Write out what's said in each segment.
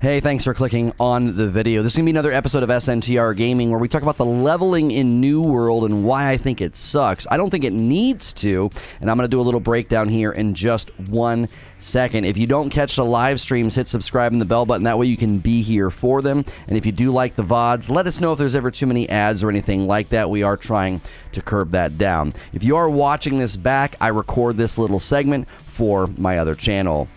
Hey, thanks for clicking on the video. This is going to be another episode of SNTR Gaming where we talk about the leveling in New World and why I think it sucks. I don't think it needs to, and I'm going to do a little breakdown here in just 1 second. If you don't catch the live streams, hit subscribe and the bell button. That way you can be here for them. And if you do like the VODs, let us know if there's ever too many ads or anything like that. We are trying to curb that down. If you are watching this back, I record this little segment for my other channel.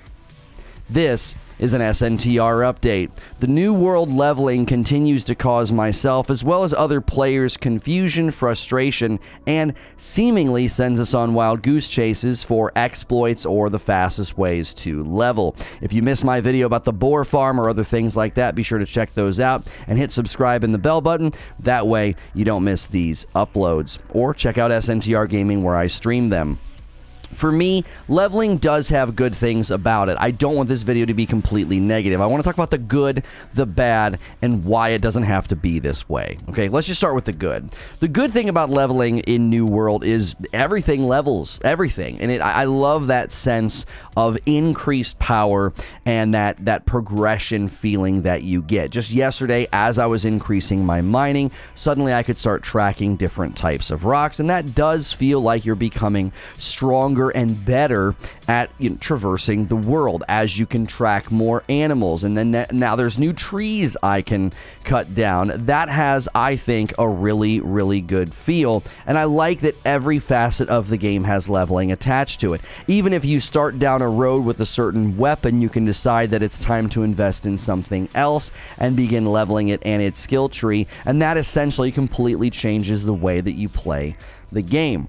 This is an SNTR update. The New World leveling continues to cause myself as well as other players confusion, frustration, and seemingly sends us on wild goose chases for exploits or the fastest ways to level. If you missed my video about the boar farm or other things like that, be sure to check those out and hit subscribe and the bell button. That way you don't miss these uploads. Or check out SNTR Gaming where I stream them. For me, leveling does have good things about it. I don't want this video to be completely negative. I want to talk about the good, the bad, and why it doesn't have to be this way. Okay, let's just start with the good. The good thing about leveling in New World is everything levels, everything. And I love that sense of increased power and that progression feeling that you get. Just yesterday, as I was increasing my mining, suddenly I could start tracking different types of rocks, and that does feel like you're becoming stronger and better at traversing the world as you can track more animals. And then now there's new trees I can cut down. That has, I think, a really, really good feel. And I like that every facet of the game has leveling attached to it. Even if you start down a road with a certain weapon, you can decide that it's time to invest in something else and begin leveling it and its skill tree. And that essentially completely changes the way that you play the game.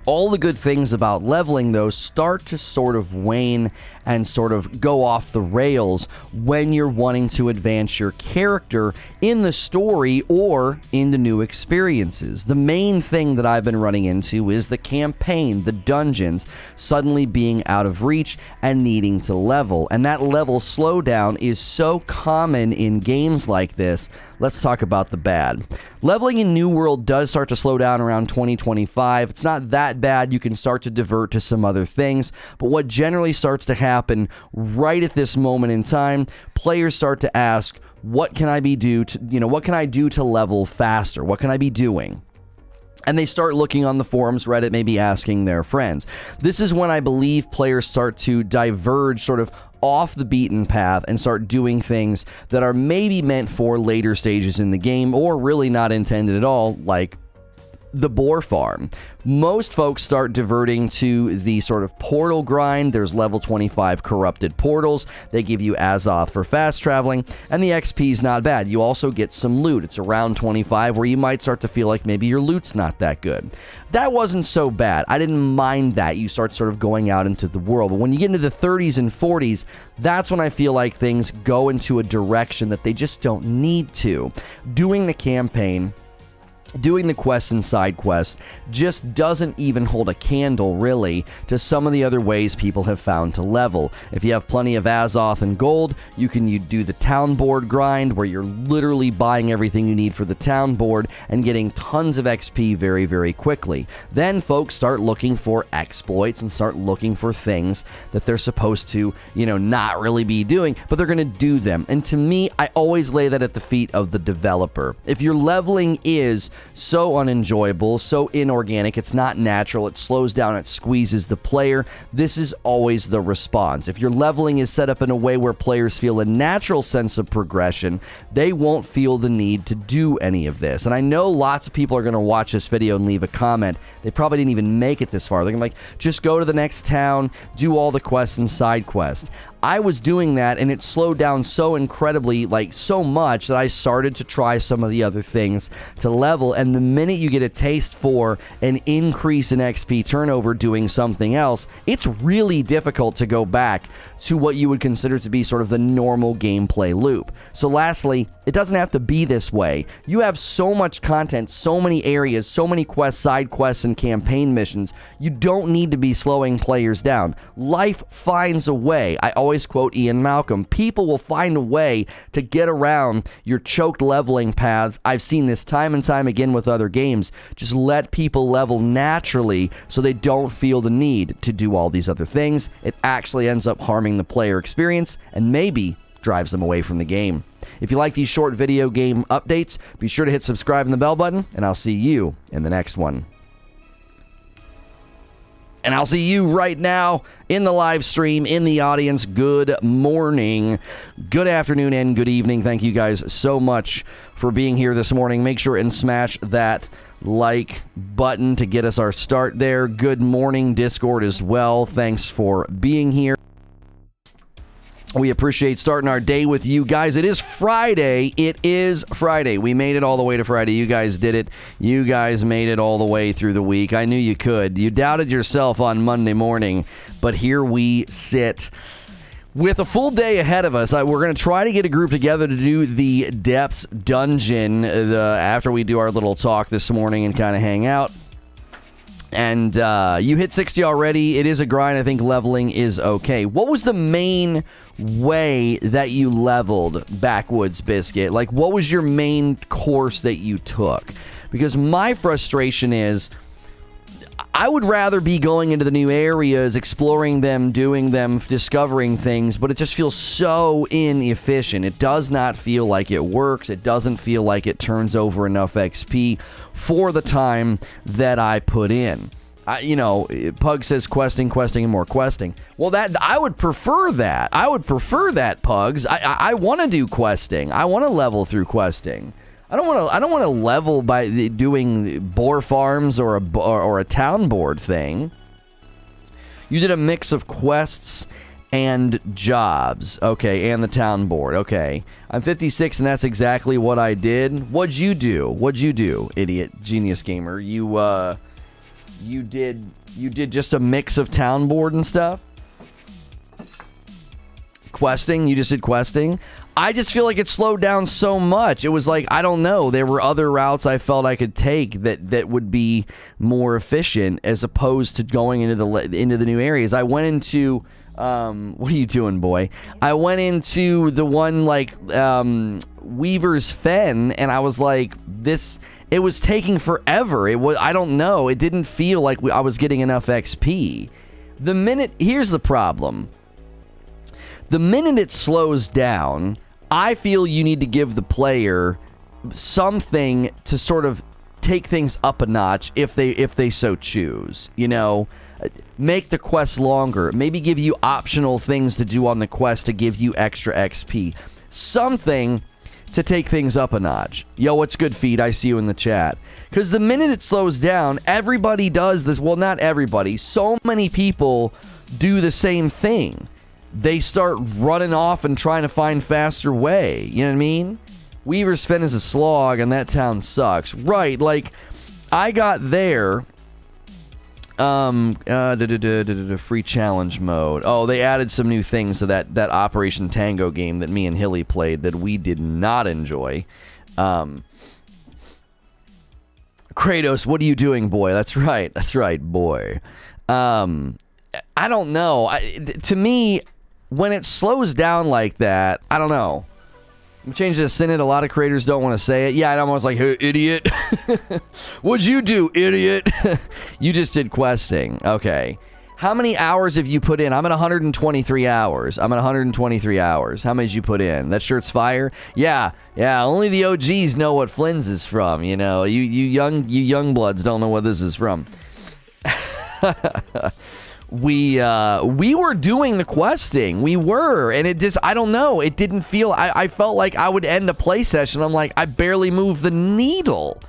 All the good things about leveling, though, start to sort of wane and sort of go off the rails when you're wanting to advance your character in the story or in the new experiences. The main thing that I've been running into is the campaign, the dungeons, suddenly being out of reach and needing to level. And that level slowdown is so common in games like this. Let's talk about the bad. Leveling in New World does start to slow down around 2025. It's not that bad. You can start to divert to some other things. But what generally starts to happen right at this moment in time, players start to ask, what can I do to level faster? What can I be doing? And they start looking on the forums, Reddit, maybe asking their friends. This is when I believe players start to diverge sort of off the beaten path and start doing things that are maybe meant for later stages in the game or really not intended at all, like the boar farm. Most folks start diverting to the sort of portal grind. There's level 25 corrupted portals. They give you Azoth for fast traveling, and the XP is not bad. You also get some loot. It's around 25 where you might start to feel like maybe your loot's not that good. That wasn't so bad. I didn't mind that. You start sort of going out into the world. But when you get into the 30s and 40s, that's when I feel like things go into a direction that they just don't need to. Doing the campaign, doing the quests and side quests just doesn't even hold a candle, really, to some of the other ways people have found to level. If you have plenty of Azoth and gold, you do the town board grind, where you're literally buying everything you need for the town board and getting tons of XP very, very quickly. Then folks start looking for exploits and start looking for things that they're supposed to, not really be doing, but they're going to do them. And to me, I always lay that at the feet of the developer. If your leveling is so unenjoyable, so inorganic, it's not natural, it slows down, it squeezes the player, this is always the response. If your leveling is set up in a way where players feel a natural sense of progression, they won't feel the need to do any of this. And I know lots of people are going to watch this video and leave a comment. They probably didn't even make it this far. They're going to be like, just go to the next town, do all the quests and side quests. I was doing that, and it slowed down so incredibly, so much, that I started to try some of the other things to level. And the minute you get a taste for an increase in XP turnover doing something else, it's really difficult to go back to what you would consider to be sort of the normal gameplay loop. So lastly, it doesn't have to be this way. You have so much content, so many areas, so many quests, side quests, and campaign missions. You don't need to be slowing players down. Life finds a way. I always quote Ian Malcolm, people will find a way to get around your choked leveling paths. I've seen this time and time again with other games. Just let people level naturally so they don't feel the need to do all these other things. It actually ends up harming the player experience and maybe drives them away from the game. If you like these short video game updates, be sure to hit subscribe and the bell button, and I'll see you in the next one. And I'll see you right now in the live stream, in the audience. Good morning, good afternoon, and good evening. Thank you guys so much for being here this morning. Make sure and smash that like button to get us our start there. Good morning, Discord as well. Thanks for being here. We appreciate starting our day with you guys. It is Friday. It is Friday. We made it all the way to Friday. You guys did it. You guys made it all the way through the week. I knew you could. You doubted yourself on Monday morning, but here we sit with a full day ahead of us. We're going to try to get a group together to do the Depths Dungeon after we do our little talk this morning and kind of hang out. And you hit 60 already. It is a grind. I think leveling is okay. What was the main way that you leveled, Backwoods Biscuit? Like, what was your main course that you took? Because my frustration is I would rather be going into the new areas, exploring them, doing them, discovering things, but it just feels so inefficient. It does not feel like it works. It doesn't feel like it turns over enough XP for the time that I put in. Pug says questing, and more questing. Well, that I would prefer that. I would prefer that, Pugs. I want to do questing. I want to level through questing. I don't want to level by doing boar farms or a town board thing. You did a mix of quests and jobs. Okay, and the town board. Okay. I'm 56 and that's exactly what I did. What'd you do, idiot genius gamer? You did just a mix of town board and stuff? Questing? You just did questing? I just feel like it slowed down so much. It was like, I don't know, there were other routes I felt I could take that would be more efficient as opposed to going into the new areas. I went into what are you doing, boy? I went into the one like Weaver's Fen, and I was like, it was taking forever. I don't know. It didn't feel like I was getting enough XP. Here's the problem. The minute it slows down, I feel you need to give the player something to sort of take things up a notch if they so choose. Make the quest longer. Maybe give you optional things to do on the quest to give you extra XP. Something to take things up a notch. Yo, what's good, Feed? I see you in the chat. Because the minute it slows down, everybody does this. Well, not everybody. So many people do the same thing. They start running off and trying to find faster way. You know what I mean? Weaver's Fen is a slog and that town sucks. Right, like, I got there. Free challenge mode. Oh, they added some new things to that Operation Tango game that me and Hilly played that we did not enjoy. Kratos, what are you doing, boy? That's right, boy. I don't know. To me, when it slows down like that, I don't know. I'm changing to Synod. A lot of creators don't want to say it. Yeah, I'm almost like, hey, idiot. What'd you do, idiot? You just did questing. Okay. How many hours have you put in? I'm at 123 hours. How many did you put in? That shirt's fire? Yeah. Only the OGs know what Flynn's is from. You young bloods don't know what this is from. We were doing the questing. We were, and it just, I don't know. It didn't feel, I felt like I would end a play session. I'm like, I barely moved the needle.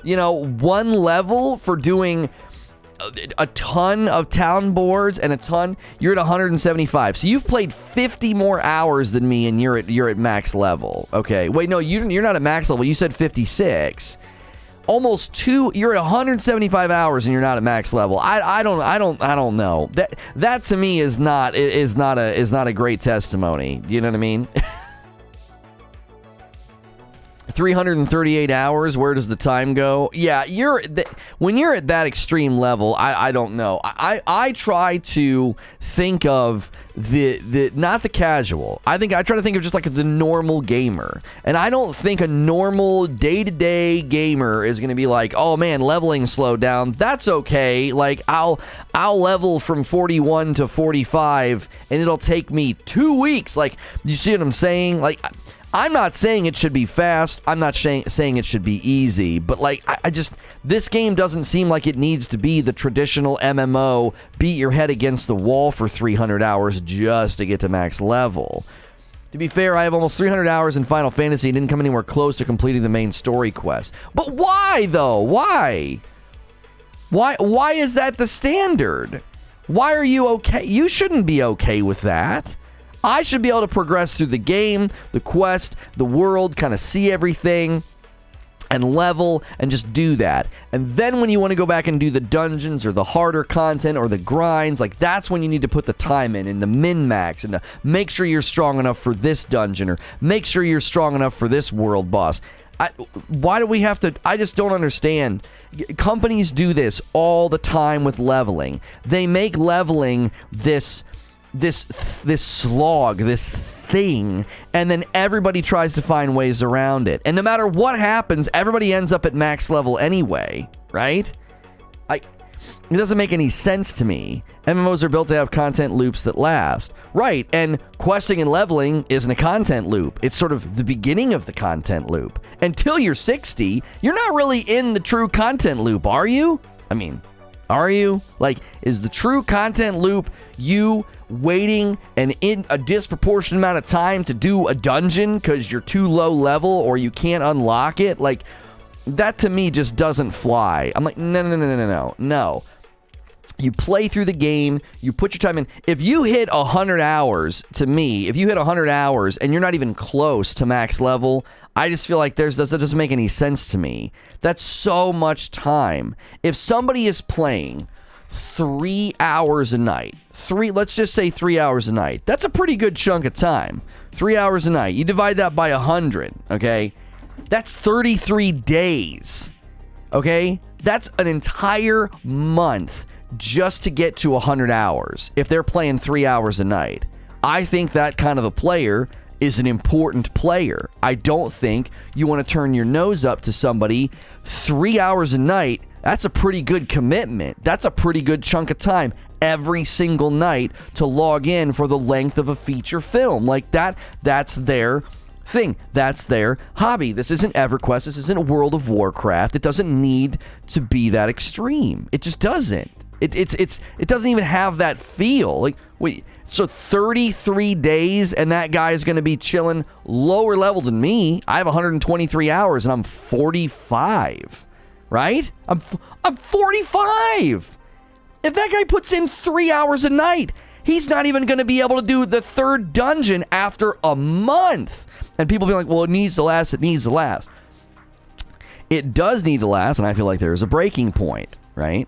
One level for doing a ton of town boards and you're at 175. So you've played 50 more hours than me and you're at max level. Okay. Wait, no, you're not at max level. You said 56. Almost you're at 175 hours and you're not at max level. I don't know. That to me is not a great testimony. You know what I mean? 338 hours, where does the time go? Yeah, when you're at that extreme level, I don't know. I try to think of the not the casual. I try to think of just like the normal gamer. And I don't think a normal day-to-day gamer is going to be like, "Oh man, leveling slowed down. That's okay. Like I'll level from 41 to 45 and it'll take me 2 weeks." Like, you see what I'm saying? Like, I'm not saying it should be fast. I'm not saying it should be easy. But, like, I just... This game doesn't seem like it needs to be the traditional MMO, beat your head against the wall for 300 hours just to get to max level. To be fair, I have almost 300 hours in Final Fantasy and didn't come anywhere close to completing the main story quest. But why, though? Why? Why is that the standard? Why are you okay? You shouldn't be okay with that. I should be able to progress through the game, the quest, the world, kind of see everything, and level, and just do that. And then when you want to go back and do the dungeons, or the harder content, or the grinds, like, that's when you need to put the time in, and the min-max, and to make sure you're strong enough for this dungeon, or make sure you're strong enough for this world boss. Why do we have to... I just don't understand. Companies do this all the time with leveling. They make leveling this slog, this thing, and then everybody tries to find ways around it. And no matter what happens, everybody ends up at max level anyway, right? It doesn't make any sense to me. MMOs are built to have content loops that last. Right, and questing and leveling isn't a content loop. It's sort of the beginning of the content loop. Until you're 60, you're not really in the true content loop, are you? I mean, are you? Like, is the true content loop you waiting in a disproportionate amount of time to do a dungeon because you're too low level or you can't unlock it? Like, that to me just doesn't fly. I'm like, no. You play through the game, you put your time in. If you hit 100 hours, to me, if you hit 100 hours and you're not even close to max level, I just feel like that doesn't make any sense to me. That's so much time. If somebody is playing 3 hours a night, let's just say 3 hours a night, that's a pretty good chunk of time. 3 hours a night. You divide that by 100, okay? That's 33 days, okay? That's an entire month just to get to 100 hours if they're playing 3 hours a night. I think that kind of a player is an important player. I don't think you want to turn your nose up to somebody 3 hours a night. That's a pretty good commitment. That's a pretty good chunk of time every single night to log in for the length of a feature film. Like, that's their thing. That's their hobby. This isn't EverQuest. This isn't World of Warcraft. It doesn't need to be that extreme. It just doesn't. It doesn't even have that feel. Like, wait, so 33 days and that guy is going to be chilling lower level than me. I have 123 hours and I'm 45, right? I'm 45. If that guy puts in 3 hours a night, he's not even going to be able to do the third dungeon after a month. And people be like, well, it needs to last. It needs to last. It does need to last, and I feel like there's a breaking point, right?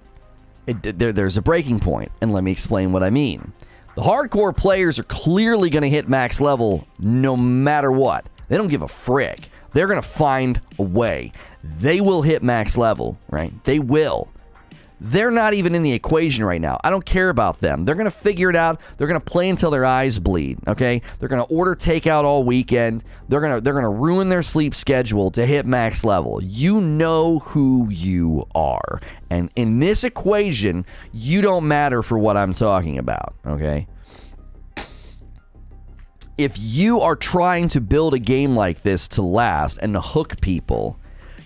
There's a breaking point, and let me explain what I mean. The hardcore players are clearly going to hit max level no matter what. They don't give a frick. They're going to find a way. They will hit max level, right? They will. They're not even in the equation right now. I don't care about them. They're going to figure it out. They're going to play until their eyes bleed, okay? They're going to order takeout all weekend. They're going to ruin their sleep schedule to hit max level. You know who you are. And in this equation, you don't matter for what I'm talking about, okay? If you are trying to build a game like this to last and to hook people,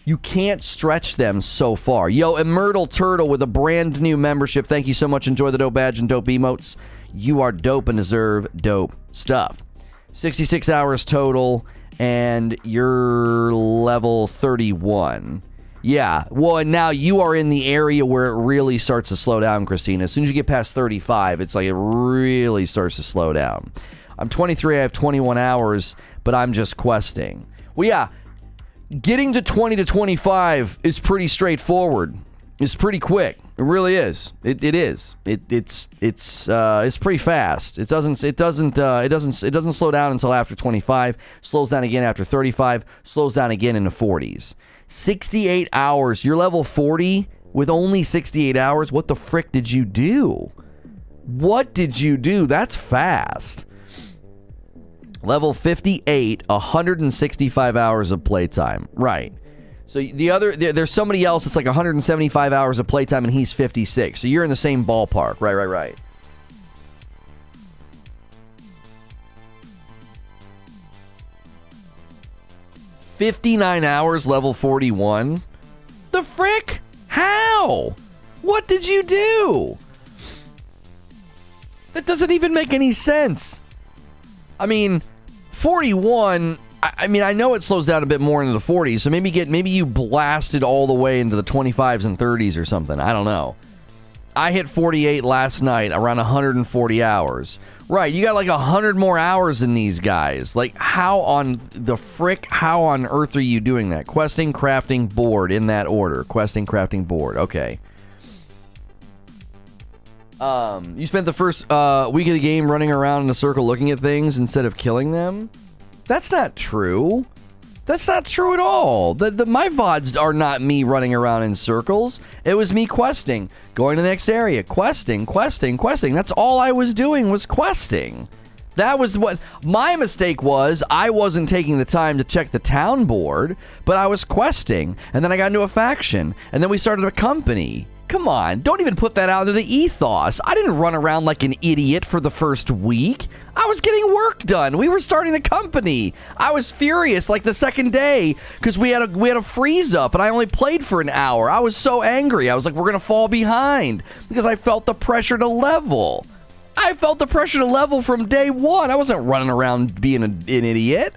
you can't stretch them so far. Yo, Immortal Turtle with a brand new membership. Thank you so much. Enjoy the dope badge and dope emotes. You are dope and deserve dope stuff. 66 hours total, and you're level 31. Yeah, well, and now you are in the area where it really starts to slow down, Christina. As soon as you get past 35, it's like it really starts to slow down. I'm 23, I have 21 hours, but I'm just questing. Well, yeah. Getting to 20 to 25 is pretty straightforward. is pretty quick. It really is. It is. It's pretty fast. It doesn't slow down until after 25. Slows down again after 35. Slows down again in the 40s. 68 hours. You're level 40 with only 68 hours. What the frick did you do? What did you do? That's fast. Level 58, 165 hours of playtime. Right. So there's somebody else that's like 175 hours of playtime and he's 56. So you're in the same ballpark. Right. 59 hours, level 41. The frick? How? What did you do? That doesn't even make any sense. I mean, 41, I mean, I know it slows down a bit more into the 40s, so maybe you blasted all the way into the 25s and 30s or something. I don't know. I hit 48 last night, around 140 hours. Right, you got like 100 more hours than these guys. Like, how on earth are you doing that? Questing, crafting, board, in that order. Questing, crafting, board. Okay. You spent the first week of the game running around in a circle looking at things instead of killing them? That's not true. That's not true at all. My VODs are not me running around in circles. It was me questing, going to the next area, questing. That's all I was doing was questing. That was what my mistake was. I wasn't taking the time to check the town board, but I was questing. And then I got into a faction. And then we started a company. Come on, don't even put that out into the ethos. I didn't run around like an idiot for the first week. I was getting work done. We were starting the company. I was furious like the second day because we had a freeze up and I only played for an hour. I was so angry. I was like, we're going to fall behind because I felt the pressure to level. I felt the pressure to level from day one. I wasn't running around being an idiot.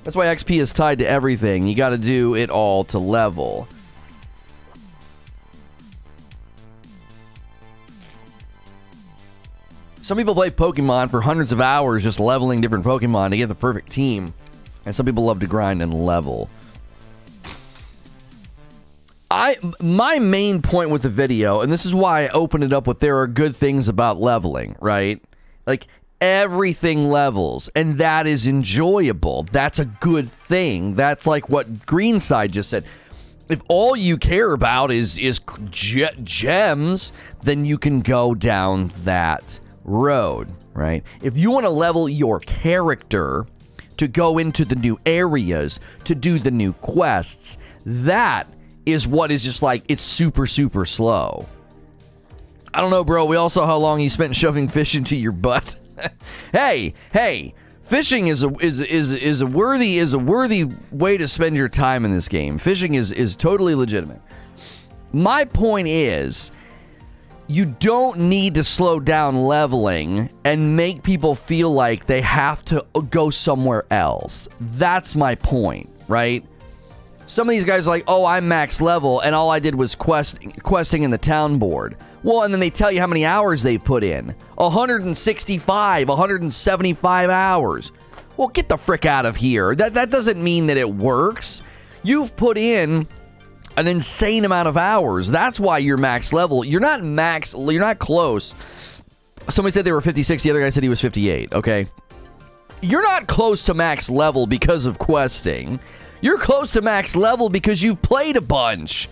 That's why XP is tied to everything. You got to do it all to level. Some people play Pokemon for hundreds of hours just leveling different Pokemon to get the perfect team. And some people love to grind and level. My main point with the video, and this is why I opened it up with there are good things about leveling, right? Like, everything levels, and that is enjoyable. That's a good thing. That's like what Greenside just said. If all you care about is gems, then you can go down that road, right? If you want to level your character to go into the new areas, to do the new quests, that is what is just like, it's super, super slow. I don't know, bro. We all saw how long you spent shoving fish into your butt. Hey, fishing is a worthy way to spend your time in this game. Fishing is totally legitimate. My point is, you don't need to slow down leveling and make people feel like they have to go somewhere else. That's my point, right? Some of these guys are like, oh, I'm max level, and all I did was questing in the town board. Well, and then they tell you how many hours they put in. 165, 175 hours. Well, get the frick out of here. That doesn't mean that it works. You've put in an insane amount of hours. That's why you're max level. You're not close. Somebody said they were 56. The other guy said he was 58. Okay. You're not close to max level because of questing. You're close to max level because you've played a bunch.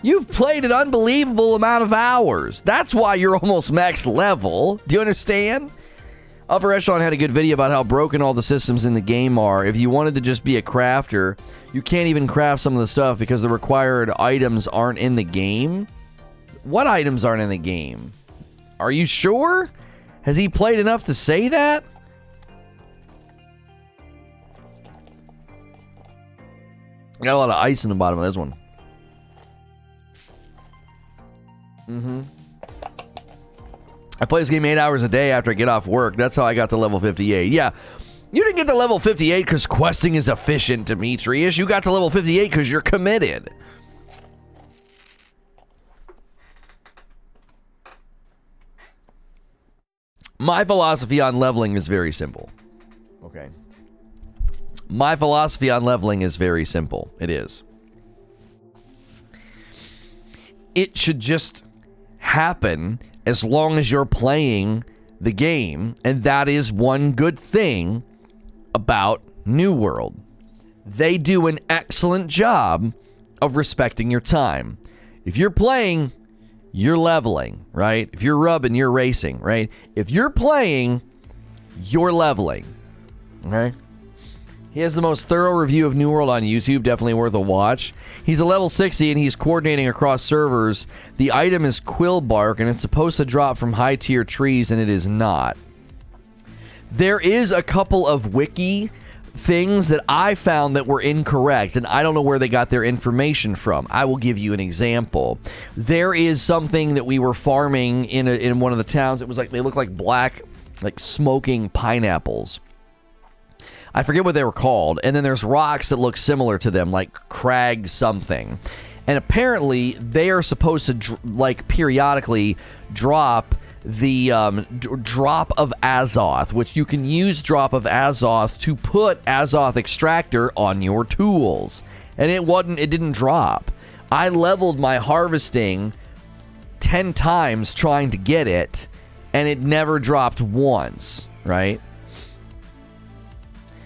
You've played an unbelievable amount of hours. That's why you're almost max level. Do you understand? Upper Echelon had a good video about how broken all the systems in the game are. If you wanted to just be a crafter, you can't even craft some of the stuff because the required items aren't in the game. What items aren't in the game? Are you sure? Has he played enough to say that? Got a lot of ice in the bottom of this one. I play this game 8 hours a day after I get off work. That's how I got to level 58. Yeah, you didn't get to level 58 because questing is efficient, Demetrius. You got to level 58 because you're committed. My philosophy on leveling is very simple. Okay. My philosophy on leveling is very simple. It is. it should just happen as long as you're playing the game. And that is one good thing about New World. They do an excellent job of respecting your time. If you're playing, you're leveling, right? If you're rubbing, you're racing, right? If you're playing, you're leveling, okay? He has the most thorough review of New World on YouTube. Definitely worth a watch. He's a level 60 and he's coordinating across servers. The item is quill bark and it's supposed to drop from high tier trees and it is not. There is a couple of wiki things that I found that were incorrect, and I don't know where they got their information from. I will give you an example. There is something that we were farming in one of the towns. It was like, they look like black, like smoking pineapples. I forget what they were called. And then there's rocks that look similar to them, like crag something. And apparently they are supposed to like periodically drop the drop of Azoth, which you can use drop of Azoth to put Azoth extractor on your tools. And it didn't drop. I leveled my harvesting 10 times trying to get it, and it never dropped once, right?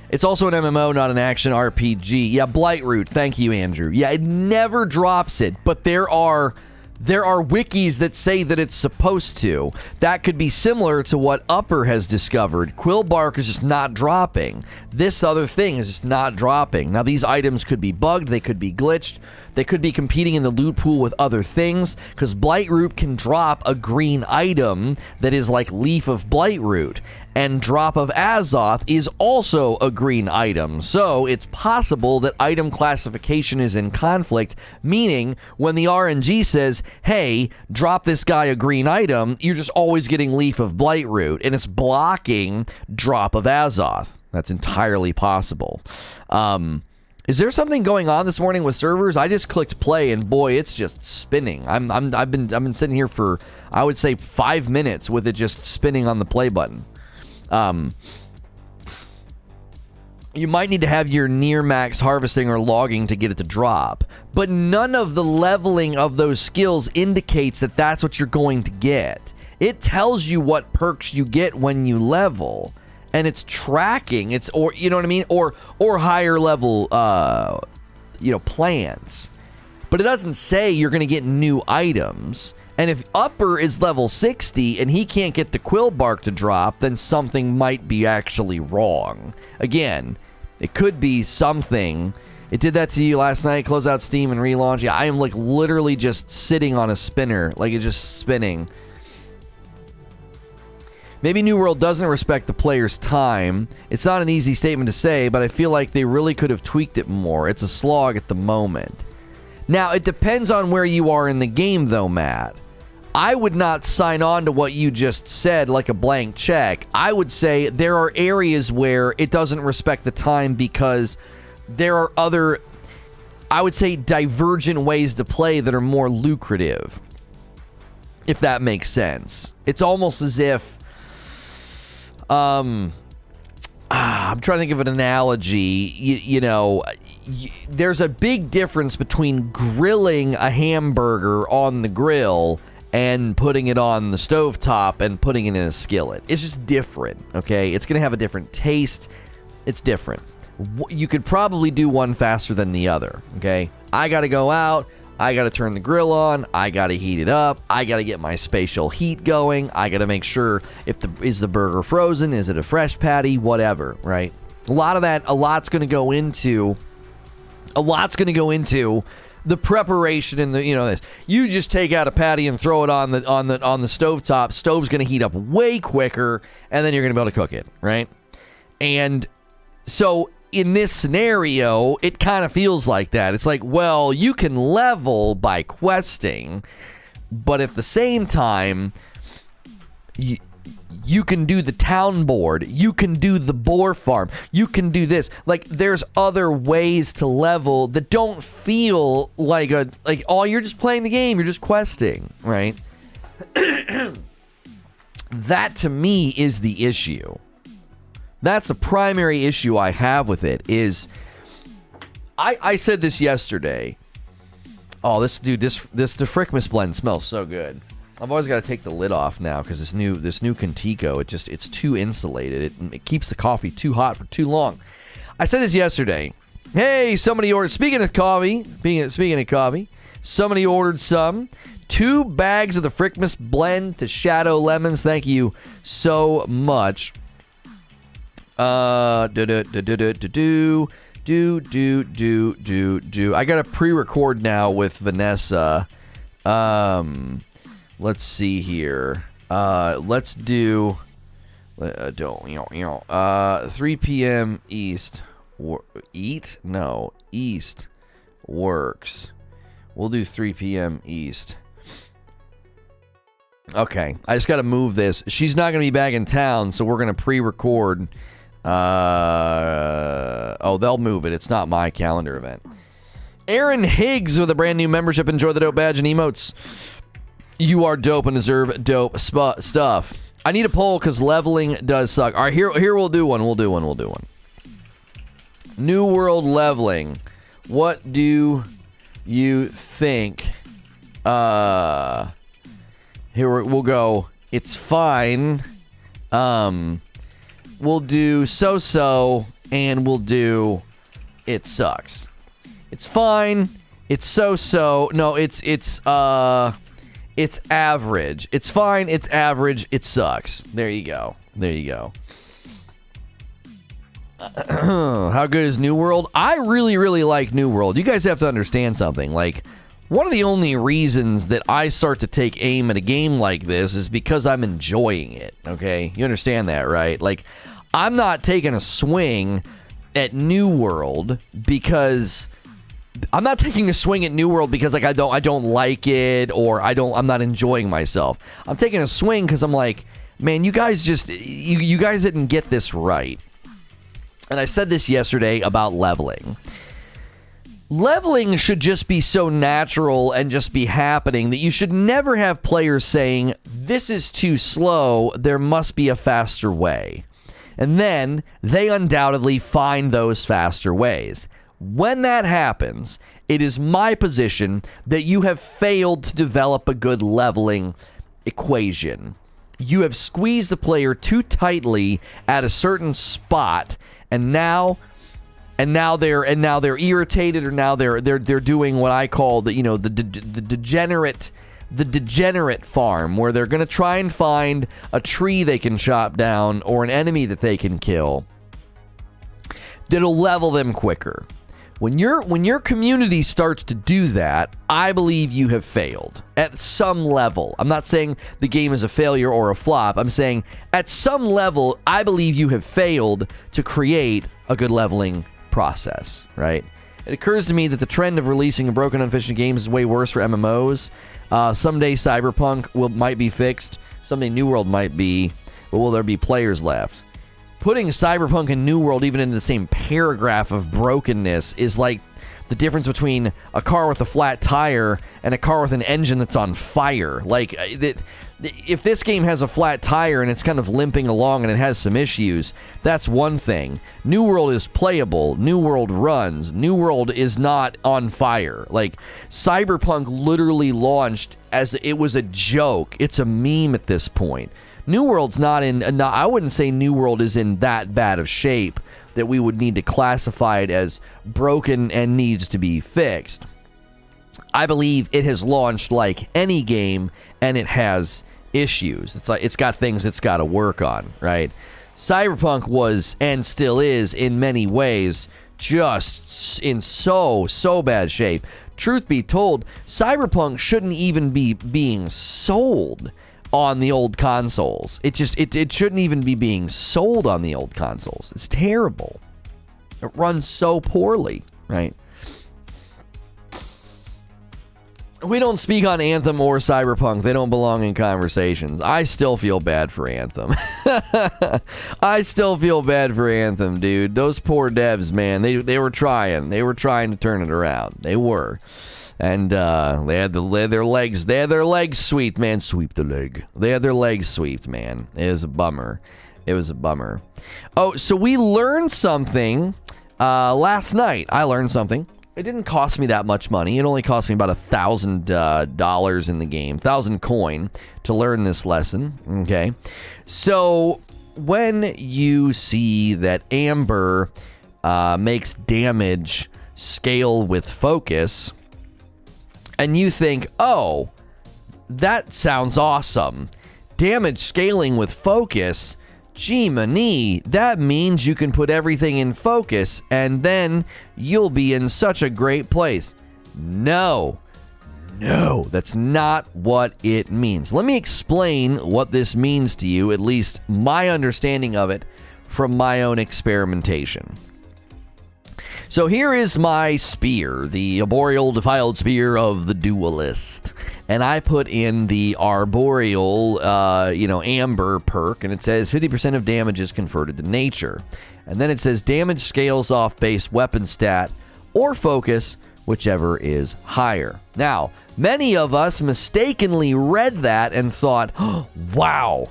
It's also an MMO, not an action RPG. Yeah, Blightroot. Thank you, Andrew. Yeah, it never drops it, but there are wikis that say that it's supposed to. That could be similar to what Upper has discovered. Quillbark is just not dropping. This other thing is just not dropping. Now, these items could be bugged. They could be glitched. They could be competing in the loot pool with other things, because Blightroot can drop a green item that is like Leaf of Blightroot, and Drop of Azoth is also a green item. So it's possible that item classification is in conflict, meaning when the RNG says, hey, drop this guy a green item, you're just always getting Leaf of Blightroot, and it's blocking Drop of Azoth. That's entirely possible. Is there something going on this morning with servers? I just clicked play and boy, it's just spinning. I've been sitting here for, I would say, 5 minutes with it just spinning on the play button. You might need to have your near max harvesting or logging to get it to drop, but none of the leveling of those skills indicates that that's what you're going to get. It tells you what perks you get when you level. And it's tracking, or you know what I mean, or higher level, plans. But it doesn't say you're going to get new items. And if Upper is level 60 and he can't get the Quillbark to drop, then something might be actually wrong. Again, it could be something. It did that to you last night. Close out Steam and relaunch. Yeah, I am like literally just sitting on a spinner, like it's just spinning. Maybe New World doesn't respect the player's time. It's not an easy statement to say, but I feel like they really could have tweaked it more. It's a slog at the moment. Now, it depends on where you are in the game, though, Matt. I would not sign on to what you just said like a blank check. I would say there are areas where it doesn't respect the time because there are other, I would say, divergent ways to play that are more lucrative, if that makes sense. It's almost as if I'm trying to think of an analogy. There's a big difference between grilling a hamburger on the grill and putting it on the stovetop and putting it in a skillet. It's just different, okay? It's going to have a different taste. It's different. You could probably do one faster than the other, okay? I got to go out. I got to turn the grill on. I got to heat it up. I got to get my spatial heat going. I got to make sure is the burger frozen? Is it a fresh patty? Whatever, right? A lot's going to go into the preparation and this. You just take out a patty and throw it on the stovetop. Stove's going to heat up way quicker, and then you're going to be able to cook it, right? And so in this scenario, it kind of feels like that. It's like, well, you can level by questing, but at the same time, you can do the town board, you can do the boar farm, you can do this. Like, there's other ways to level that don't feel like you're just playing the game, you're just questing, right? That to me is the issue. That's the primary issue I have with it. Is I said this yesterday. Oh, this the Frickmas blend smells so good. I've always got to take the lid off now because this new Contico, it's too insulated. It keeps the coffee too hot for too long. I said this yesterday. Hey, somebody ordered. Speaking of coffee, somebody ordered 2 bags of the Frickmas blend to Shadow Lemons. Thank you so much. I gotta pre-record now with Vanessa. Let's see here. Let's do 3 p.m. East. East works. We'll do 3 p.m. East. Okay, I just got to move this. She's not going to be back in town, so we're going to pre-record. Oh, they'll move it. It's not my calendar event. Aaron Higgs with a brand new membership. Enjoy the dope badge and emotes. You are dope and deserve dope stuff. I need a poll because leveling does suck. All right, here we'll do one. New World leveling. What do you think? Here we'll go. It's fine. We'll do so-so, and we'll do it sucks. It's fine. It's so-so. No, it's average. It's fine. It's average. It sucks. There you go. How good is New World? I really, really like New World. You guys have to understand something. Like, one of the only reasons that I start to take aim at a game like this is because I'm enjoying it, okay? You understand that, right? Like, I'm not taking a swing at New World because... I'm not taking a swing at New World because like I don't like it or I'm not enjoying myself. I'm taking a swing because I'm like, man, you guys you guys didn't get this right. And I said this yesterday about leveling. Leveling should just be so natural and just be happening that you should never have players saying, this is too slow, there must be a faster way. And then they undoubtedly find those faster ways. When that happens, it is my position that you have failed to develop a good leveling equation. You have squeezed the player too tightly at a certain spot, and now they're irritated, or now they're doing what I call the degenerate farm, where they're going to try and find a tree they can chop down or an enemy that they can kill that'll level them quicker. When your community starts to do that, I believe you have failed at some level. I'm not saying the game is a failure or a flop. I'm saying at some level, I believe you have failed to create a good leveling process, right? It occurs to me that the trend of releasing broken, inefficient games is way worse for MMOs. Someday Cyberpunk might be fixed. Someday New World might be, but will there be players left? Putting Cyberpunk and New World even into the same paragraph of brokenness is like the difference between a car with a flat tire and a car with an engine that's on fire. Like, if this game has a flat tire and it's kind of limping along and it has some issues, that's one thing. New World is playable. New World runs. New World is not on fire. Like, Cyberpunk literally launched as it was a joke. It's a meme at this point. New World's not in... I wouldn't say New World is in that bad of shape that we would need to classify it as broken and needs to be fixed. I believe it has launched like any game, and it has issues. It's like it's got things it's got to work on, right? Cyberpunk was, and still is, in many ways, just in so bad shape. Truth be told, Cyberpunk shouldn't even be being sold on the old consoles. It shouldn't even be being sold on the old consoles. It's terrible. It runs so poorly, right? We don't speak on Anthem or Cyberpunk. They don't belong in conversations. I still feel bad for Anthem. I still feel bad for Anthem, dude. Those poor devs, man. They were trying. They were trying to turn it around. They were. And they had their legs swept, man. Sweep the leg. They had their legs swept, man. It was a bummer. Oh, so we learned something last night. I learned something. It didn't cost me that much money. It only cost me about $1,000 in the game, 1,000 coin to learn this lesson. Okay, so when you see that Amber makes damage scale with focus, and you think, oh, that sounds awesome. Damage scaling with focus. Gee, mani, that means you can put everything in focus and then you'll be in such a great place. No, that's not what it means. Let me explain what this means to you, at least my understanding of it from my own experimentation. So here is my spear, the arboreal defiled spear of the duelist. And I put in the arboreal, amber perk, and it says 50% of damage is converted to nature. And then it says damage scales off base weapon stat or focus, whichever is higher. Now, many of us mistakenly read that and thought, oh, wow,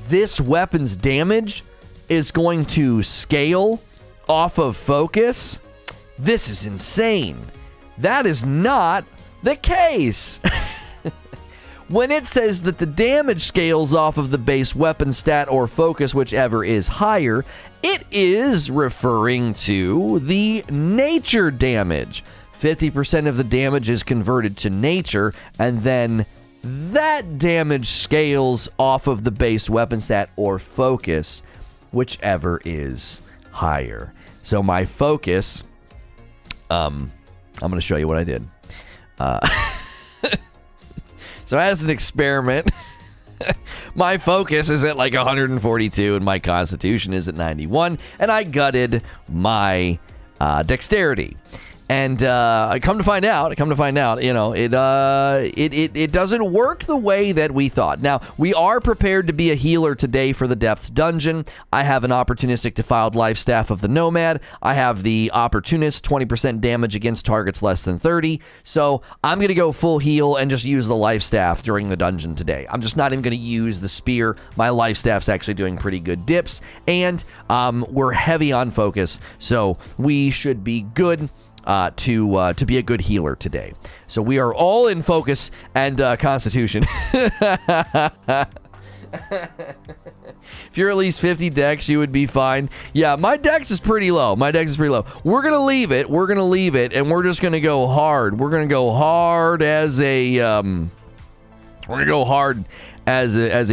this weapon's damage is going to scale off of focus? This is insane. That is not the case. When it says that the damage scales off of the base weapon stat or focus, whichever is higher, it is referring to the nature damage. 50% of the damage is converted to nature, and then that damage scales off of the base weapon stat or focus, whichever is higher. So my focus, I'm going to show you what I did. So as an experiment, my focus is at like 142 and my constitution is at 91, and I gutted my dexterity. And I come to find out, it doesn't work the way that we thought. Now, we are prepared to be a healer today for the Depths Dungeon. I have an opportunistic defiled life staff of the Nomad. I have the opportunist 20% damage against targets less than 30. So I'm going to go full heal and just use the life staff during the dungeon today. I'm just not even going to use the spear. My life staff's actually doing pretty good dips, and we're heavy on focus, so we should be good to be a good healer today. So we are all in focus and constitution. If you're at least 50 dex, you would be fine. Yeah, my dex is pretty low. We're gonna leave it, and we're just gonna go hard. We're gonna go hard as a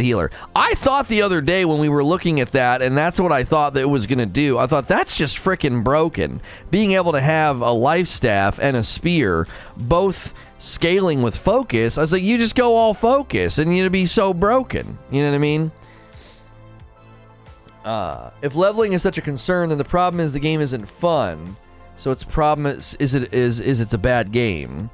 healer. I thought the other day when we were looking at that, and that's what I thought that it was going to do, I thought that's just freaking broken. Being able to have a life staff and a spear, both scaling with focus, I was like, you just go all focus, and you'd be so broken. You know what I mean? If leveling is such a concern, then the problem is the game isn't fun. So its problem is it's a bad game.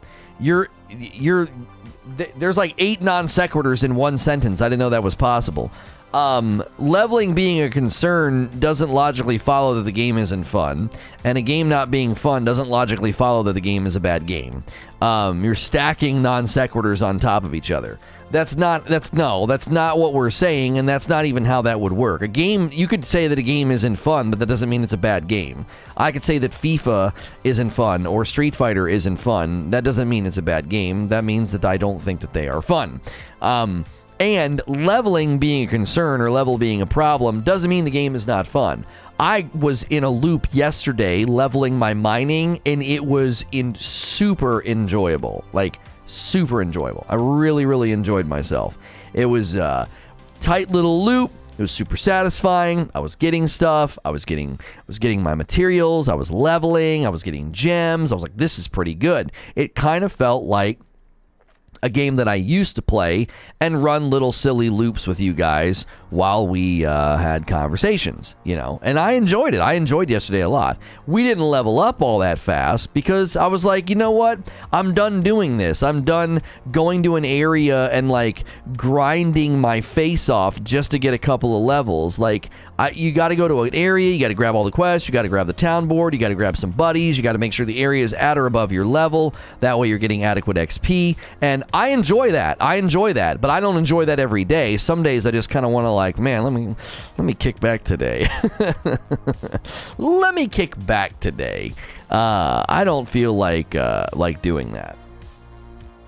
There's like 8 non sequiturs in one sentence. I didn't know that was possible. Leveling being a concern doesn't logically follow that the game isn't fun, and a game not being fun doesn't logically follow that the game is a bad game. You're stacking non sequiturs on top of each other. That's not what we're saying, and that's not even how that would work. A game, you could say that a game isn't fun, but that doesn't mean it's a bad game. I could say that FIFA isn't fun or Street Fighter isn't fun. That doesn't mean it's a bad game. That means that I don't think that they are fun. And leveling being a concern or level being a problem doesn't mean the game is not fun. I was in a loop yesterday leveling my mining, and it was super enjoyable. Like, super enjoyable. I really, really enjoyed myself. It was a tight little loop. It was super satisfying. I was getting stuff. I was getting my materials. I was leveling. I was getting gems. I was like, this is pretty good. It kind of felt like a game that I used to play and run little silly loops with you guys while we had conversations, and I enjoyed it. I enjoyed yesterday a lot. We didn't level up all that fast because I was like, you know what? I'm done doing this. I'm done going to an area and like grinding my face off just to get a couple of levels. Like, you got to go to an area, you got to grab all the quests, you got to grab the town board, you got to grab some buddies, you got to make sure the area is at or above your level. That way you're getting adequate XP. And I enjoy that. But I don't enjoy that every day. Some days I just kind of want to like, man, let me kick back today. Let me kick back today. I don't feel like doing that.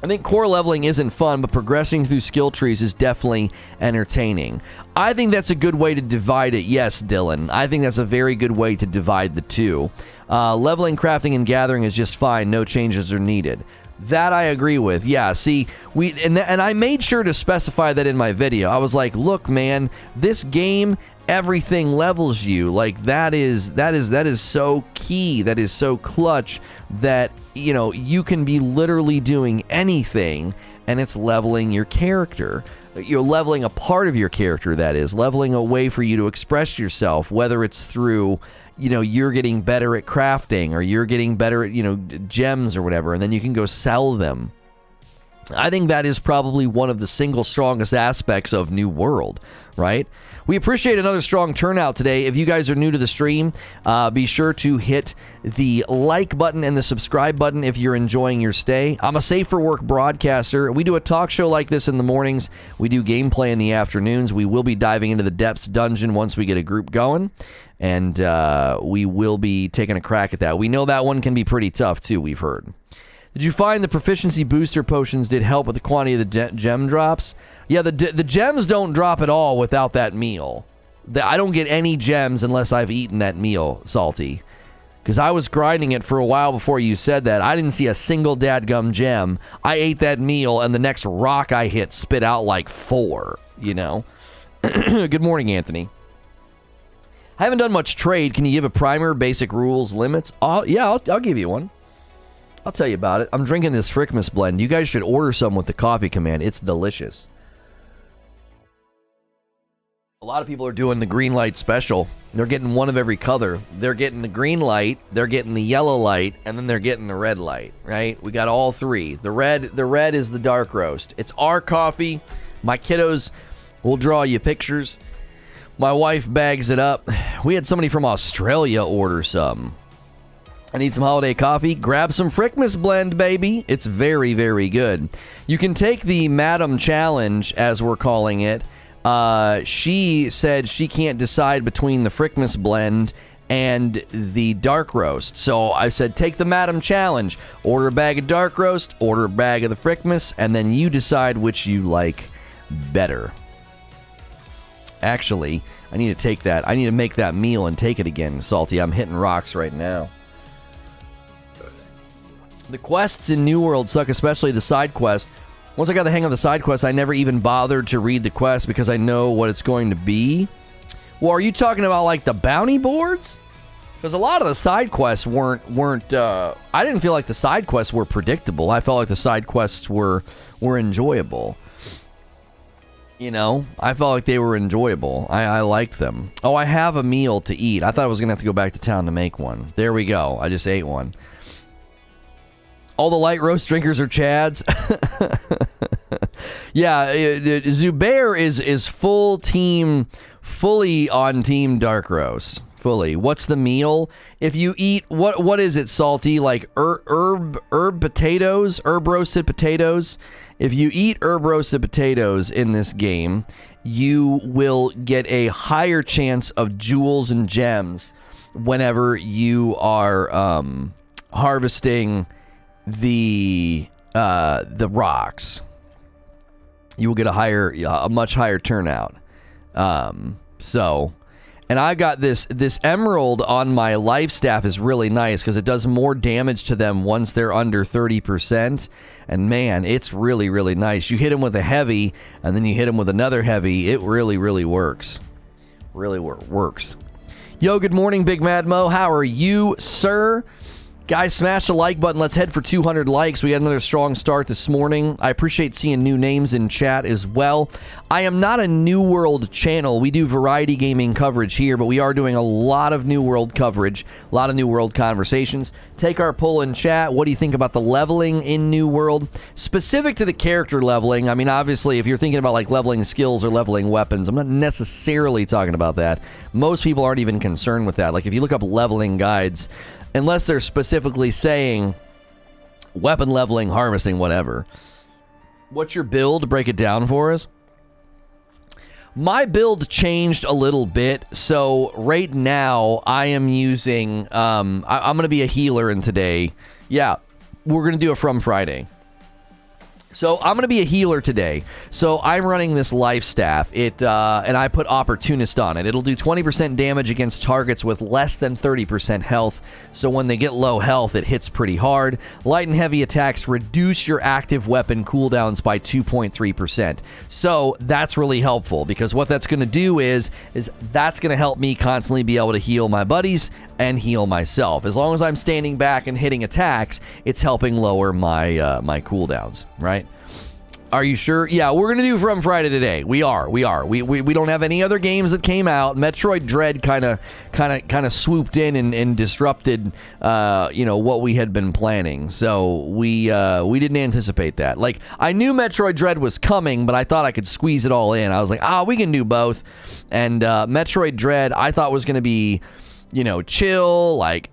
I think core leveling isn't fun, but progressing through skill trees is definitely entertaining. I think that's a good way to divide it. Yes, Dylan. I think that's a very good way to divide the two. Leveling, crafting, and gathering is just fine. No changes are needed. That I agree with. Yeah, see, and I made sure to specify that in my video. I was like, look, man, this game, everything levels you. Like that is so key. That is so clutch that, you know, you can be literally doing anything and it's leveling your character. You're leveling a part of your character, that is. Leveling a way for you to express yourself, whether it's through, you know, you're getting better at crafting or you're getting better at, you know, gems or whatever, and then you can go sell them. I think that is probably one of the single strongest aspects of New World, right? We appreciate another strong turnout today. If you guys are new to the stream, be sure to hit the like button and the subscribe button if you're enjoying your stay. I'm a safe for work broadcaster. We do a talk show like this in the mornings. We do gameplay in the afternoons. We will be diving into the depths dungeon once we get a group going, and we will be taking a crack at that. We know that one can be pretty tough too, we've heard. Did you find the proficiency booster potions did help with the quantity of the gem drops? Yeah, the gems don't drop at all without that meal. I don't get any gems unless I've eaten that meal, Salty. Because I was grinding it for a while before you said that. I didn't see a single dadgum gem. I ate that meal, and the next rock I hit spit out like 4, you know? Good morning, Anthony. I haven't done much trade. Can you give a primer, basic rules, limits? Yeah, I'll give you one. I'll tell you about it. I'm drinking this Frickmas blend. You guys should order some with the coffee command. It's delicious. A lot of people are doing the green light special. They're getting one of every color. They're getting the green light, they're getting the yellow light, and then they're getting the red light, right? We got all three. The red is the dark roast. It's our coffee. My kiddos will draw you pictures. My wife bags it up. We had somebody from Australia order some. I need some holiday coffee. Grab some Frickmas blend, baby. It's very, very good. You can take the Madam Challenge, as we're calling it. She said she can't decide between the Frickmas blend and the dark roast. So I said, take the Madam Challenge. Order a bag of dark roast, order a bag of the Frickmas, and then you decide which you like better. Actually, I need to take that. I need to make that meal and take it again, Salty. I'm hitting rocks right now. The quests in New World suck, especially the side quest. Once I got the hang of the side quest, I never even bothered to read the quest because I know what it's going to be. Well, are you talking about like the bounty boards? Because a lot of the side quests weren't. I didn't feel like the side quests were predictable. I felt like the side quests were enjoyable. You know, I felt like they were enjoyable. I liked them. Oh, I have a meal to eat. I thought I was gonna have to go back to town to make one. There we go. I just ate one. All the light roast drinkers are Chads. Yeah, Zubair is fully on team dark roast. Fully. What's the meal? If you eat what is it, Salty? Like herb potatoes, herb roasted potatoes. If you eat herb roasted potatoes in this game, you will get a higher chance of jewels and gems whenever you are harvesting the rocks. You will get a much higher turnout. And I got this emerald on my life staff is really nice because it does more damage to them once they're under 30%. And man, it's really, really nice. You hit them with a heavy, and then you hit them with another heavy. It really, really works. Really works. Yo, good morning, Big Mad Mo. How are you, sir? Guys, smash the like button. Let's head for 200 likes. We had another strong start this morning. I appreciate seeing new names in chat as well. I am not a New World channel. We do variety gaming coverage here, but we are doing a lot of New World coverage, a lot of New World conversations. Take our poll in chat. What do you think about the leveling in New World? Specific to the character leveling, I mean, obviously, if you're thinking about like leveling skills or leveling weapons, I'm not necessarily talking about that. Most people aren't even concerned with that. Like if you look up leveling guides, unless they're specifically saying weapon leveling, harvesting, whatever, What's your build? Break it down for us. My build changed a little bit, so right now I am using, I'm going to be a healer in today. Yeah, we're going to do it from Friday. So I'm going to be a healer today. So I'm running this life staff. And I put opportunist on it. It'll do 20% damage against targets with less than 30% health. So when they get low health, it hits pretty hard. Light and heavy attacks reduce your active weapon cooldowns by 2.3%. So that's really helpful because what that's going to do is that's going to help me constantly be able to heal my buddies and heal myself. As long as I'm standing back and hitting attacks, it's helping lower my my cooldowns, right? Are you sure? Yeah, we're gonna do From Friday today. We are. We don't have any other games that came out. Metroid Dread kind of swooped in and disrupted, what we had been planning. So we didn't anticipate that. Like I knew Metroid Dread was coming, but I thought I could squeeze it all in. I was like, we can do both. And Metroid Dread, I thought was gonna be, chill, like.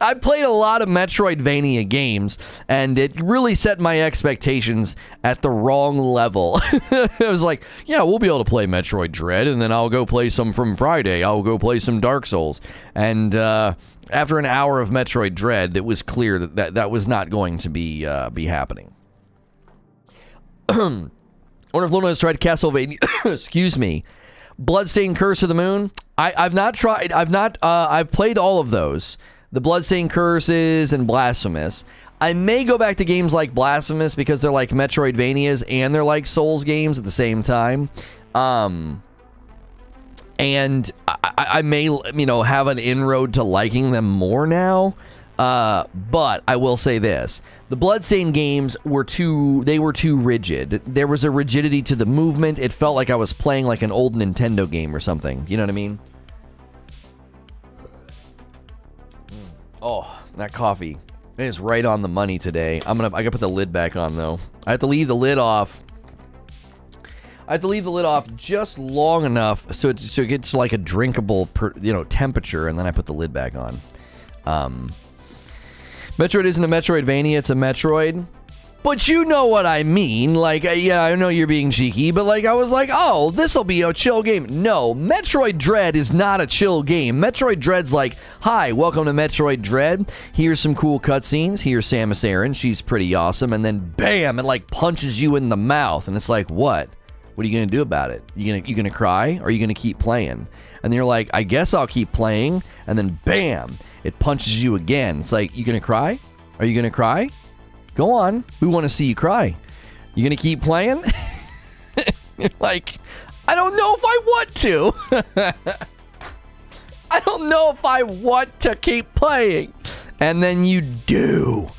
I played a lot of Metroidvania games, and it really set my expectations at the wrong level. It was like, yeah, we'll be able to play Metroid Dread, and then I'll go play some From Friday. I'll go play some Dark Souls. And after an hour of Metroid Dread, it was clear that was not going to be happening. I wonder if Lono has tried Castlevania. Excuse me. Bloodstained Curse of the Moon. I've not tried. I've played all of those. The Bloodstained Curses and Blasphemous. I may go back to games like Blasphemous because they're like Metroidvanias and they're like Souls games at the same time. And I may, have an inroad to liking them more now. But I will say this. The Bloodstained games were too rigid. There was a rigidity to the movement. It felt like I was playing like an old Nintendo game or something. You know what I mean? Oh, that coffee. It is right on the money today. I gotta put the lid back on though. I have to leave the lid off. Just long enough so it gets like a drinkable temperature, and then I put the lid back on. Metroid isn't a Metroidvania, it's a Metroid. But you know what I mean. Like, yeah, I know you're being cheeky, but like, I was like, oh, this'll be a chill game. No, Metroid Dread is not a chill game. Metroid Dread's like, hi, welcome to Metroid Dread. Here's some cool cutscenes. Here's Samus Aran. She's pretty awesome. And then, bam, it like punches you in the mouth. And it's like, what? What are you going to do about it? You gonna cry? Or are you going to keep playing? And you're like, I guess I'll keep playing. And then, bam, it punches you again. It's like, you going to cry? Are you going to cry? Go on. We want to see you cry. You going to keep playing? You're like, I don't know if I want to. I don't know if I want to keep playing. And then you do.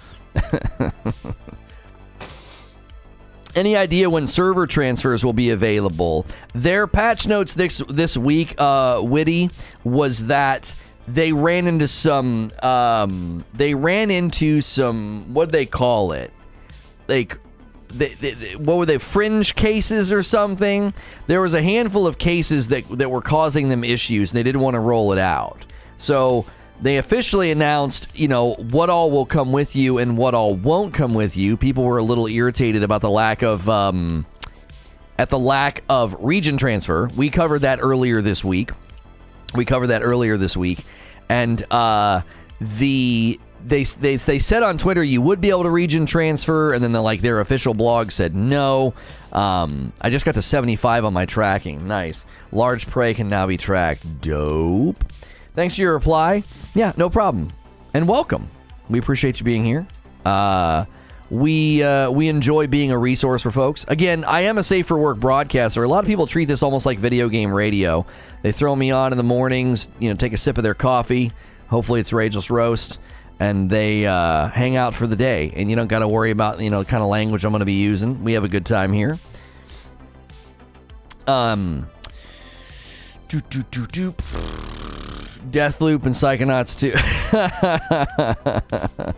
Any idea when server transfers will be available? Their patch notes this week, Witty, was that they ran into some, what do they call it? Like, what were they, fringe cases or something? There was a handful of cases that were causing them issues, and they didn't want to roll it out. So they officially announced, what all will come with you and what all won't come with you. People were a little irritated about the lack of region transfer. We covered that earlier this week. And they said on Twitter you would be able to region transfer, and then their official blog said no. I just got to 75 on my tracking. Nice. Large prey can now be tracked. Dope. Thanks for your reply. Yeah, no problem. And welcome. We appreciate you being here. We enjoy being a resource for folks. Again, I am a safe for work broadcaster. A lot of people treat this almost like video game radio. They throw me on in the mornings, take a sip of their coffee. Hopefully it's Rageless Roast. And they hang out for the day. And you don't got to worry about, the kind of language I'm going to be using. We have a good time here. Deathloop and Psychonauts 2.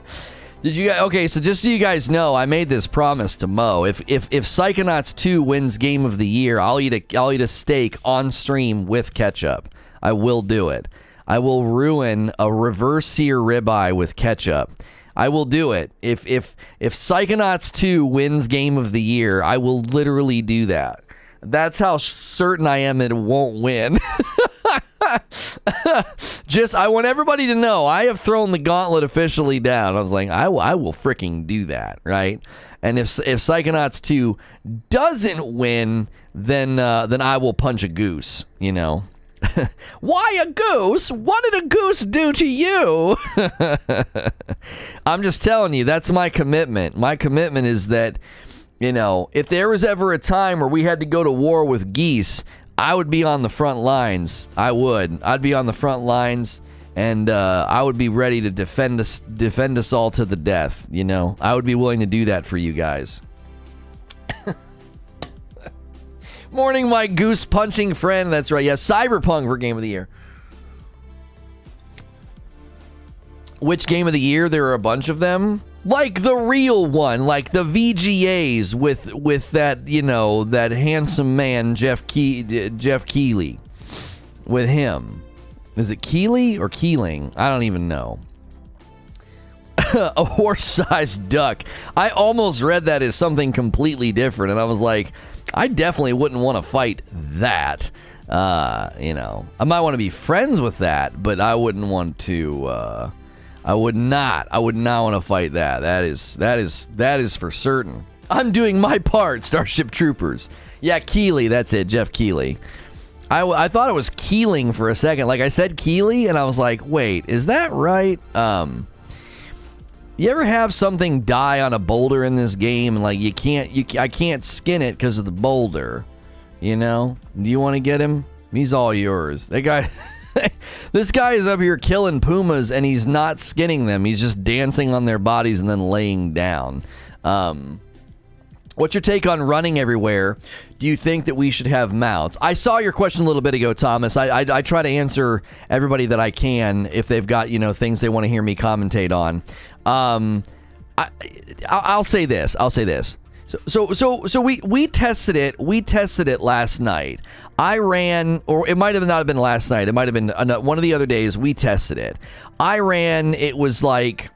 Did you guys? Okay, so just so you guys know, I made this promise to Mo. If Psychonauts 2 wins Game of the Year, I'll eat a steak on stream with ketchup. I will do it. I will ruin a reverse sear ribeye with ketchup. I will do it. If Psychonauts 2 wins Game of the Year, I will literally do that. That's how certain I am it won't win. I want everybody to know I have thrown the gauntlet officially down. I was like, I will freaking do that, right? And if Psychonauts 2 doesn't win, then I will punch a goose, you know. Why a goose? What did a goose do to you? I'm just telling you, that's my commitment. My commitment is that, you know, if there was ever a time where we had to go to war with geese, I would be on the front lines. I'd be on the front lines, and I would be ready to defend us all to the death, you know. I would be willing to do that for you guys. Morning, my goose punching friend. That's right. Yeah, Cyberpunk for Game of the Year. Which Game of the Year? There are a bunch of them. Like the real one, like the VGAs with that, you know, that handsome man Jeff Keighley. With him. Is it Keighley or Keeling? I don't even know. A horse-sized duck. I almost read that as something completely different, and I was like, I definitely wouldn't want to fight that. You know, I might want to be friends with that, but I wouldn't want to. I would not want to fight that. That is for certain. I'm doing my part, Starship Troopers. Yeah, Keighley. That's it, Jeff Keighley. I thought it was Keeling for a second. Like I said Keighley, and I was like, wait, is that right? You ever have something die on a boulder in this game, and like I can't skin it because of the boulder, you know? Do you want to get him? He's all yours. That guy, this guy is up here killing pumas, and he's not skinning them. He's just dancing on their bodies and then laying down. What's your take on running everywhere? Do you think that we should have mounts? I saw your question a little bit ago, Thomas. I try to answer everybody that I can if they've got, you know, things they want to hear me commentate on. I'll say this. So we tested it. We tested it last night. I ran, or it might have not been last night. It might have been one of the other days. We tested it. I ran. It was like,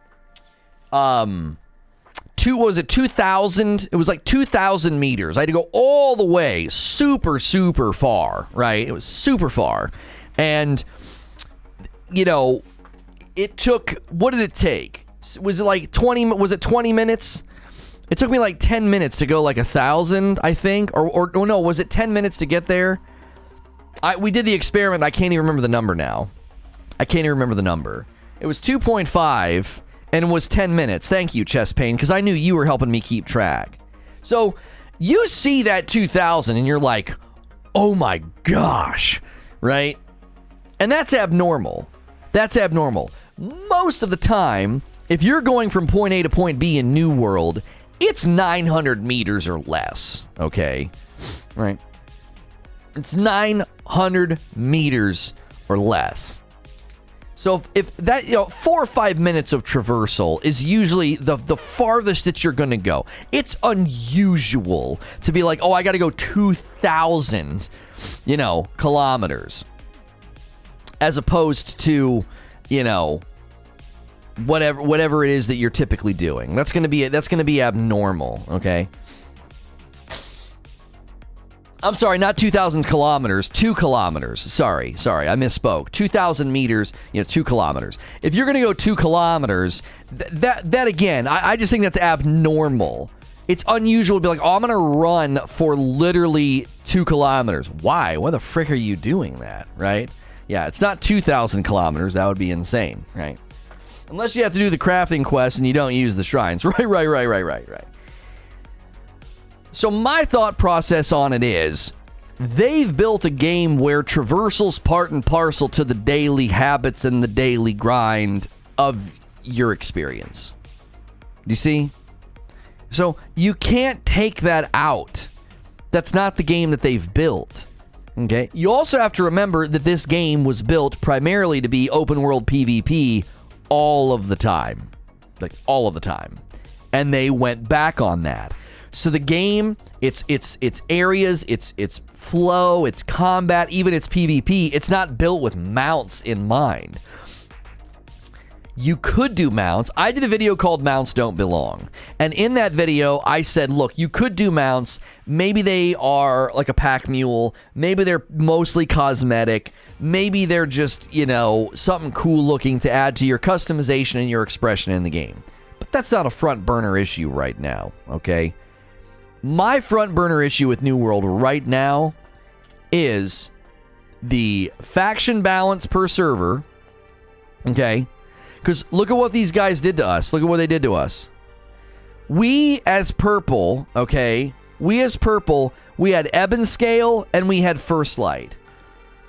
2,000? It was like 2,000 meters. I had to go all the way, super far. Right? It was super far, and you know, it took. What did it take? Was it like 20? Was it 20 minutes? It took me like 10 minutes to go like 1,000, I think. Or no, was it 10 minutes to get there? We did the experiment. I can't even remember the number now. I can't even remember the number. It was 2.5 and it was 10 minutes. Thank you, Chest Pain, because I knew you were helping me keep track. So you see that 2,000 and you're like, oh my gosh, right? And that's abnormal. That's abnormal. Most of the time, if you're going from point A to point B in New World, it's 900 meters or less, okay? Right? It's 900 meters or less. So if that, you know, 4 or 5 minutes of traversal is usually the farthest that you're going to go. It's unusual to be like, oh, I got to go 2,000, you know, kilometers. As opposed to, you know, whatever it is that you're typically doing. That's going to be abnormal, okay? I'm sorry, not 2,000 kilometers, 2 kilometers. Sorry, I misspoke. 2,000 meters, you know, 2 kilometers. If you're going to go 2 kilometers, that again, I just think that's abnormal. It's unusual to be like, oh, I'm going to run for literally 2 kilometers. Why? Why the frick are you doing that, right? Yeah, it's not 2,000 kilometers. That would be insane, right? Unless you have to do the crafting quest and you don't use the shrines. Right. So my thought process on it is, they've built a game where traversal's part and parcel to the daily habits and the daily grind of your experience. Do you see? So you can't take that out. That's not the game that they've built. Okay? You also have to remember that this game was built primarily to be open world PvP all of the time. Like, all of the time. And they went back on that. So the game, its areas, its flow, its combat, even its PvP, it's not built with mounts in mind. you could do mounts. I did a video called Mounts Don't Belong. And in that video, I said, look, you could do mounts. Maybe they are like a pack mule. Maybe they're mostly cosmetic. Maybe they're just, you know, something cool looking to add to your customization and your expression in the game. But that's not a front burner issue right now, okay? My front burner issue with New World right now is the faction balance per server, okay? Because look at what these guys did to us. Look at what they did to us. We as purple, okay? We as purple, we had Ebon Scale and we had First Light.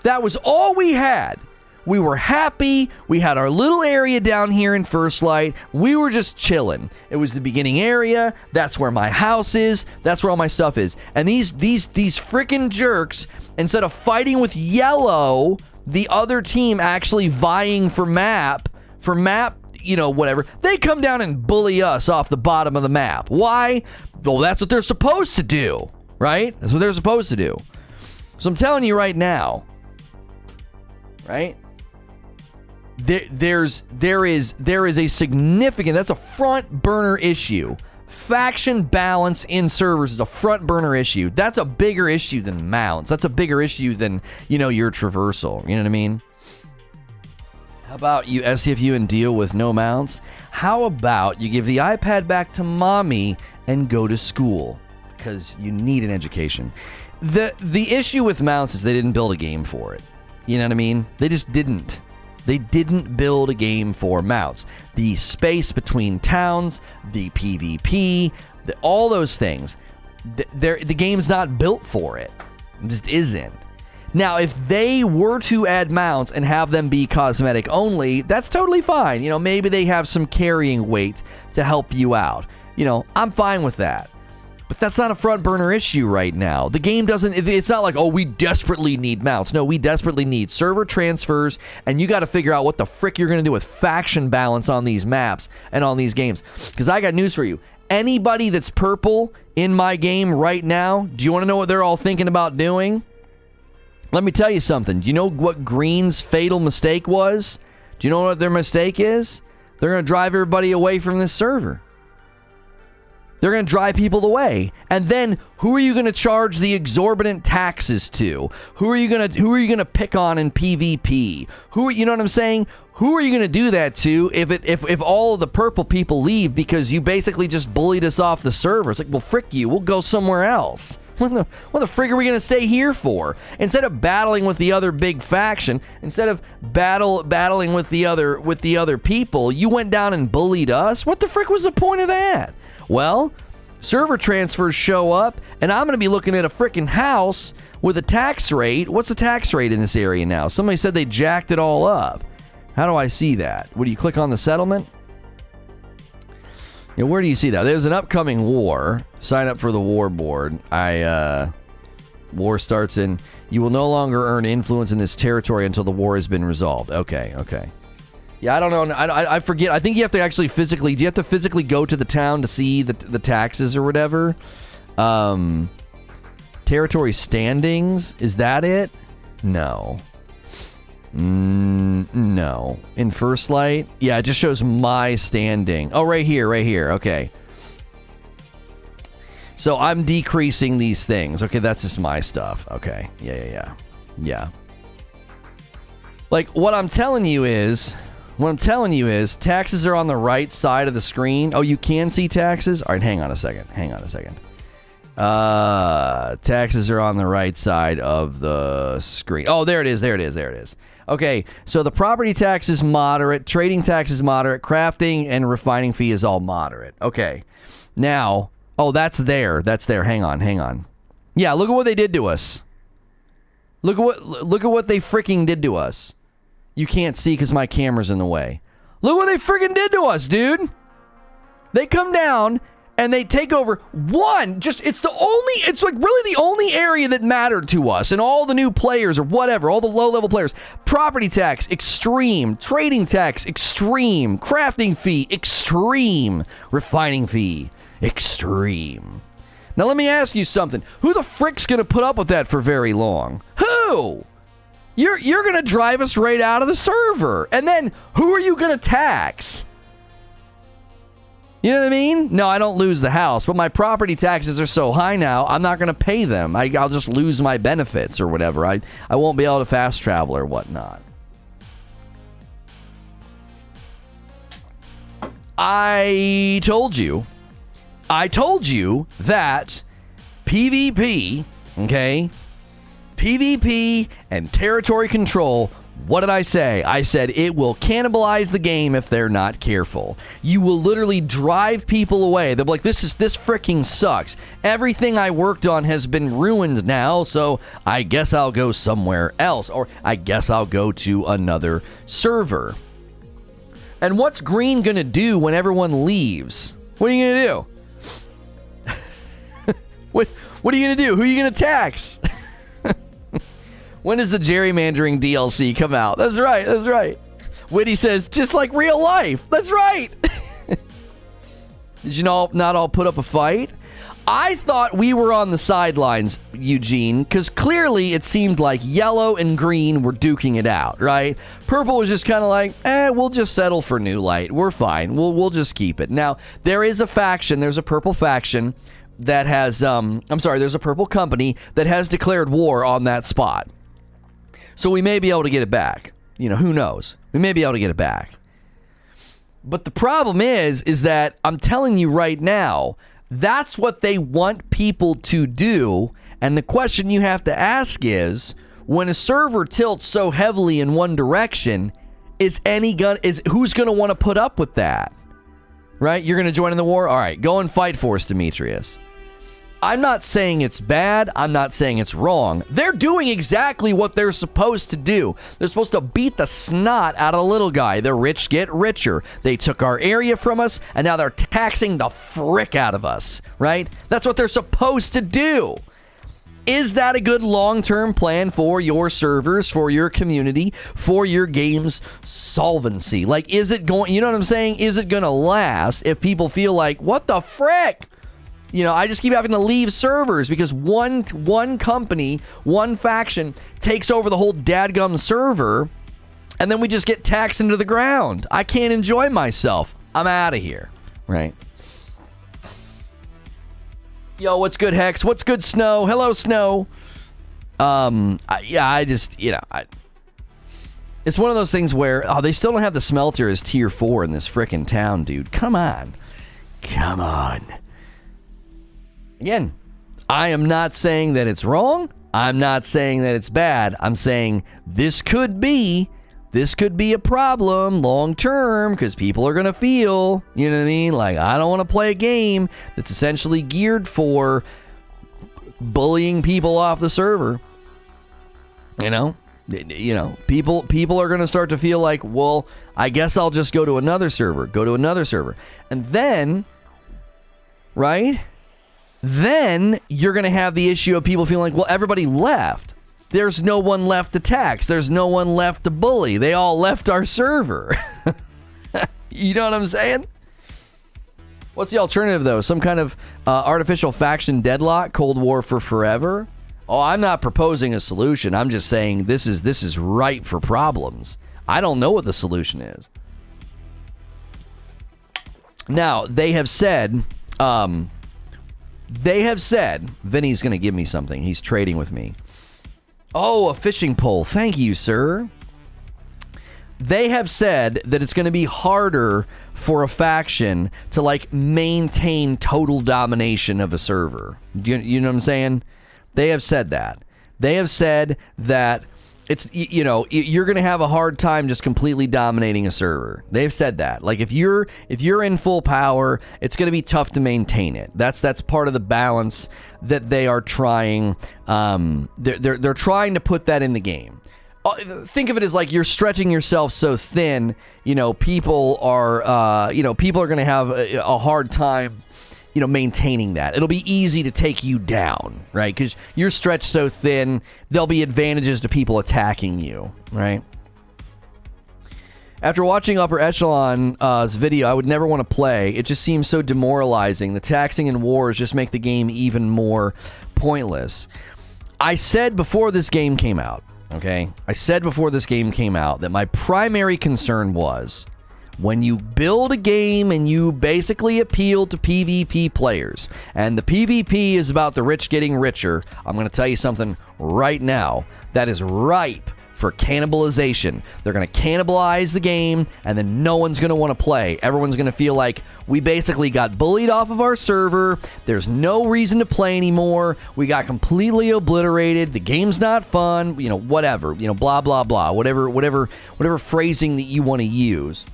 That was all we had. We were happy. We had our little area down here in First Light. We were just chilling. It was the beginning area. That's where my house is. That's where all my stuff is. And these freaking jerks, instead of fighting with yellow, the other team actually vying for map, you know, whatever, they come down and bully us off the bottom of the map. Why? Well, that's what they're supposed to do, right? That's what they're supposed to do. So I'm telling you right now, right? There is a significant, that's a front burner issue. Faction balance in servers is a front burner issue. That's a bigger issue than mounts. That's a bigger issue than, you know, your traversal. You know what I mean? How about you SCFU and deal with no mounts? How about you give the iPad back to mommy and go to school? Because you need an education. The issue with mounts is they didn't build a game for it. You know what I mean? They just didn't. They didn't build a game for mounts. The space between towns, the PvP, all those things. The game's not built for it. It just isn't. Now, if they were to add mounts and have them be cosmetic only, that's totally fine. You know, maybe they have some carrying weight to help you out. You know, I'm fine with that. But that's not a front burner issue right now. The game doesn't, it's not like, oh, we desperately need mounts. No, we desperately need server transfers, and you got to figure out what the frick you're going to do with faction balance on these maps and on these games. Because I got news for you. Anybody that's purple in my game right now, do you want to know what they're all thinking about doing? Let me tell you something. Do you know what Green's fatal mistake was? Do you know what their mistake is? They're going to drive everybody away from this server. They're going to drive people away. And then who are you going to charge the exorbitant taxes to? Who are you going to pick on in PvP? You know what I'm saying? Who are you going to do that to if all of the purple people leave because you basically just bullied us off the server? It's like, well, frick you. We'll go somewhere else. What the frig are we going to stay here for? Instead of battling with the other big faction, instead of battling with the other people, you went down and bullied us? What the frick was the point of that? Well, server transfers show up, and I'm going to be looking at a freaking house with a tax rate. What's the tax rate in this area now? Somebody said they jacked it all up. How do I see that? Would you click on the settlement? Yeah, where do you see that? There's an upcoming war. Sign up for the war board. War starts in... You will no longer earn influence in this territory until the war has been resolved. Okay. Yeah, I don't know. I forget. I think you have to actually physically... Do you have to physically go to the town to see the taxes or whatever? Territory standings? Is that it? No. No. In First Light? Yeah, it just shows my standing. Oh, right here. Okay. So I'm decreasing these things. Okay, that's just my stuff. Okay. Yeah. Like, what I'm telling you is, taxes are on the right side of the screen. Oh, you can see taxes? All right, hang on a second. Taxes are on the right side of the screen. Oh, there it is. Okay, so the property tax is moderate, trading tax is moderate, crafting and refining fee is all moderate. Okay, now, oh, that's there. Hang on. Yeah, look at what they did to us. Look at what they freaking did to us. You can't see because my camera's in the way. Look what they freaking did to us, dude. They come down and they take over it's like really the only area that mattered to us and all the new players or whatever, all the low-level players. Property tax, extreme. Trading tax, extreme. Crafting fee, extreme. Refining fee, extreme. Now let me ask you something. Who the frick's gonna put up with that for very long? Who? You're going to drive us right out of the server. And then who are you going to tax? You know what I mean? No, I don't lose the house, but my property taxes are so high now, I'm not going to pay them. I'll just lose my benefits or whatever. I won't be able to fast travel or whatnot. I told you that PvP, okay? PvP and territory control, what did I say? I said it will cannibalize the game if they're not careful. You will literally drive people away. They'll be like, this freaking sucks. Everything I worked on has been ruined now, so I guess I'll go somewhere else. Or I guess I'll go to another server. And what's Green gonna do when everyone leaves? What are you gonna do? What are you gonna do? Who are you gonna tax? When does the gerrymandering DLC come out? That's right. Witty says, just like real life. That's right. Did you not all put up a fight? I thought we were on the sidelines, Eugene, because clearly it seemed like yellow and green were duking it out, right? Purple was just kind of like, we'll just settle for New Light. We're fine. We'll just keep it. Now, there is a faction. There's a purple faction that has, there's a purple company that has declared war on that spot. So we may be able to get it back. You know, who knows? We may be able to get it back. But the problem is that I'm telling you right now, that's what they want people to do. And the question you have to ask is, when a server tilts so heavily in one direction, who's going to want to put up with that? Right? You're going to join in the war? All right, go and fight for us, Demetrius. I'm not saying it's bad. I'm not saying it's wrong. They're doing exactly what they're supposed to do. They're supposed to beat the snot out of the little guy. The rich get richer. They took our area from us, and now they're taxing the frick out of us, right? That's what they're supposed to do. Is that a good long-term plan for your servers, for your community, for your game's solvency? Like, is it going, you know what I'm saying? Is it going to last if people feel like, what the frick? You know, I just keep having to leave servers because one company, one faction takes over the whole dadgum server, and then we just get taxed into the ground. I can't enjoy myself. I'm out of here, right? Yo, what's good, Hex? What's good, Snow? Hello, Snow. It's one of those things where, they still don't have the smelter as tier 4 in this frickin' town, dude. Come on. Again, I am not saying that it's wrong. I'm not saying that it's bad. I'm saying this could be a problem long term because people are going to feel, you know what I mean? Like, I don't want to play a game that's essentially geared for bullying people off the server. You know, people are going to start to feel like, well, I guess I'll just go to another server. And then, right? Then you're going to have the issue of people feeling like, well, everybody left. There's no one left to tax. There's no one left to bully. They all left our server. You know what I'm saying? What's the alternative, though? Some kind of artificial faction deadlock, Cold War for forever? Oh, I'm not proposing a solution. I'm just saying this is ripe for problems. I don't know what the solution is. Now, they have said... Vinny's going to give me something. He's trading with me. Oh, a fishing pole. Thank you, sir. They have said that it's going to be harder for a faction to, like, maintain total domination of a server. You know what I'm saying? They have said that. They have said that it's, you know, you're going to have a hard time just completely dominating a server. They've said that. Like, if you're in full power, it's going to be tough to maintain it. That's part of the balance that they are trying. They're trying to put that in the game. Think of it as like you're stretching yourself so thin. You know, people are going to have a hard time, you know, maintaining that. It'll be easy to take you down, right? Because you're stretched so thin, there'll be advantages to people attacking you, right? After watching Upper Echelon's video, I would never want to play. It just seems so demoralizing. The taxing and wars just make the game even more pointless. I said before this game came out, Okay? I said before this game came out that my primary concern was when you build a game and you basically appeal to PvP players, and the PvP is about the rich getting richer, I'm going to tell you something right now that is ripe for cannibalization. They're going to cannibalize the game, and then no one's going to want to play. Everyone's going to feel like we basically got bullied off of our server. There's no reason to play anymore. We got completely obliterated. The game's not fun. You know, whatever. You know, blah blah blah. Whatever phrasing that you want to use.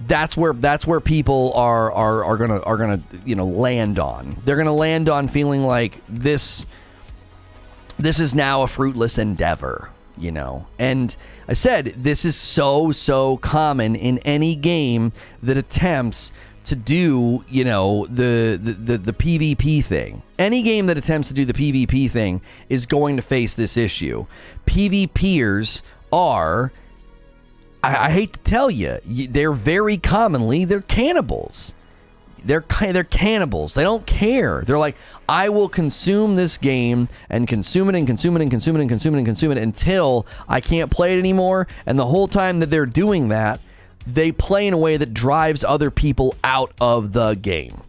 That's where people are gonna land on. They're gonna land on feeling like this is now a fruitless endeavor. And I said this is so common in any game that attempts to do the PvP thing. Any game that attempts to do the PvP thing is going to face this issue. PvPers are, I hate to tell you, they're very commonly they're cannibals. They're cannibals. They don't care. They're like, I will consume this game and consume it and consume it and consume it and consume it and consume it until I can't play it anymore. And the whole time that they're doing that, they play in a way that drives other people out of the game.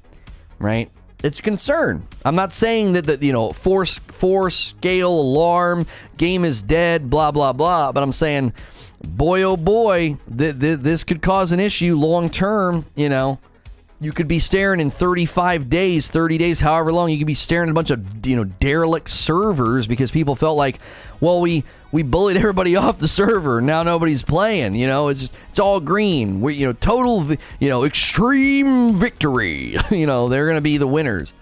Right? It's a concern. I'm not saying that force scale alarm, game is dead, blah blah blah. But I'm saying, boy oh boy, this could cause an issue long term. You could be staring in 35 days, 30 days, however long. You could be staring at a bunch of, derelict servers because people felt like, well, we bullied everybody off the server. Now nobody's playing. It's all green. We, total, extreme victory. They're going to be the winners.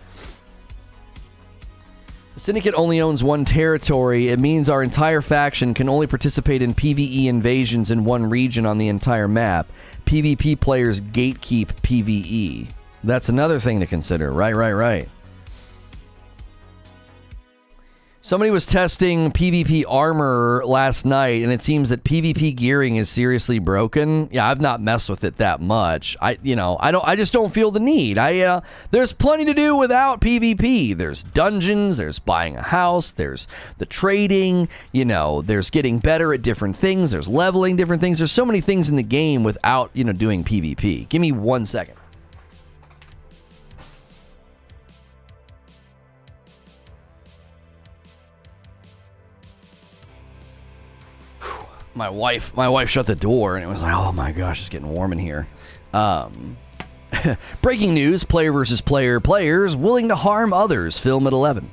The Syndicate only owns one territory. It means our entire faction can only participate in PvE invasions in one region on the entire map. PvP players gatekeep PvE. That's another thing to consider. Right. Somebody was testing PvP armor last night, and it seems that PvP gearing is seriously broken. Yeah, I've not messed with it that much. I just don't feel the need. There's plenty to do without PvP. There's dungeons, there's buying a house, there's the trading, there's getting better at different things, there's leveling different things. There's so many things in the game without, doing PvP. Give me 1 second. My wife shut the door, and it was like, oh my gosh, it's getting warm in here. Breaking news: player versus player. Players willing to harm others. Film at 11.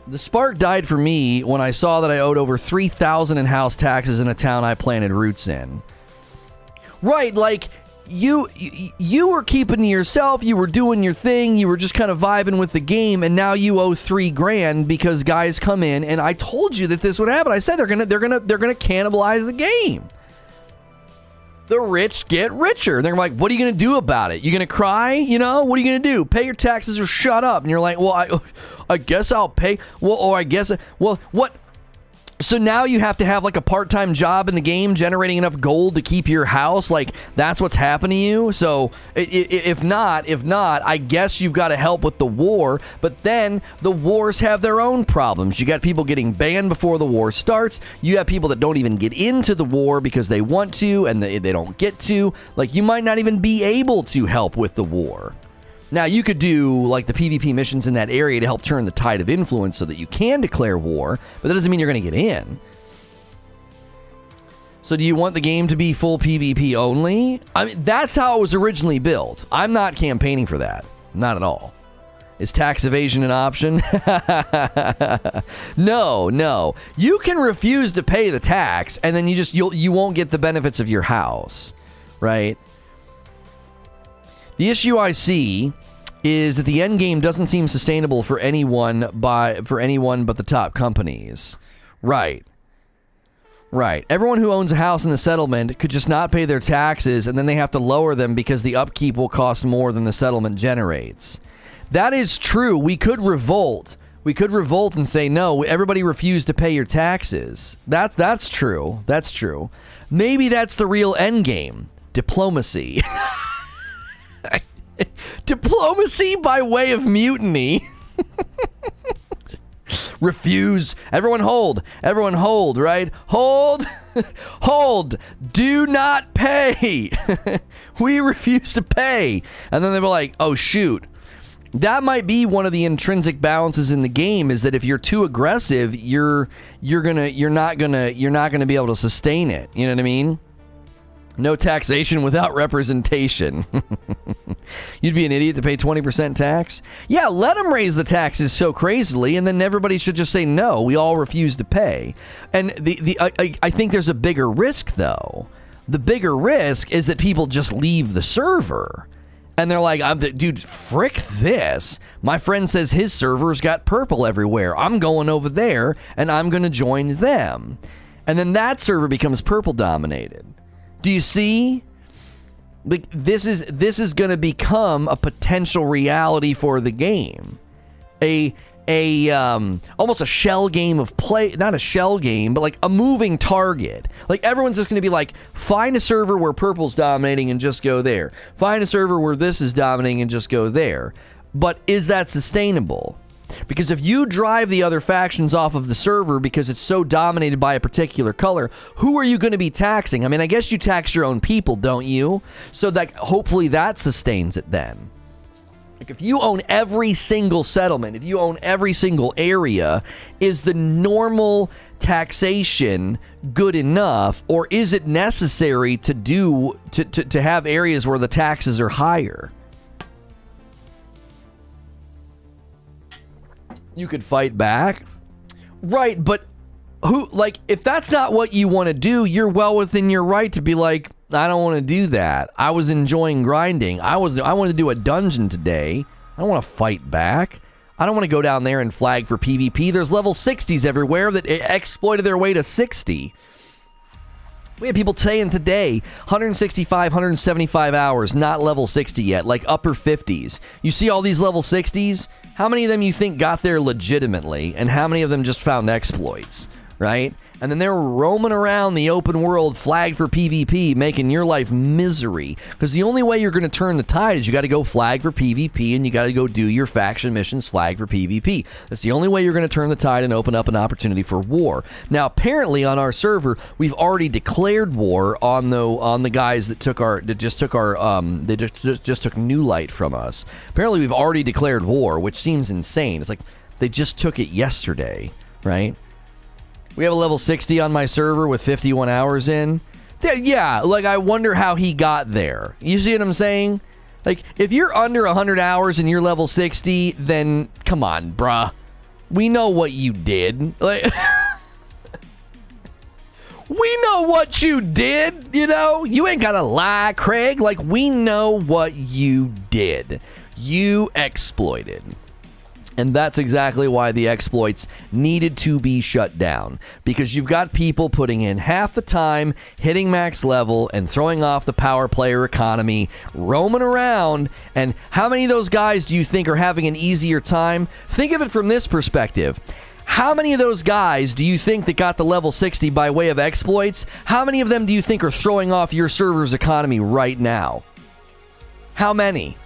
The spark died for me when I saw that I owed over $3,000 in house taxes in a town I planted roots in. Right, like you were keeping to yourself, you were doing your thing, you were just kind of vibing with the game, and now you owe $3,000 because guys come in, and I told you that this would happen. I said they're gonna cannibalize the game. The rich get richer. They're like, what are you gonna do about it? You gonna cry? What are you gonna do? Pay your taxes or shut up? And you're like, well, I guess I'll pay. Well, or I guess, well, what? So now you have to have like a part-time job in the game generating enough gold to keep your house? Like, that's what's happened to you? So if not, I guess you've got to help with the war. But then the wars have their own problems. You got people getting banned before the war starts. You have people that don't even get into the war because they want to and they don't get to. Like, you might not even be able to help with the war. Now, you could do, like, the PvP missions in that area to help turn the tide of influence so that you can declare war, but that doesn't mean you're going to get in. So do you want the game to be full PvP only? I mean, that's how it was originally built. I'm not campaigning for that. Not at all. Is tax evasion an option? No. You can refuse to pay the tax, and then you won't get the benefits of your house, right? The issue I see is that the end game doesn't seem sustainable for anyone but the top companies. Right. Everyone who owns a house in the settlement could just not pay their taxes, and then they have to lower them because the upkeep will cost more than the settlement generates. That is true. We could revolt. And say, no, everybody refuse to pay your taxes. That's true. Maybe that's the real end game. Diplomacy. Diplomacy by way of mutiny. Refuse. Everyone hold. Everyone hold, right? Hold. Hold. Do not pay. We refuse to pay. And then they were like, oh, shoot. That might be one of the intrinsic balances in the game, is that if you're too aggressive, you're not gonna be able to sustain it. You know what I mean? No taxation without representation. You'd be an idiot to pay 20% tax? Yeah, let them raise the taxes so crazily, and then everybody should just say, no, we all refuse to pay. And I think there's a bigger risk, though. The bigger risk is that people just leave the server. And they're like, dude, frick this. My friend says his server's got purple everywhere. I'm going over there, and I'm going to join them. And then that server becomes purple dominated. Do you see? Like, this is going to become a potential reality for the game. Almost a shell game of play, not a shell game, but like a moving target. Like, everyone's just going to be like, find a server where purple's dominating and just go there. Find a server where this is dominating and just go there. But is that sustainable? Because if you drive the other factions off of the server because it's so dominated by a particular color, who are you going to be taxing? I mean, I guess you tax your own people, don't you? So that hopefully that sustains it then. Like, if you own every single settlement, if you own every single area, is the normal taxation good enough, or is it necessary to have areas where the taxes are higher? You could fight back. Right, but if that's not what you want to do, you're well within your right to be like, I don't want to do that. I was enjoying grinding. I want to do a dungeon today. I don't want to fight back. I don't want to go down there and flag for PvP. There's level 60s everywhere that exploited their way to 60. We have people saying today, 165, 175 hours, not level 60 yet, like upper 50s. You see all these level 60s? How many of them you think got there legitimately, and how many of them just found exploits, right? And then they're roaming around the open world flagged for PvP, making your life misery. Because the only way you're going to turn the tide is you got to go flag for PvP, and you got to go do your faction missions flag for PvP. That's the only way you're going to turn the tide and open up an opportunity for war. Now, apparently on our server, we've already declared war on the guys that just took New Light from us. Apparently, we've already declared war, which seems insane. It's like they just took it yesterday, right? We have a level 60 on my server with 51 hours in. Yeah, like, I wonder how he got there. You see what I'm saying? Like, if you're under 100 hours and you're level 60, then come on, bruh. We know what you did. Like, we know what you did, you know? You ain't gotta lie, Craig. Like, we know what you did. You exploited. And that's exactly why the exploits needed to be shut down. Because you've got people putting in half the time, hitting max level, and throwing off the power player economy, roaming around. And how many of those guys do you think are having an easier time? Think of it from this perspective. How many of those guys do you think that got the level 60 by way of exploits? How many of them do you think are throwing off your server's economy right now? How many?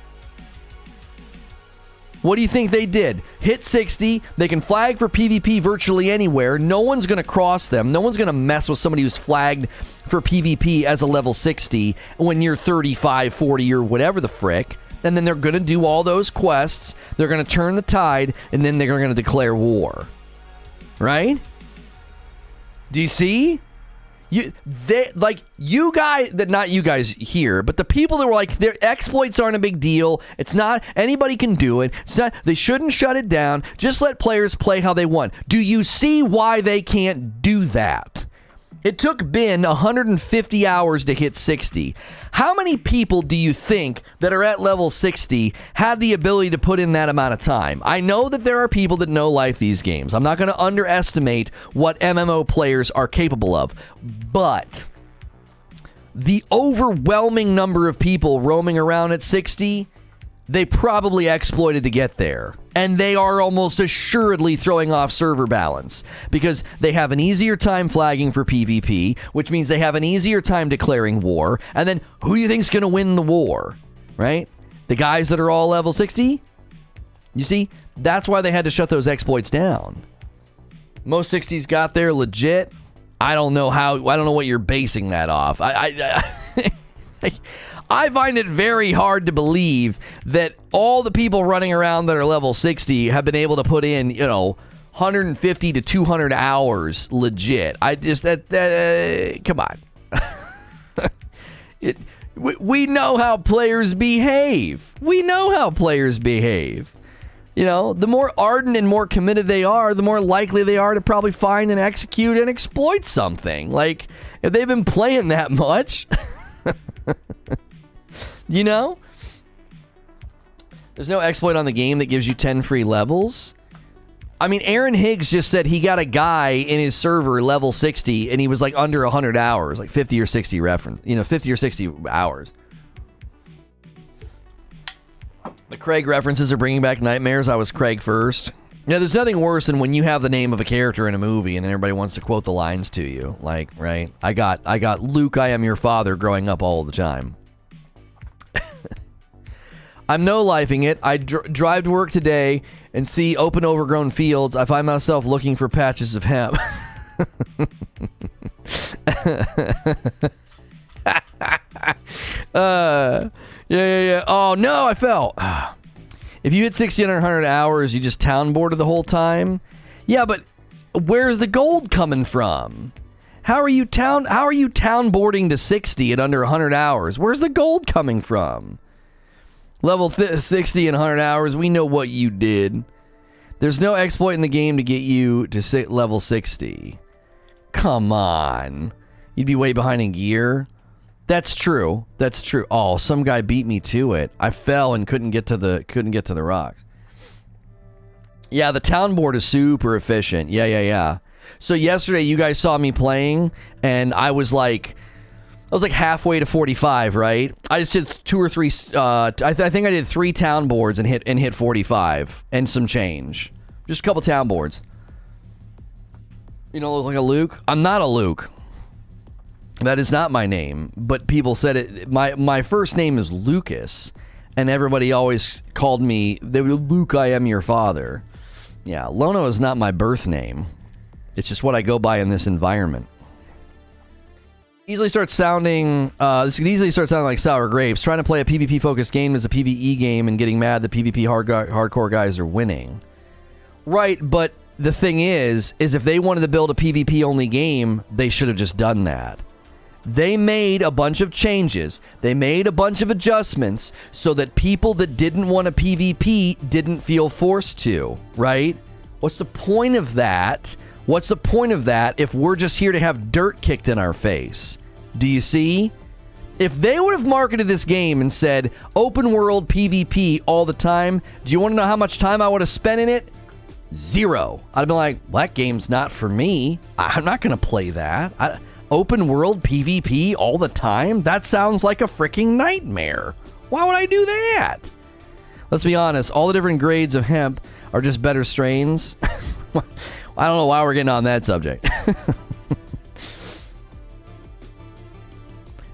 What do you think they did? Hit 60, they can flag for PvP virtually anywhere. No one's going to cross them. No one's going to mess with somebody who's flagged for PvP as a level 60 when you're 35, 40, or whatever the frick. And then they're going to do all those quests. They're going to turn the tide, and then they're going to declare war. Right? Do you see? You guys, not you guys here, but the people that were like, their exploits aren't a big deal. It's not, anybody can do it. It's not, they shouldn't shut it down. Just let players play how they want. Do you see why they can't do that? It took Ben 150 hours to hit 60. How many people do you think that are at level 60 have the ability to put in that amount of time? I know that there are people that know life these games. I'm not going to underestimate what MMO players are capable of. But the overwhelming number of people roaming around at 60, they probably exploited to get there. And they are almost assuredly throwing off server balance because they have an easier time flagging for PvP, which means they have an easier time declaring war. And then who do you think's going to win the war, right? The guys that are all level 60? You see, that's why they had to shut those exploits down. Most 60s got there legit. I don't know what you're basing that off. I find it very hard to believe that all the people running around that are level 60 have been able to put in, 150 to 200 hours legit. Come on. We know how players behave. The more ardent and more committed they are, the more likely they are to probably find and execute and exploit something. Like, if they've been playing that much, there's no exploit on the game that gives you 10 free levels. I mean, Aaron Higgs just said he got a guy in his server level 60 and he was like under 100 hours, like 50 or 60 50 or 60 hours. The Craig references are bringing back nightmares. I was Craig first. Yeah, there's nothing worse than when you have the name of a character in a movie and everybody wants to quote the lines to you. Like, right? I got Luke, I am your father growing up all the time. I'm no-lifing it. I drive to work today and see open overgrown fields. I find myself looking for patches of hemp. Yeah. Oh, no, I fell. If you hit 60 under 100 hours, you just town boarded the whole time? Yeah, but where's the gold coming from? How are you town boarding to 60 at under 100 hours? Where's the gold coming from? Level 60 and 100 hours, we know what you did. There's no exploit in the game to get you to level 60. Come on. You'd be way behind in gear. That's true. Oh, some guy beat me to it. I fell and couldn't get to the rocks. Yeah, the town board is super efficient. Yeah. So yesterday you guys saw me playing and I was like halfway to 45, right? I just did 2 or 3 I think I did 3 town boards and hit 45 and some change. Just a couple town boards. You don't look like a Luke? I'm not a Luke. That is not my name, but people said it. My first name is Lucas, and everybody always called me, Luke, I am your father. Yeah, Lono is not my birth name. It's just what I go by in this environment. This could easily start sounding like sour grapes. Trying to play a PvP-focused game is a PvE game and getting mad that PvP hardcore guys are winning. Right, but the thing is if they wanted to build a PvP-only game, they should have just done that. They made a bunch of changes. They made a bunch of adjustments so that people that didn't want a PvP didn't feel forced to, right? What's the point of that? What's the point of that if we're just here to have dirt kicked in our face? Do you see? If they would have marketed this game and said, open world PvP all the time, do you want to know how much time I would have spent in it? 0. I'd have been like, well, that game's not for me. I'm not going to play that. Open world PvP all the time? That sounds like a freaking nightmare. Why would I do that? Let's be honest, all the different grades of hemp are just better strains. I don't know why we're getting on that subject.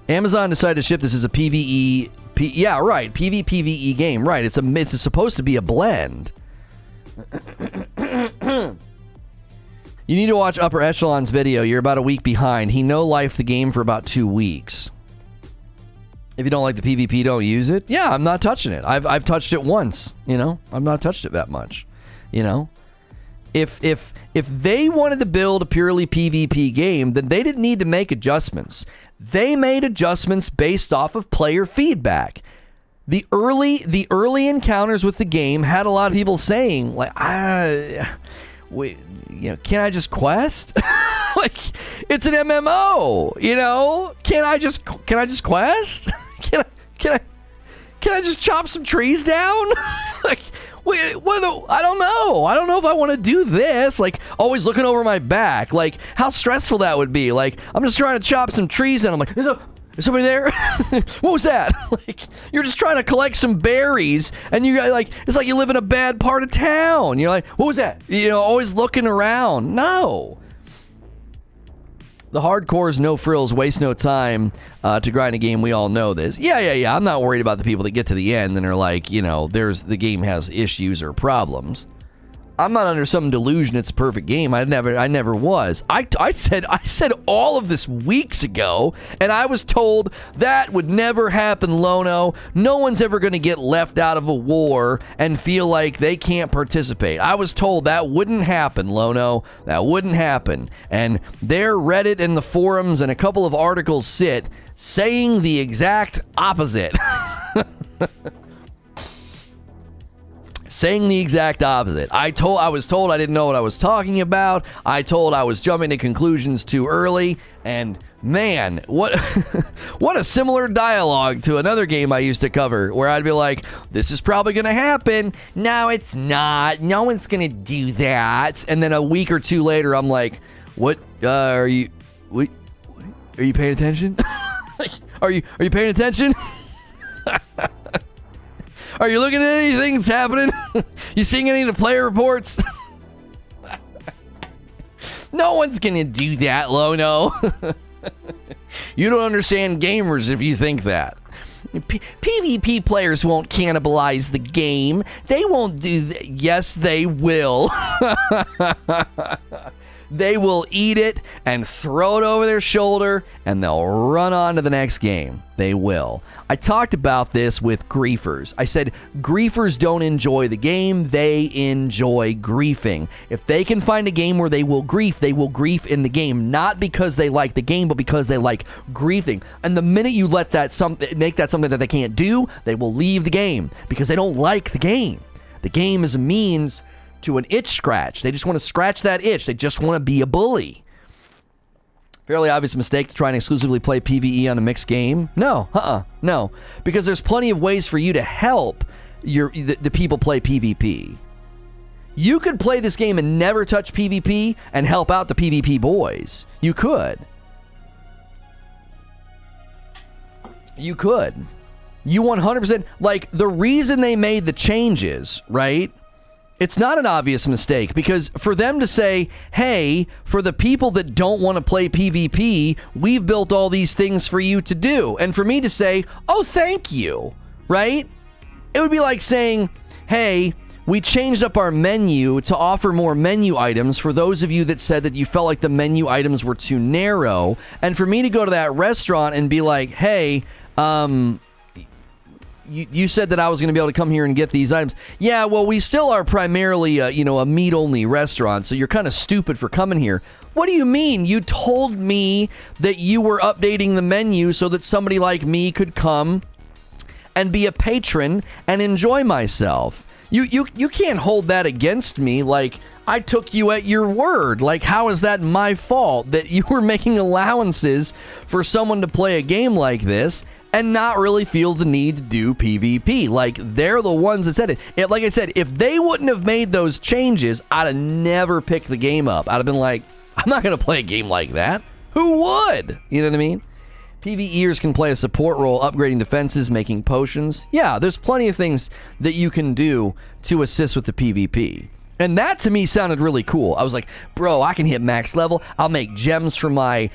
Amazon decided to ship this as a PvE. Yeah, right. PvE game. Right. It's supposed to be a blend. You need to watch Upper Echelon's video. You're about a week behind. He no-lifed the game for about 2 weeks. If you don't like the PvP, don't use it. Yeah, I'm not touching it. I've touched it once. I've not touched it that much. If they wanted to build a purely PvP game, then they didn't need to make adjustments. They made adjustments based off of player feedback. The early encounters with the game had a lot of people saying, like, wait, can I just quest? Like, it's an MMO, Can I just quest? Can I just chop some trees down? Like, wait, what? I don't know. I don't know if I want to do this. Like, always looking over my back. Like, how stressful that would be. Like, I'm just trying to chop some trees and I'm like, is somebody there? What was that? Like, you're just trying to collect some berries and you got it's like you live in a bad part of town. You're like, what was that? Always looking around. No. The hardcores, no frills, waste no time to grind a game. We all know this. Yeah. I'm not worried about the people that get to the end and are like, the game has issues or problems. I'm not under some delusion it's a perfect game. I never was. I said all of this weeks ago, and I was told that would never happen, Lono. No one's ever going to get left out of a war and feel like they can't participate. I was told that wouldn't happen, Lono. That wouldn't happen. And there Reddit and the forums and a couple of articles sit saying the exact opposite. Saying the exact opposite. I was told I didn't know what I was talking about. I told I was jumping to conclusions too early. And man, what what a similar dialogue to another game I used to cover, where I'd be like, this is probably going to happen. No, it's not. No one's going to do that. And then a week or two later, I'm like, what are you paying attention? Are you paying attention? Are you looking at anything that's happening? You seeing any of the player reports? No one's gonna do that, Lono. You don't understand gamers if you think that. PvP players won't cannibalize the game. They won't do that. Yes, they will. They will eat it and throw it over their shoulder, and they'll run on to the next game. They will. I talked about this with griefers. I said griefers don't enjoy the game. They enjoy griefing. If they can find a game where they will grief in the game, not because they like the game, but because they like griefing. And the minute you let that make that something that they can't do, they will leave the game because they don't like the game. The game is a means to an itch scratch. They just want to scratch that itch. They just want to be a bully. Fairly obvious mistake to try and exclusively play PvE on a mixed game. No, no. Because there's plenty of ways for you to help the people play PvP. You could play this game and never touch PvP and help out the PvP boys. You could. You could. You 100%, like, the reason they made the changes, right? It's not an obvious mistake, because for them to say, hey, for the people that don't want to play PvP, we've built all these things for you to do. And for me to say, oh, thank you, right? It would be like saying, hey, we changed up our menu to offer more menu items for those of you that said that you felt like the menu items were too narrow. And for me to go to that restaurant and be like, hey, you said that I was going to be able to come here and get these items. Yeah, well, we still are primarily, a meat-only restaurant, so you're kind of stupid for coming here. What do you mean? You told me that you were updating the menu so that somebody like me could come and be a patron and enjoy myself. You can't hold that against me like I took you at your word. Like, how is that my fault that you were making allowances for someone to play a game like this and not really feel the need to do PvP? Like, they're the ones that said it. Like I said, if they wouldn't have made those changes, I'd have never picked the game up. I'd have been like, I'm not going to play a game like that. Who would? You know what I mean? PvEers can play a support role, upgrading defenses, making potions. Yeah, there's plenty of things that you can do to assist with the PvP. And that to me sounded really cool. I was like, bro, I can hit max level. I'll make gems for my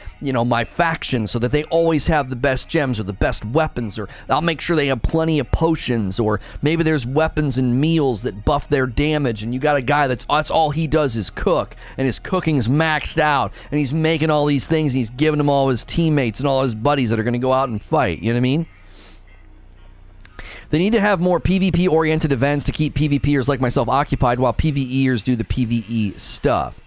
faction so that they always have the best gems or the best weapons, or I'll make sure they have plenty of potions, or maybe there's weapons and meals that buff their damage, and you got a guy that's all he does is cook, and his cooking's maxed out, and he's making all these things, and he's giving them all his teammates and all his buddies that are going to go out and fight. You know what I mean? They need to have more PvP-oriented events to keep PvPers like myself occupied while PvEers do the PvE stuff.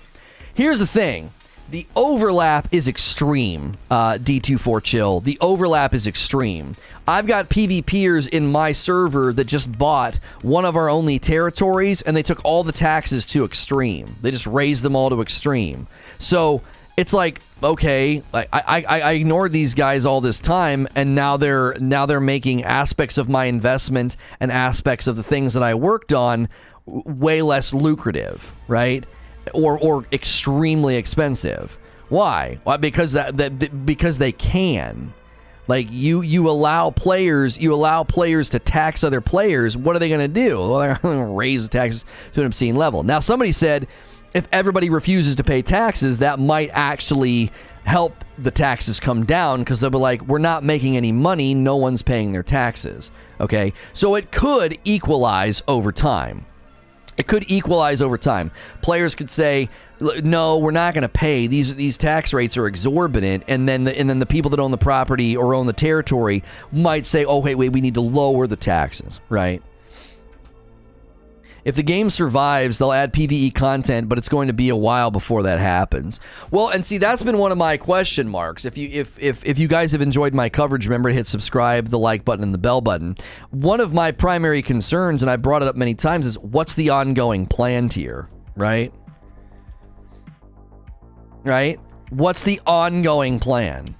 Here's the thing. The overlap is extreme, D24Chill. The overlap is extreme. I've got PvPers in my server that just bought one of our only territories, and they took all the taxes to extreme. They just raised them all to extreme. So it's like, okay, I ignored these guys all this time, and now they're making aspects of my investment and aspects of the things that I worked on way less lucrative, right? Or extremely expensive. Why? Why? Because because they can. Like, you allow players to tax other players. What are they going to do? Well, they're going to raise the taxes to an obscene level. Now, somebody said, if everybody refuses to pay taxes, that might actually help the taxes come down, because they'll be like, we're not making any money, no one's paying their taxes. Okay, so it could equalize over time. It could equalize over time. Players could say, no, we're not going to pay. These tax rates are exorbitant. And then the people that own the property or own the territory might say, oh, hey, wait, we need to lower the taxes, right? If the game survives, they'll add PvE content, but it's going to be a while before that happens. Well, and see, that's been one of my question marks. If you guys have enjoyed my coverage, remember to hit subscribe, the like button, and the bell button. One of my primary concerns, and I brought it up many times, is what's the ongoing plan here, right? Right? What's the ongoing plan?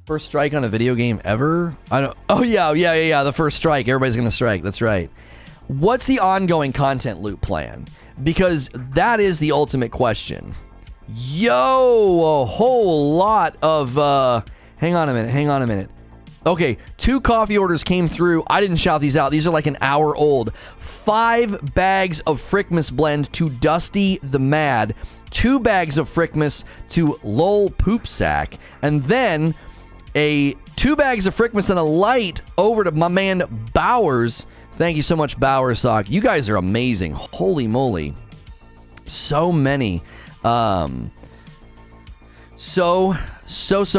First strike on a video game ever? I don't. Oh yeah. The first strike. Everybody's gonna strike. That's right. What's the ongoing content loop plan? Because that is the ultimate question. Yo, a whole lot of, hang on a minute. Okay, 2 coffee orders came through. I didn't shout these out. These are like an hour old. 5 bags of Frickmas blend to Dusty the Mad. 2 bags of Frickmas to Lol Poop Sack. And then 2 bags of Frickmas and a light over to my man Bowers. Thank you so much, Bowersock. You guys are amazing. Holy moly. So many. So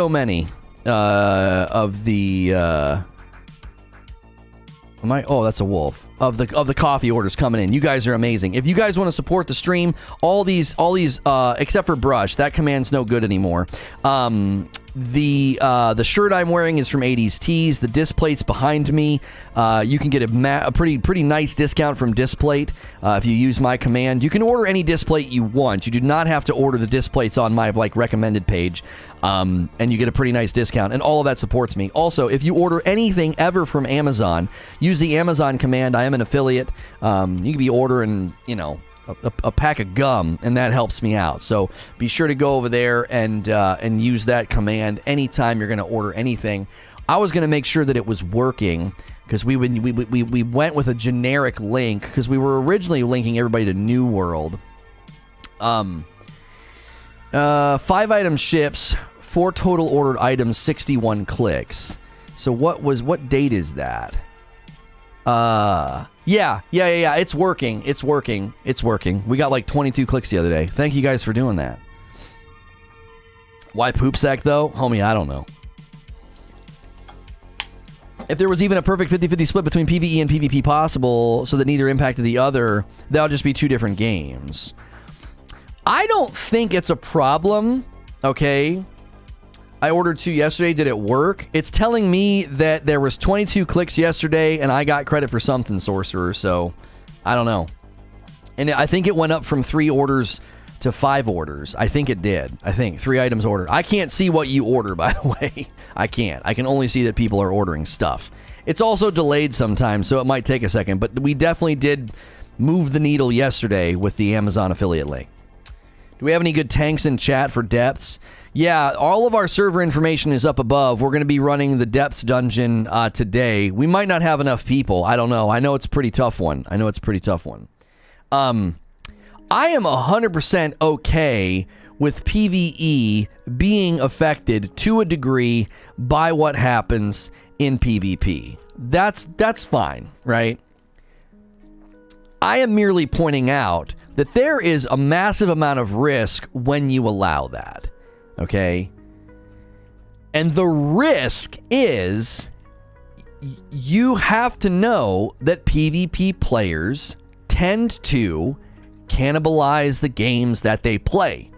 many of the... Oh, that's a wolf. Of the coffee orders coming in. You guys are amazing. If you guys want to support the stream, all these except for Brush, that command's no good anymore. The shirt I'm wearing is from 80s Tees. The Displate's behind me. You can get a pretty nice discount from Displate if you use my command. You can order any Displate you want. You do not have to order the Displates on my recommended page, and you get a pretty nice discount. And all of that supports me. Also, if you order anything ever from Amazon, use the Amazon command. I am an affiliate. You can be ordering, a pack of gum, and that helps me out. So be sure to go over there and use that command anytime you're going to order anything. I was going to make sure that it was working because we went with a generic link because we were originally linking everybody to New World. 5 item ships, 4 total ordered items, 61 clicks. So what date is that? Yeah. It's working. We got like 22 clicks the other day. Thank you guys for doing that. Why poop sack though? Homie, I don't know. If there was even a perfect 50-50 split between PvE and PvP possible so that neither impacted the other, that'll just be 2 different games. I don't think it's a problem, okay? I ordered 2 yesterday. Did it work? It's telling me that there was 22 clicks yesterday, and I got credit for something, Sorcerer, so I don't know. And I think it went up from 3 orders to 5 orders. I think it did. 3 items ordered. I can't see what you order, by the way. I can't. I can only see that people are ordering stuff. It's also delayed sometimes, so it might take a second, but we definitely did move the needle yesterday with the Amazon affiliate link. Do we have any good tanks in chat for depths? Yeah, all of our server information is up above. We're going to be running the Depths Dungeon today. We might not have enough people. I don't know. I know it's a pretty tough one. I am 100% okay with PvE being affected to a degree by what happens in PvP. That's fine, right? I am merely pointing out that there is a massive amount of risk when you allow that. Okay? And the risk is you have to know that PvP players tend to cannibalize the games that they play.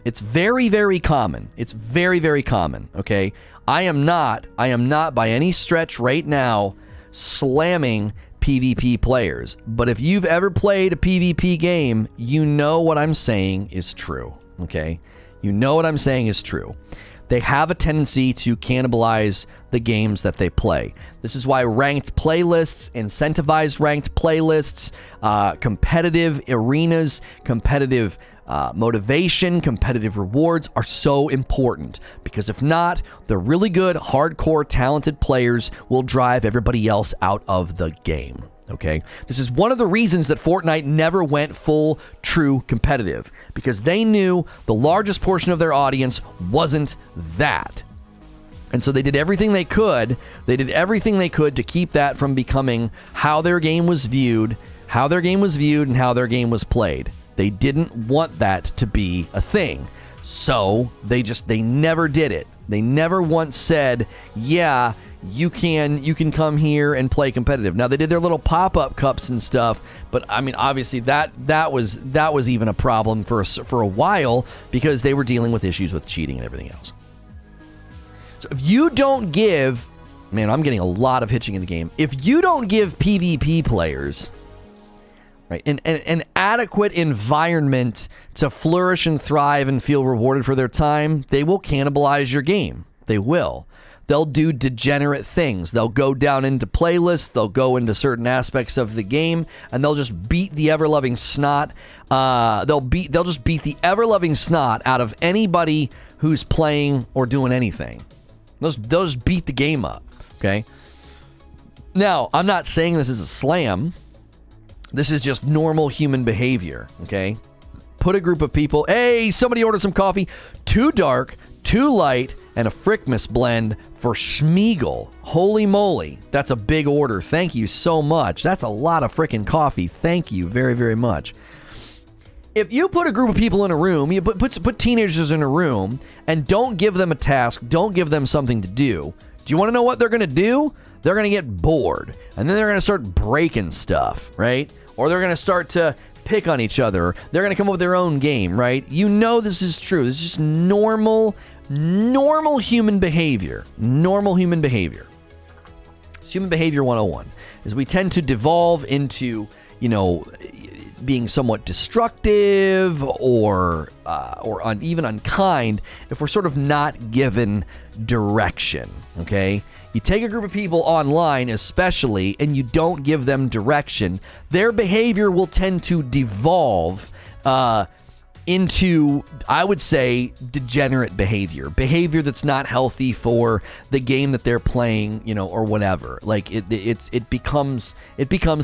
It's very, very common. It's very, very common, okay? I am not by any stretch right now slamming PvP players. But if you've ever played a PvP game, you know what I'm saying is true, okay? You know what I'm saying is true. They have a tendency to cannibalize the games that they play. This is why ranked playlists, incentivized ranked playlists, competitive arenas, competitive motivation, competitive rewards are so important. Because if not, the really good, hardcore, talented players will drive everybody else out of the game. Okay, this is one of the reasons that Fortnite never went full true competitive, because they knew the largest portion of their audience wasn't that. And so they did everything they could. They did everything they could to keep that from becoming how their game was viewed, how their game was viewed and how their game was played. They didn't want that to be a thing. So they never did it. They never once said, yeah, you can come here and play competitive. Now they did their little pop-up cups and stuff, but I mean, obviously that was even a problem for a while because they were dealing with issues with cheating and everything else. So if you don't give, man, I'm getting a lot of hitching in the game. If you don't give PvP players, right, an adequate environment to flourish and thrive and feel rewarded for their time, they will cannibalize your game. They will. They'll do degenerate things. They'll go down into playlists. They'll go into certain aspects of the game, and they'll just beat the ever-loving snot. They'll just beat the ever-loving snot out of anybody who's playing or doing anything. They'll just beat the game up. Okay. Now, I'm not saying this is a slam. This is just normal human behavior. Okay. Put a group of people. Hey, somebody ordered some coffee. Too dark, too light, and a Frickmas blend for Schmiegel. Holy moly. That's a big order. Thank you so much. That's a lot of frickin' coffee. Thank you very, very much. If you put a group of people in a room, you put teenagers in a room and don't give them a task, don't give them something to do you want to know what they're going to do? They're going to get bored. And then they're going to start breaking stuff, right? Or they're going to start to pick on each other. They're going to come up with their own game, right? You know this is true. This is just normal human behavior. Normal human behavior. Human behavior 101 is we tend to devolve into, being somewhat destructive or even unkind if we're sort of not given direction, okay? You take a group of people online especially and you don't give them direction, their behavior will tend to devolve into, I would say, degenerate behavior that's not healthy for the game that they're playing, or whatever. Like it becomes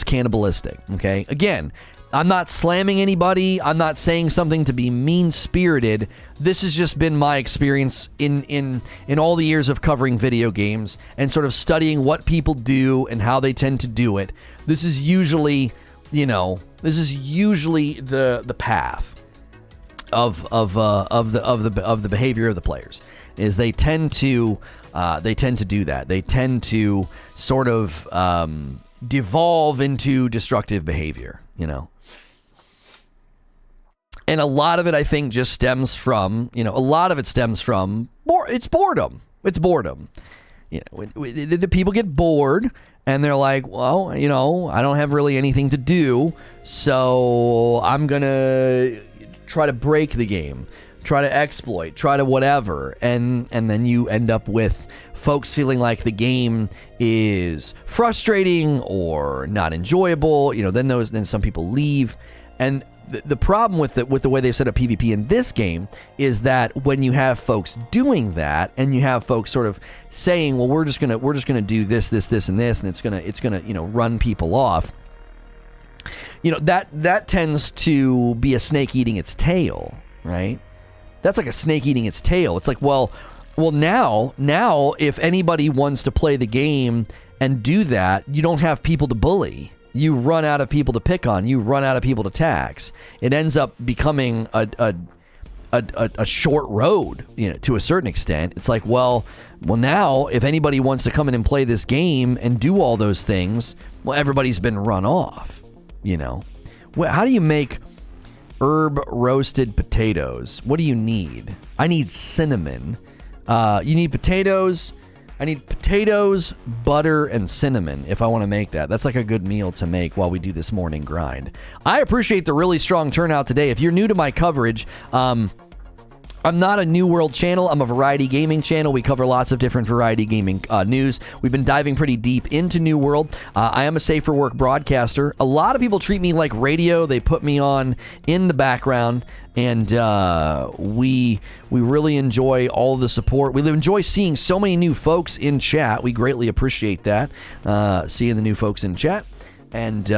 cannibalistic, okay? Again, I'm not slamming anybody. I'm not saying something to be mean-spirited. This has just been my experience in all the years of covering video games and sort of studying what people do and how they tend to do it. This is usually, the path of the behavior of the players. Is they tend to do that. They tend to sort of devolve into destructive behavior, And a lot of it, I think, just stems from, it's boredom. It's boredom. The people get bored and they're like, well, I don't have really anything to do, so I'm going to try to break the game, try to exploit, try to whatever. And then you end up with folks feeling like the game is frustrating or not enjoyable. Then some people leave. And the problem with the way they've set up PvP in this game is that when you have folks doing that and you have folks sort of saying, well, we're just gonna do this, and this, and it's gonna run people off. That tends to be a snake eating its tail, right? That's like a snake eating its tail. It's like, well, now if anybody wants to play the game and do that, you don't have people to bully. You run out of people to pick on. You run out of people to tax. It ends up becoming a short road, to a certain extent. It's like, well, now if anybody wants to come in and play this game and do all those things, well, everybody's been run off. How do you make herb roasted potatoes? What do you need? I need cinnamon. You need potatoes. I need potatoes, butter, and cinnamon if I want to make that. That's like a good meal to make while we do this morning grind. I appreciate the really strong turnout today. If you're new to my coverage, I'm not a New World channel. I'm a variety gaming channel. We cover lots of different variety gaming news. We've been diving pretty deep into New World. I am a safe for work broadcaster. A lot of people treat me like radio. They put me on in the background, and we really enjoy all the support. We enjoy seeing so many new folks in chat. We greatly appreciate that, seeing the new folks in chat. And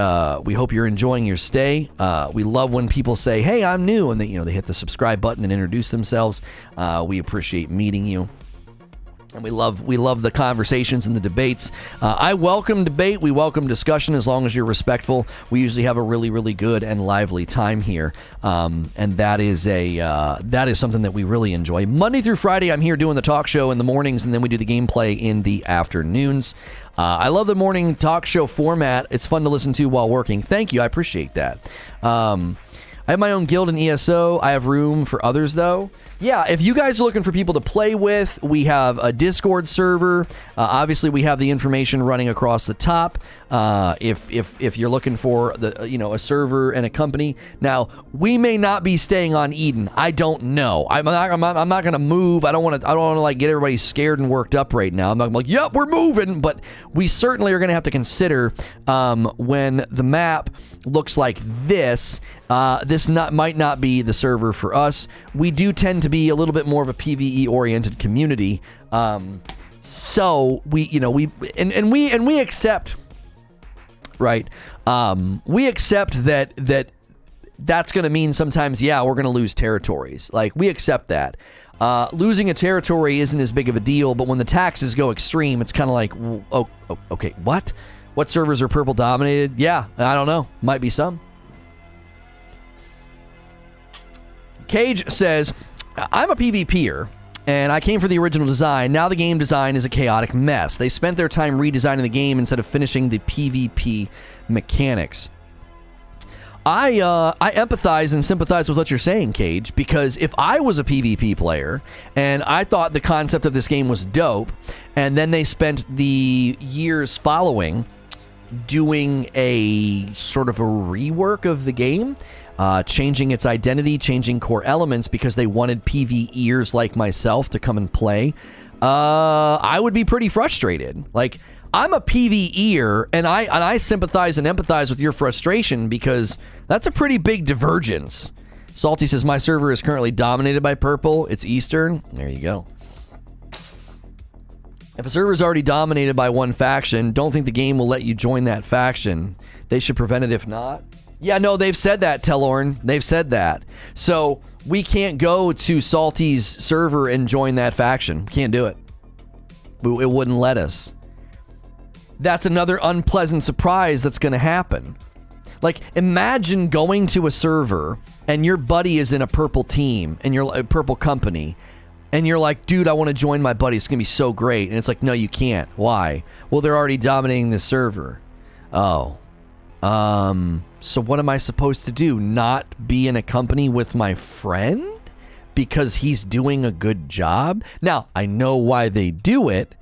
we hope you're enjoying your stay. We love when people say, hey, I'm new, and they hit the subscribe button and introduce themselves. We appreciate meeting you. And we love the conversations and the debates. I welcome debate. We welcome discussion as long as you're respectful. We usually have a really, really good and lively time here, and that is something that we really enjoy. Monday through Friday, I'm here doing the talk show in the mornings, and then we do the gameplay in the afternoons. I love the morning talk show format. It's fun to listen to while working. Thank you. I appreciate that. I have my own guild in ESO. I have room for others, though. Yeah, if you guys are looking for people to play with, we have a Discord server. Obviously, we have the information running across the top. If you're looking for a server and a company. Now, we may not be staying on Eden. I don't know. I'm not going to move. I don't want to like get everybody scared and worked up right now. I'm not like, yep, we're moving. But we certainly are going to have to consider when the map looks like this. This might not be the server for us. We do tend to be a little bit more of a PvE oriented community. So we accept, right? We accept that's going to mean sometimes, yeah, we're going to lose territories. Like, we accept that. Losing a territory isn't as big of a deal, but when the taxes go extreme, it's kind of like, oh, okay, what? What servers are purple dominated? Yeah, I don't know. Might be some. Cage says, I'm a PvPer, and I came for the original design. Now the game design is a chaotic mess. They spent their time redesigning the game instead of finishing the PvP mechanics. I empathize and sympathize with what you're saying, Cage, because if I was a PvP player and I thought the concept of this game was dope, and then they spent the years following doing a sort of a rework of the game, changing its identity, changing core elements because they wanted PvEers like myself to come and play, I would be pretty frustrated. Like, I'm a PvEer, and I sympathize and empathize with your frustration because that's a pretty big divergence. Salty says, my server is currently dominated by purple. It's Eastern. There you go. If a server is already dominated by one faction, don't think the game will let you join that faction. They should prevent it if not. Yeah, no, they've said that, Telorn. They've said that. So we can't go to Salty's server and join that faction. Can't do it. It wouldn't let us. That's another unpleasant surprise that's going to happen. Like, imagine going to a server and your buddy is in a purple team and you're a purple company. And you're like, dude, I want to join my buddy. It's going to be so great. And it's like, no, you can't. Why? Well, they're already dominating the server. Oh. So what am I supposed to do? Not be in a company with my friend? Because he's doing a good job? Now, I know why they do it.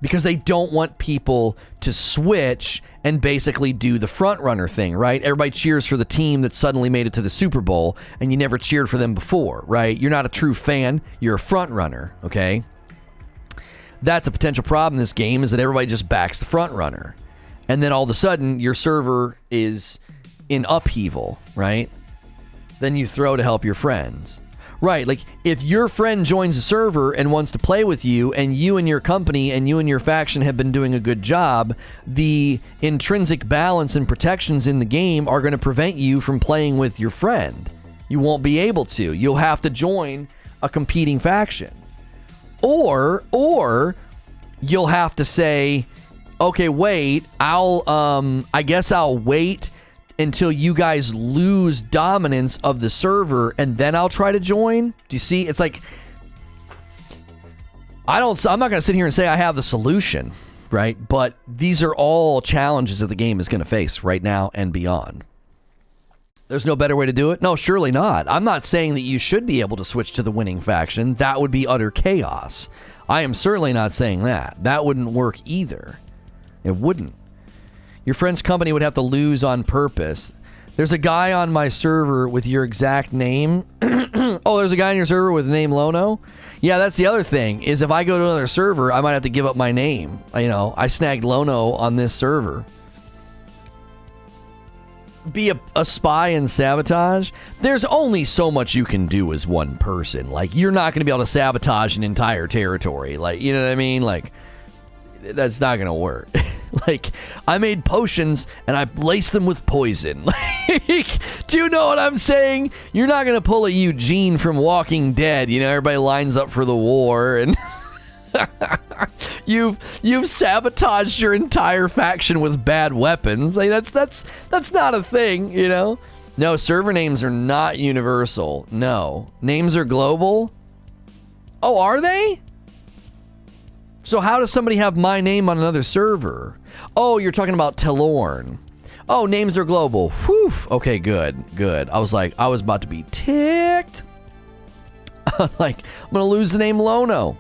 Because they don't want people to switch and basically do the front runner thing, right? Everybody cheers for the team that suddenly made it to the Super Bowl, and you never cheered for them before, right? You're not a true fan. You're a front runner, okay? That's a potential problem in this game, is that everybody just backs the front runner. And then all of a sudden, your server is in upheaval, right? Then you throw to help your friends. Right, like, if your friend joins a server and wants to play with you, and you and your company and you and your faction have been doing a good job, the intrinsic balance and protections in the game are going to prevent you from playing with your friend. You won't be able to. You'll have to join a competing faction. Or you'll have to say, okay, wait, I guess I'll wait until you guys lose dominance of the server, and then I'll try to join. Do you see? It's like, I'm not going to sit here and say I have the solution, right? But these are all challenges that the game is going to face right now and beyond. There's no better way to do it? No, surely not. I'm not saying that you should be able to switch to the winning faction. That would be utter chaos. I am certainly not saying that. That wouldn't work either. It wouldn't. Your friend's company would have to lose on purpose. There's a guy on my server with your exact name. Oh, there's a guy on your server with the name Lono? Yeah, that's the other thing, is if I go to another server, I might have to give up my name. You know, I snagged Lono on this server. Be a spy and sabotage? There's only so much you can do as one person. Like, you're not going to be able to sabotage an entire territory. Like, you know what I mean? Like, that's not going to work. Like, I made potions and I laced them with poison. Like, do you know what I'm saying? You're not going to pull a Eugene from Walking Dead. You know, everybody lines up for the war and You've sabotaged your entire faction with bad weapons. Like that's not a thing, you know? No, server names are not universal. No. Names are global? Oh, are they? So how does somebody have my name on another server? Oh, you're talking about Telorn. Oh, names are global. Whew. Okay, good. I was about to be ticked. Like, I'm going to lose the name Lono.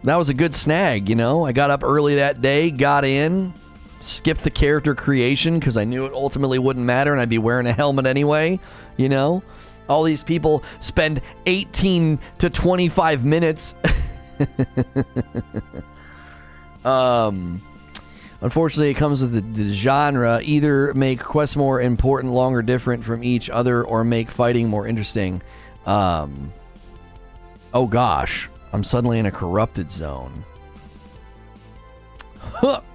That was a good snag, you know? I got up early that day, got in, skipped the character creation because I knew it ultimately wouldn't matter and I'd be wearing a helmet anyway, you know? All these people spend 18 to 25 minutes. Unfortunately, it comes with the genre. Either make quests more important, longer, different from each other, or make fighting more interesting. Oh gosh, I'm suddenly in a corrupted zone.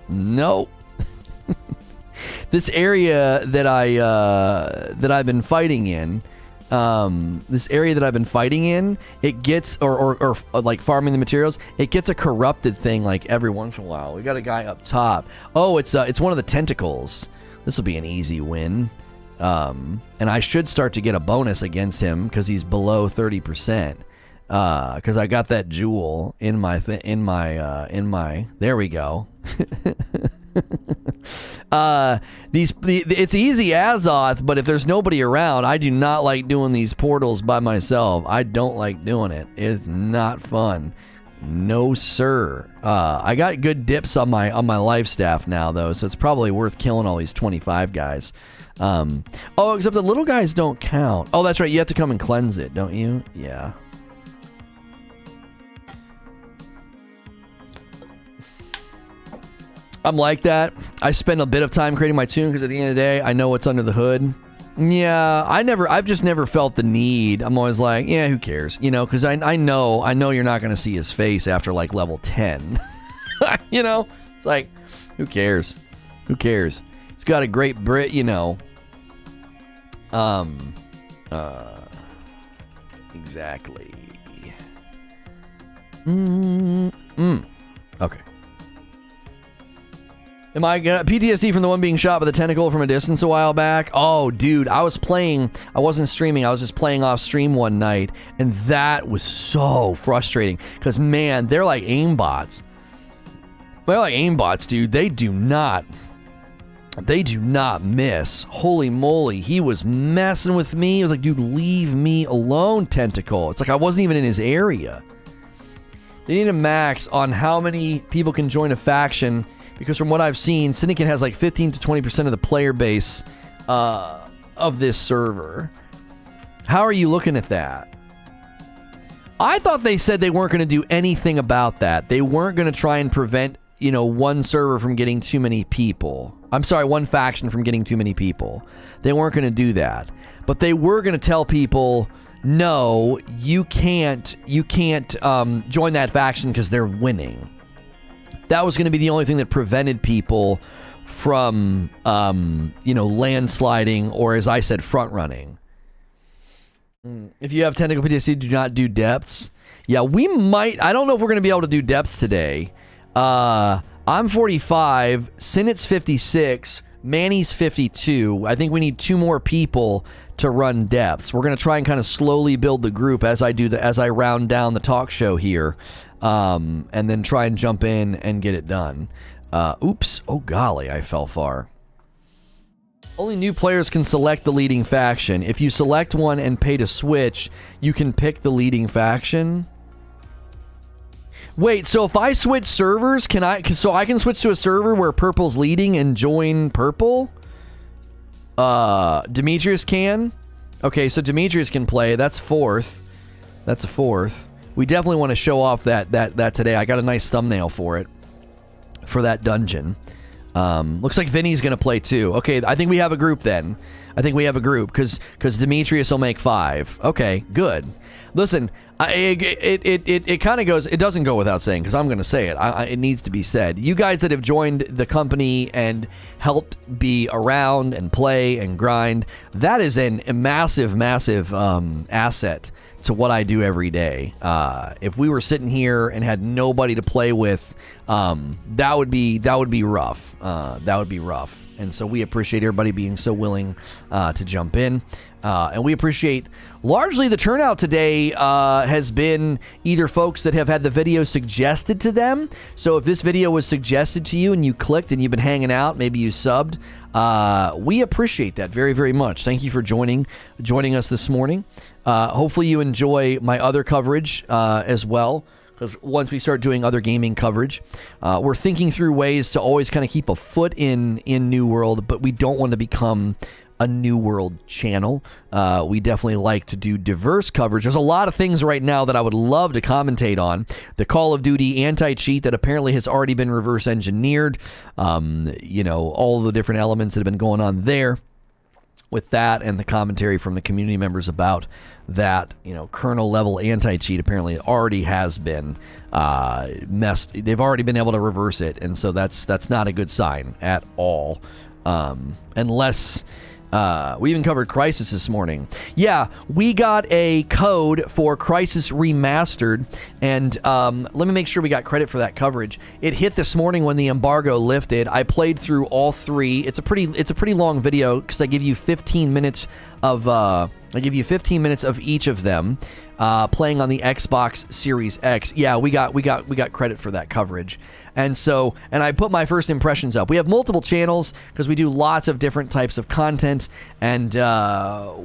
No. This area that I've been fighting in, it gets or like farming the materials, it gets a corrupted thing like every once in a while. We got a guy up top. Oh, it's one of the tentacles. This will be an easy win. And I should start to get a bonus against him because he's below 30%. Because I got that jewel in my there we go. It's easy Azoth, but if there's nobody around, I do not like doing these portals by myself. I don't like doing it. It's not fun. No sir. I got good dips on my life staff now though, so it's probably worth killing all these 25 guys. Oh, except the little guys don't count. Oh, that's right. You have to come and cleanse it, don't you? Yeah. I'm like that. I spend a bit of time creating my tune because at the end of the day, I know what's under the hood. Yeah, I've just never felt the need. I'm always like, yeah, who cares? You know, because I know you're not going to see his face after like level 10. You know, it's like, who cares? Who cares? He's got a great Brit, you know. Exactly. Okay. Am I PTSD from the one being shot by the tentacle from a distance a while back? Oh, dude, I wasn't streaming. I was just playing off stream one night, and that was so frustrating because, man, they're like aimbots. They're like aimbots, dude. They do not miss. Holy moly, he was messing with me. It was like, dude, leave me alone, tentacle. It's like I wasn't even in his area. They need a max on how many people can join a faction. Because from what I've seen, Syndicate has like 15 to 20% of the player base of this server. How are you looking at that? I thought they said they weren't going to do anything about that. They weren't going to try and prevent, you know, one server from getting too many people. I'm sorry, one faction from getting too many people. They weren't going to do that. But they were going to tell people, no, you can't join that faction because they're winning. That was going to be the only thing that prevented people from, you know, landsliding or, as I said, front running. If you have technical PTSD, do not do depths. Yeah, we might. I don't know if we're going to be able to do depths today. I'm 45. Sinit's 56. Manny's 52. I think we need 2 more people to run depths. We're going to try and kind of slowly build the group as I round down the talk show here. And then try and jump in and get it done. Oops. Oh, golly, I fell far. Only new players can select the leading faction. If you select one and pay to switch, you can pick the leading faction. Wait, so if I switch servers, I can switch to a server where purple's leading and join purple? Demetrius can? Okay, so Demetrius can play. That's 4th. That's a 4th. We definitely want to show off that today. I got a nice thumbnail for it, for that dungeon. Looks like Vinny's going to play too. Okay, I think we have a group then. I think we have a group because Demetrius will make 5. Okay, good. Listen, it kind of goes. It doesn't go without saying because I'm going to say it. It needs to be said. You guys that have joined the company and helped be around and play and grind, that is a massive asset to what I do every day. If we were sitting here and had nobody to play with, that would be rough. That would be rough. And so we appreciate everybody being so willing to jump in. And we appreciate largely the turnout today has been either folks that have had the video suggested to them. So if this video was suggested to you and you clicked and you've been hanging out, maybe you subbed, we appreciate that very, very much. Thank you for joining us this morning. Hopefully you enjoy my other coverage as well. Because once we start doing other gaming coverage, we're thinking through ways to always kind of keep a foot in New World, but we don't want to become a New World channel. We definitely like to do diverse coverage. There's a lot of things right now that I would love to commentate on. The Call of Duty anti-cheat that apparently has already been reverse engineered. All the different elements that have been going on there with that, and the commentary from the community members about that, kernel level anti-cheat apparently already has been messed. They've already been able to reverse it, and so that's not a good sign at all. Unless we even covered Crysis this morning. Yeah, we got a code for Crysis Remastered, and let me make sure we got credit for that coverage. It hit this morning when the embargo lifted. I played through all three. It's a pretty long video because I give you 15 minutes of each of them. Playing on the Xbox Series X. Yeah, we got credit for that coverage. And I put my first impressions up. We have multiple channels because we do lots of different types of content, and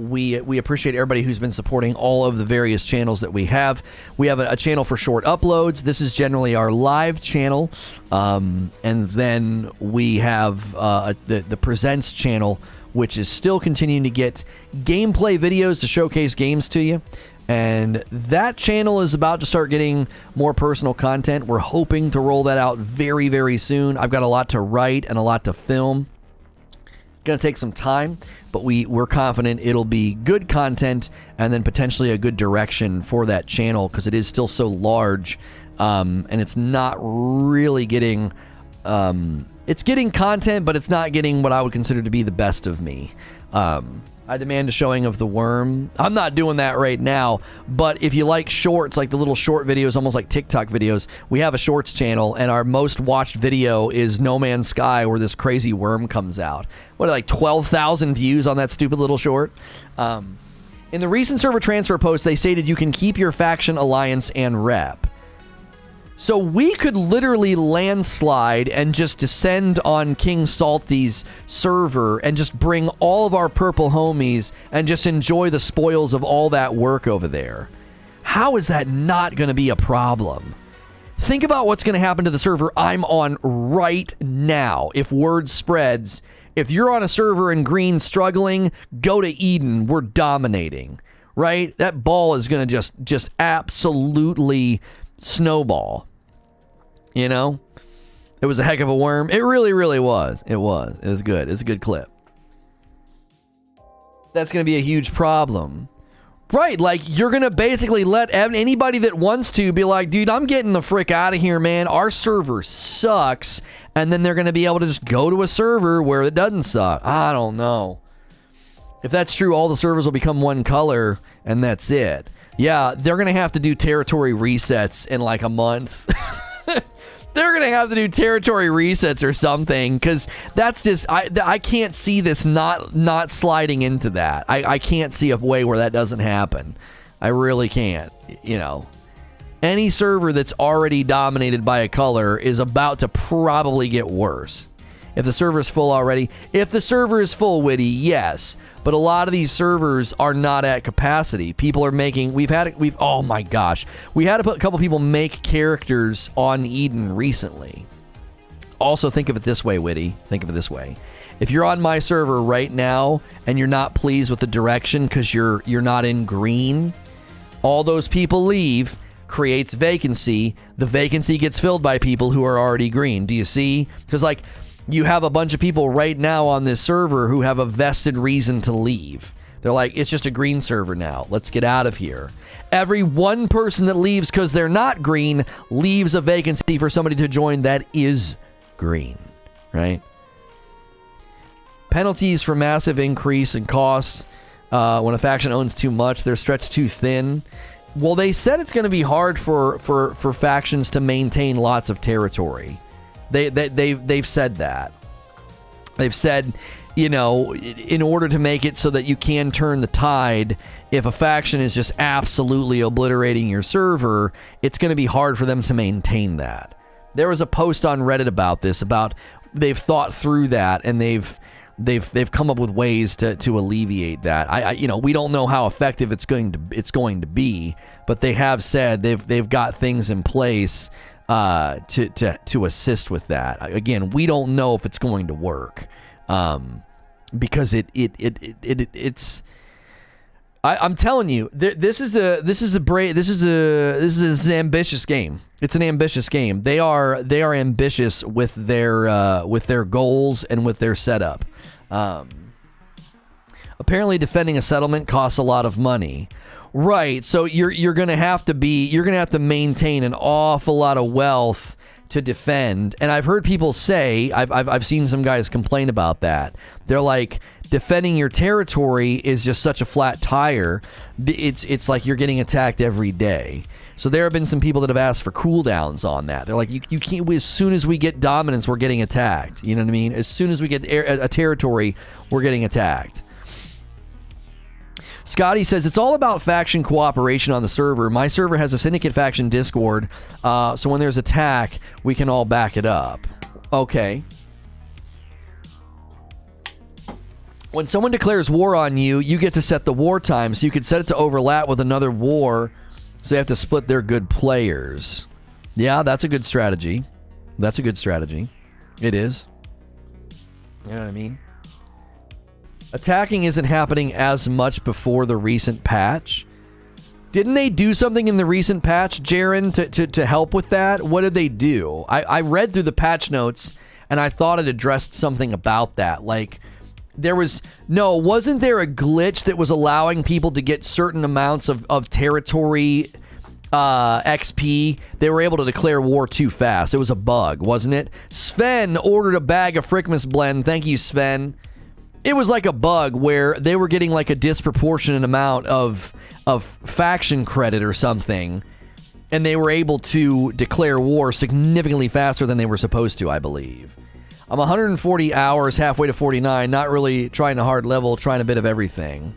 we appreciate everybody who's been supporting all of the various channels that we have. We have a channel for short uploads. This is generally our live channel, and then we have the Presents channel, which is still continuing to get gameplay videos to showcase games to you. And that channel is about to start getting more personal content. We're hoping to roll that out very, very soon. I've got a lot to write and a lot to film. Going to take some time, but we're confident it'll be good content and then potentially a good direction for that channel because it is still so large, and it's not really getting... it's getting content, but it's not getting what I would consider to be the best of me. I demand a showing of the worm. I'm not doing that right now, but if you like shorts, like the little short videos, almost like TikTok videos, we have a shorts channel, and our most watched video is No Man's Sky, where this crazy worm comes out. What, like 12,000 views on that stupid little short? In the recent server transfer post, they stated you can keep your faction, alliance, and rep. So we could literally landslide and just descend on King Salty's server and just bring all of our purple homies and just enjoy the spoils of all that work over there. How is that not going to be a problem? Think about what's going to happen to the server I'm on right now if word spreads. If you're on a server in green struggling, go to Eden. We're dominating, right? That ball is going to just absolutely snowball. It was a heck of a worm. It really, really was. It was good. It's a good clip. That's going to be a huge problem. Right, like, you're going to basically let anybody that wants to be like, dude, I'm getting the frick out of here, man. Our server sucks. And then they're going to be able to just go to a server where it doesn't suck. I don't know. If that's true, all the servers will become one color, and that's it. Yeah, they're going to have to do territory resets in like a month. They're going to have to do territory resets or something, because that's just... I can't see this not sliding into that. I can't see a way where that doesn't happen. I really can't. Any server that's already dominated by a color is about to probably get worse. If the server is full already... If the server is full, Witty, yes. But a lot of these servers are not at capacity. People are making... Oh my gosh. We had a couple people make characters on Eden recently. Also, think of it this way, Witty. Think of it this way. If you're on my server right now and you're not pleased with the direction because you're not in green, all those people leave, creates vacancy. The vacancy gets filled by people who are already green. Do you see? Because, like... You have a bunch of people right now on this server who have a vested reason to leave. They're like, it's just a green server now. Let's get out of here. Every one person that leaves because they're not green leaves a vacancy for somebody to join that is green, right? Penalties for massive increase in costs. When a faction owns too much, they're stretched too thin. Well, they said it's going to be hard for factions to maintain lots of territory. They've said that. They've said, you know, in order to make it so that you can turn the tide, if a faction is just absolutely obliterating your server, it's going to be hard for them to maintain that. There was a post on Reddit about this, about they've thought through that, and they've come up with ways to alleviate that. You know, we don't know how effective it's going to be, but they have said they've got things in place to assist with that. Again, we don't know if it's going to work, because it's. I'm telling you, this is an ambitious game. It's an ambitious game. They are ambitious with their goals and with their setup. Apparently, defending a settlement costs a lot of money. Right. So you're gonna have to maintain an awful lot of wealth to defend. And I've heard people say, I've seen some guys complain about that. They're like, defending your territory is just such a flat tire. It's like you're getting attacked every day. So there have been some people that have asked for cooldowns on that. They're like, you can't. As soon as we get dominance, we're getting attacked. You know what I mean? As soon as we get a territory, we're getting attacked. Scotty says, it's all about faction cooperation on the server. My server has a syndicate faction Discord, so when there's attack, we can all back it up. Okay. When someone declares war on you, you get to set the war time, so you could set it to overlap with another war, so they have to split their good players. Yeah, that's a good strategy. That's a good strategy. It is. You know what I mean? Attacking isn't happening as much before the recent patch. Didn't they do something in the recent patch, Jaren, to help with that? What did they do? I read through the patch notes, and I thought it addressed something about that. Like, wasn't there a glitch that was allowing people to get certain amounts of territory XP? They were able to declare war too fast. It was a bug, wasn't it? Sven ordered a bag of Frickmas blend. Thank you, Sven. It was like a bug where they were getting like a disproportionate amount of faction credit or something, and they were able to declare war significantly faster than they were supposed to, I believe. I'm 140 hours, halfway to 49, not really trying to hard level, trying a bit of everything.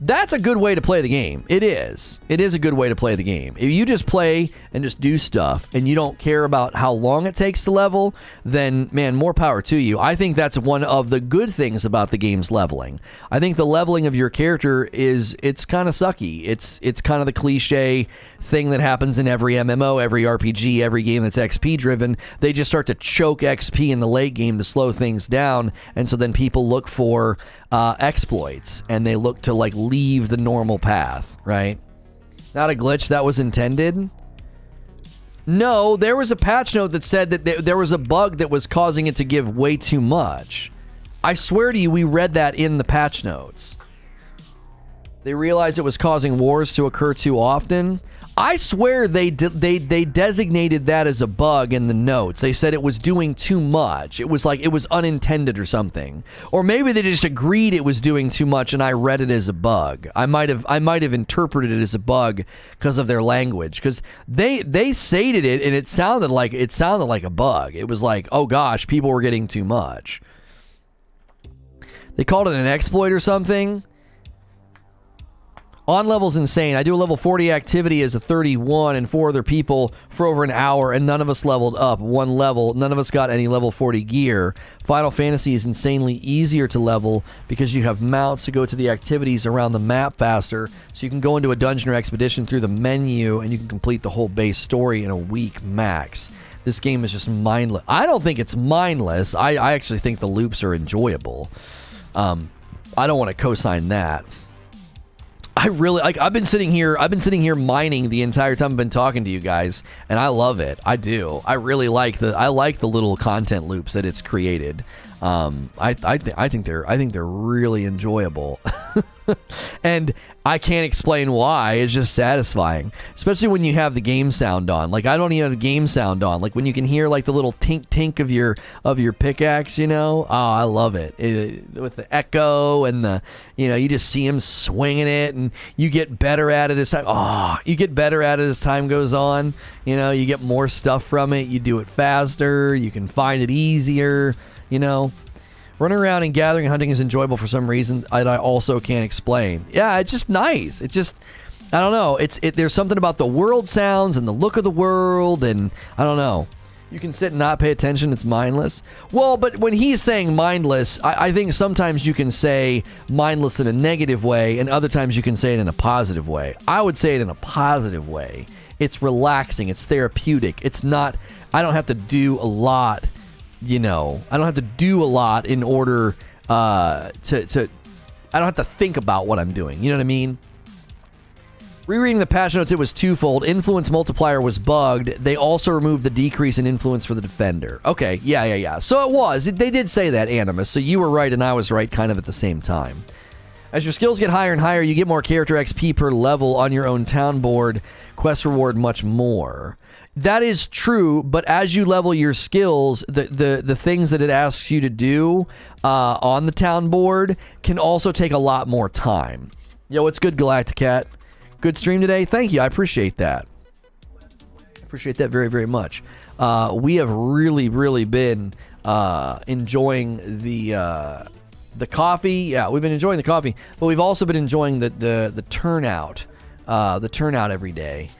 That's a good way to play the game. It is. It is a good way to play the game. If you just play and just do stuff and you don't care about how long it takes to level, then, man, more power to you. I think that's one of the good things about the game's leveling. I think the leveling of your character it's kind of sucky. It's kind of the cliche thing that happens in every MMO, every RPG, every game that's XP driven. They just start to choke XP in the late game to slow things down, and so then people look for exploits, and they look to like leave the normal path, right? Not a glitch that was intended. No, there was a patch note that said that there was a bug that was causing it to give way too much. I swear to you, we read that in the patch notes. They realized it was causing wars to occur too often. I swear they designated that as a bug in the notes. They said it was doing too much. It was like it was unintended or something. Or maybe they just agreed it was doing too much and I read it as a bug. I might have interpreted it as a bug because of their language, because they stated it and it sounded like a bug. It was like, oh gosh, people were getting too much. They called it an exploit or something. On level's insane. I do a level 40 activity as a 31 and 4 other people for over an hour, and none of us leveled up one level. None of us got any level 40 gear. Final Fantasy is insanely easier to level because you have mounts to go to the activities around the map faster, so you can go into a dungeon or expedition through the menu and you can complete the whole base story in a week max. This game is just mindless. I don't think it's mindless. I actually think the loops are enjoyable. I don't want to co-sign that. I really like. I've been sitting here mining the entire time I've been talking to you guys, and I love it. I do. I really like the little content loops that it's created. I think they're really enjoyable. And I can't explain why. It's just satisfying, especially when you have the game sound on. Like, I don't even have the game sound on. Like, when you can hear like the little tink tink of your pickaxe, you know. Oh, I love it. With the echo and the, you know, you just see him swinging it, and you get better at it as time. Oh, you get better at it as time goes on. You know, you get more stuff from it. You do it faster. You can find it easier. You know. Running around and gathering and hunting is enjoyable for some reason that I also can't explain. Yeah, it's just nice. It's just, I don't know. There's something about the world sounds and the look of the world, and I don't know. You can sit and not pay attention. It's mindless. Well, but when he's saying mindless, I think sometimes you can say mindless in a negative way, and other times you can say it in a positive way. I would say it in a positive way. It's relaxing. It's therapeutic. It's not, I don't have to do a lot. You know, I don't have to do a lot in order I don't have to think about what I'm doing. You know what I mean? Rereading the patch notes, it was twofold. Influence multiplier was bugged. They also removed the decrease in influence for the defender. Okay, yeah. So it was. They did say that, Animus. So you were right and I was right kind of at the same time. As your skills get higher and higher, you get more character XP per level on your own town board. Quest reward much more. That is true, but as you level your skills, the things that it asks you to do on the town board can also take a lot more time. Yo, what's good, Galacticat? Good stream today? Thank you. I appreciate that. Appreciate that very, very much. We have really been enjoying the coffee. Yeah, we've been enjoying the coffee, but we've also been enjoying the turnout. The turnout every day.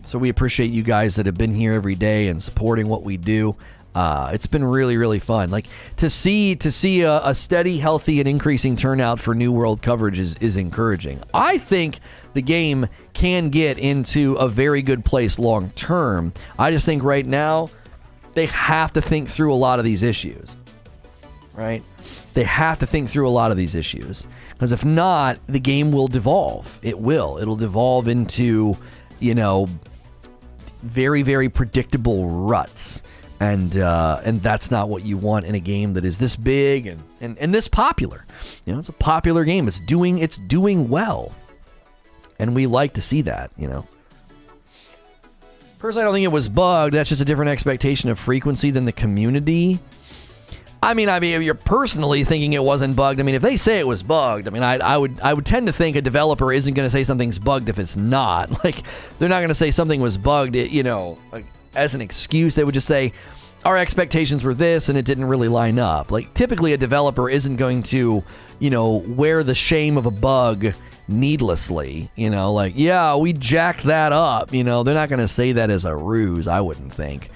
So we appreciate you guys that have been here every day and supporting what we do. It's been really fun. Like to see a steady, healthy, and increasing turnout for New World coverage is encouraging. I think the game can get into a very good place long term. I just think right now they have to think through a lot of these issues. Right? They have to think through a lot of these issues, because if not, the game will devolve. It'll devolve into, you know, very predictable ruts, and that's not what you want in a game that is this big and this popular. You know, it's a popular game. It's doing well, and we like to see that. You know, personally, I don't think it was bugged. That's just a different expectation of frequency than the community. I mean, if you're personally thinking it wasn't bugged, I mean, if they say it was bugged, I mean, I would tend to think a developer isn't going to say something's bugged if it's not. Like, they're not going to say something was bugged, you know, like, as an excuse. They would just say, our expectations were this, and it didn't really line up. Like, typically a developer isn't going to, you know, wear the shame of a bug needlessly. You know, like, yeah, we jacked that up. You know, they're not going to say that as a ruse, I wouldn't think.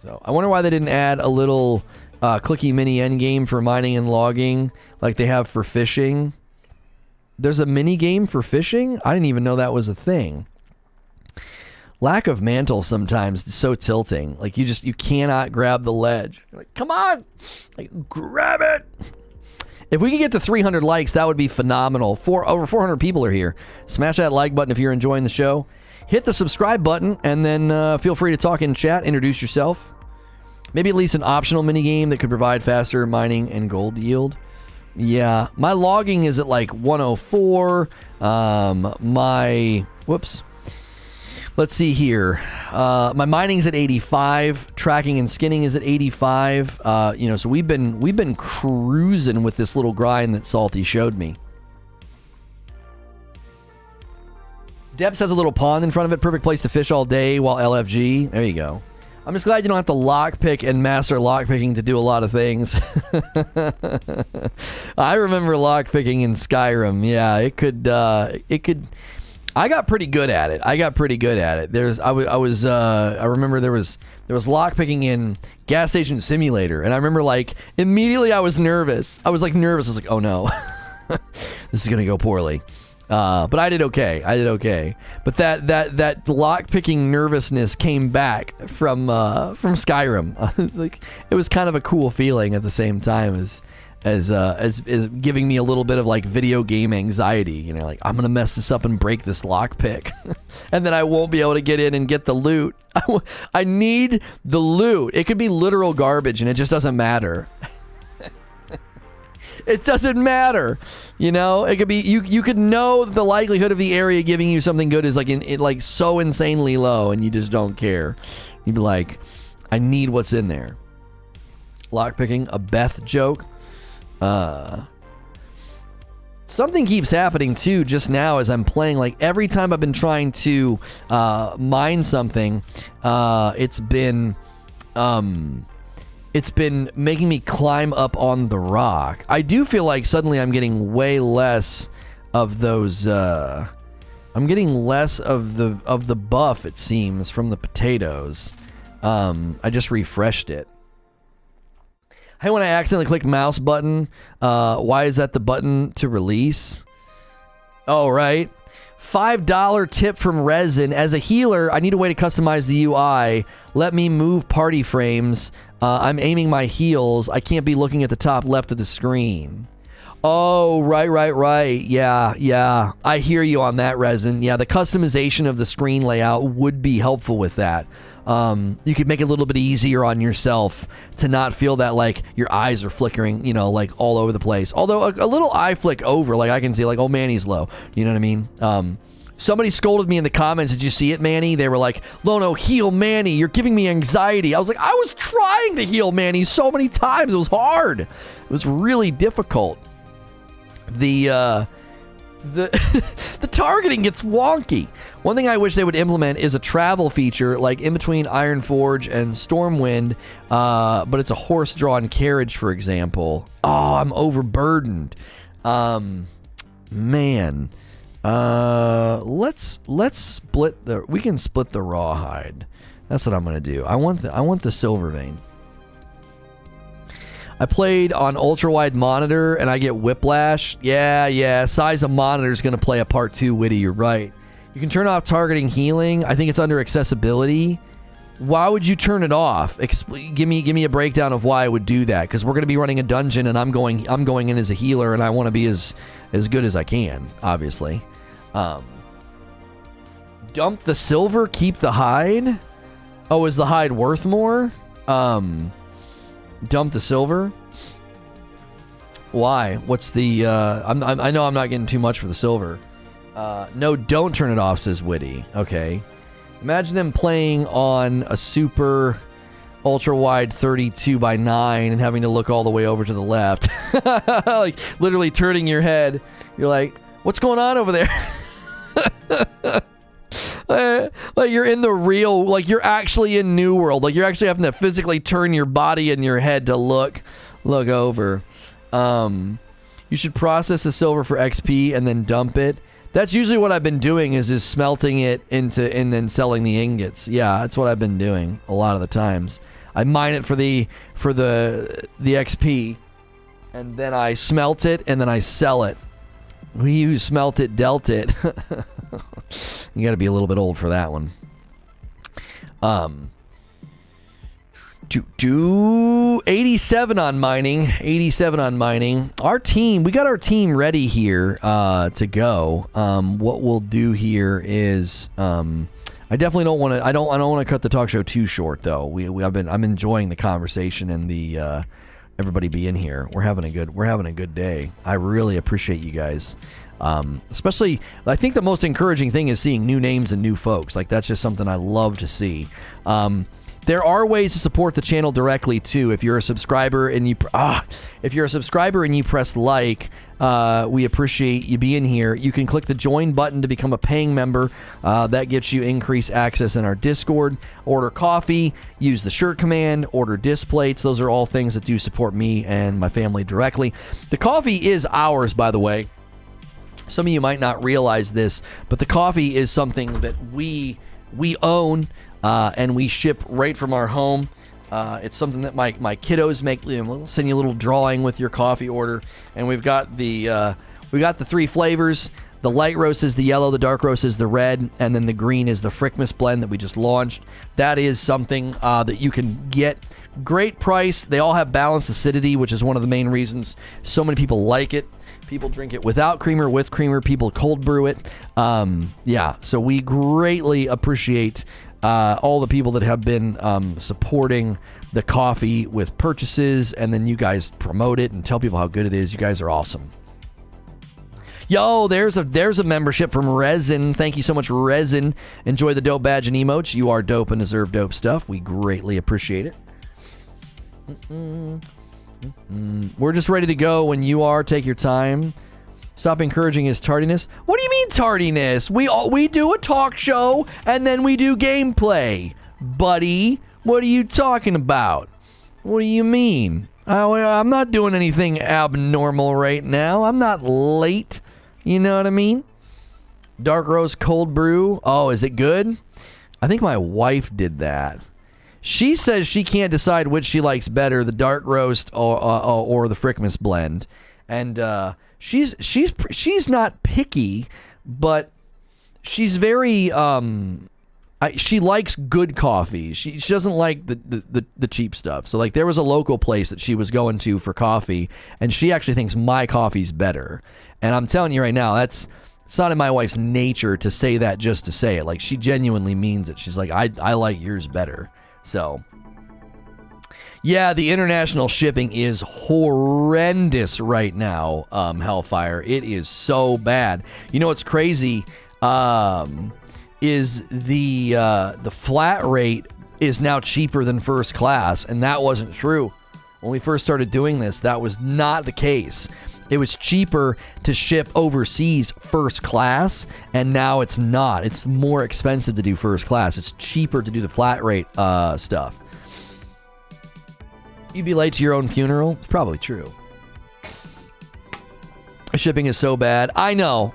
So I wonder why they didn't add a little clicky mini endgame for mining and logging like they have for fishing. There's a mini game for fishing? I didn't even know that was a thing. Lack of mantle sometimes is so tilting. Like you cannot grab the ledge. You're like, come on, like, grab it. If we could get to 300 likes, that would be phenomenal. Over 400 people are here. Smash that like button if you're enjoying the show. Hit the subscribe button, and then feel free to talk in chat, introduce yourself. Maybe at least an optional minigame that could provide faster mining and gold yield. Yeah, my logging is at like 104. Let's see here. My mining's at 85. Tracking and skinning is at 85. You know, so we've been cruising with this little grind that Salty showed me. Debs has a little pond in front of it. Perfect place to fish all day while LFG. There you go. I'm just glad you don't have to lockpick and master lockpicking to do a lot of things. I remember lockpicking in Skyrim. Yeah, it could. I got pretty good at it. I remember there was lockpicking in Gas Station Simulator, and I remember like immediately I was nervous. I was nervous. I was like, oh no, this is gonna go poorly. But I did okay. But that lock-picking nervousness came back from Skyrim. It was kind of a cool feeling at the same time as giving me a little bit of like video game anxiety. You know, like I'm gonna mess this up and break this lockpick, and then I won't be able to get in and get the loot. I need the loot. It could be literal garbage, and it just doesn't matter. It doesn't matter. You know, it could be you could know the likelihood of the area giving you something good is like so insanely low, and you just don't care. You'd be like, I need what's in there. Lockpicking, a Beth joke. Something keeps happening too just now as I'm playing. Like every time I've been trying to mine something, it's been making me climb up on the rock. I do feel like suddenly I'm getting way less of those. I'm getting less of the buff, it seems, from the potatoes. I just refreshed it. Hey, when I accidentally click mouse button, why is that the button to release? Oh, right. $5 tip from Resin. As a healer, I need a way to customize the UI. Let me move party frames. I'm aiming my heals. I can't be looking at the top left of the screen. Oh, right. Yeah. I hear you on that, Resin. Yeah, the customization of the screen layout would be helpful with that. You could make it a little bit easier on yourself to not feel that like your eyes are flickering, you know, like all over the place. Although a little eye flick over, like I can see like, oh, Manny's low. You know what I mean? Somebody scolded me in the comments. Did you see it, Manny? They were like, Lono, heal Manny. You're giving me anxiety. I was like, I was trying to heal Manny so many times. It was hard. It was really difficult. The targeting gets wonky. One thing I wish they would implement is a travel feature, like in between Ironforge and Stormwind, but it's a horse-drawn carriage, for example. Oh, I'm overburdened. Man. Let's split the. We can split the rawhide. That's what I'm gonna do. I want the silver vein. I played on ultra-wide monitor and I get whiplash. Yeah. Size of monitor is going to play a part too, Witty. You're right. You can turn off targeting healing. I think it's under accessibility. Why would you turn it off? Give me a breakdown of why I would do that. Because we're going to be running a dungeon and I'm going in as a healer and I want to be as good as I can, obviously. Dump the silver, keep the hide. Oh, is the hide worth more? Dump the silver. Why? What's the I know I'm not getting too much for the silver. No, don't turn it off, says Witty. Okay. Imagine them playing on a super ultra wide 32:9 and having to look all the way over to the left. Like literally turning your head. You're like, what's going on over there? Like you're in the real, like you're actually in New World. Like you're actually having to physically turn your body and your head to look over. You should process the silver for XP and then dump it. That's usually what I've been doing is smelting it into and then selling the ingots. Yeah, that's what I've been doing a lot of the times. I mine it for the XP, and then I smelt it and then I sell it. We use smelt it, dealt it. You got to be a little bit old for that one. 87 on mining. 87 on mining. We got our team ready here to go. What we'll do here is I definitely don't want to. I don't want to cut the talk show too short though. I'm enjoying the conversation and the everybody being here. We're having a good day. I really appreciate you guys. Especially, I think the most encouraging thing is seeing new names and new folks. Like that's just something I love to see. There are ways to support the channel directly too. If you're a subscriber and you press like, we appreciate you being here. You can click the join button to become a paying member. That gets you increased access in our Discord. Order coffee, use the shirt command, order disc plates. Those are all things that do support me and my family directly. The coffee is ours, by the way. Some of you might not realize this, but the coffee is something that we own. And we ship right from our home. It's something that my kiddos make. We'll send you a little drawing with your coffee order. And we've got the 3 flavors. The light roast is the yellow, the dark roast is the red, and then the green is the Frickmas blend that we just launched. That is something that you can get Great price. They all have balanced acidity, which is one of the main reasons so many people like it. People drink it without creamer, with creamer. People cold brew it. Yeah, so we greatly appreciate all the people that have been supporting the coffee with purchases, and then you guys promote it and tell people how good it is. You guys are awesome. Yo, there's a membership from Resin. Thank you so much, Resin. Enjoy the dope badge and emotes. You are dope and deserve dope stuff. We greatly appreciate it. We're just ready to go when you are. Take your time. Stop encouraging his tardiness. What do you mean tardiness? We do a talk show and then we do gameplay, buddy. What are you talking about? What do you mean? I'm not doing anything abnormal right now. I'm not late. You know what I mean? Dark roast cold brew. Oh, is it good? I think my wife did that. She says she can't decide which she likes better, the dark roast or the Frickmas blend. And she's not picky, but she's very she likes good coffee. She doesn't like the cheap stuff. So like there was a local place that she was going to for coffee, and she actually thinks my coffee's better. And I'm telling you right now, it's not in my wife's nature to say that just to say it. Like she genuinely means it. She's like, I like yours better. So yeah, the international shipping is horrendous right now, Hellfire. It is so bad. You know what's crazy? Is the flat rate is now cheaper than first class, and that wasn't true. When we first started doing this, that was not the case. It was cheaper to ship overseas first class, and now it's not. It's more expensive to do first class. It's cheaper to do the flat rate stuff. You'd be late to your own funeral? It's probably true. Shipping is so bad. I know.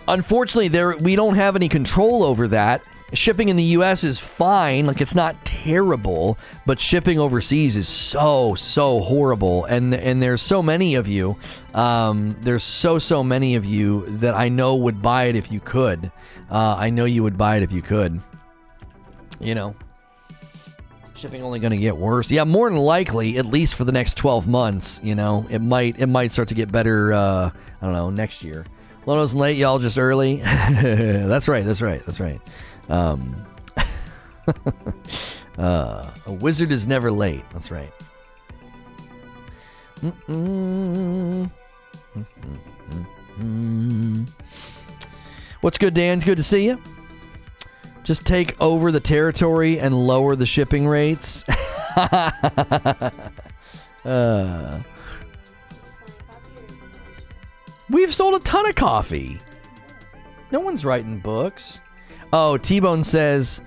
Unfortunately, we don't have any control over that. Shipping in the U.S. is fine. Like, it's not terrible, but shipping overseas is so horrible. And there's so many of you. There's so many of you that I know would buy it if you could. I know you would buy it if you could. You know. Shipping only going to get worse. Yeah, more than likely, at least for the next 12 months, you know. It might start to get better, I don't know, next year. Lono's late, y'all just early. That's right. A wizard is never late. That's right. What's good, Dan? It's good to see you. Just take over the territory and lower the shipping rates. We've sold a ton of coffee. No one's writing books. Oh, T-Bone says,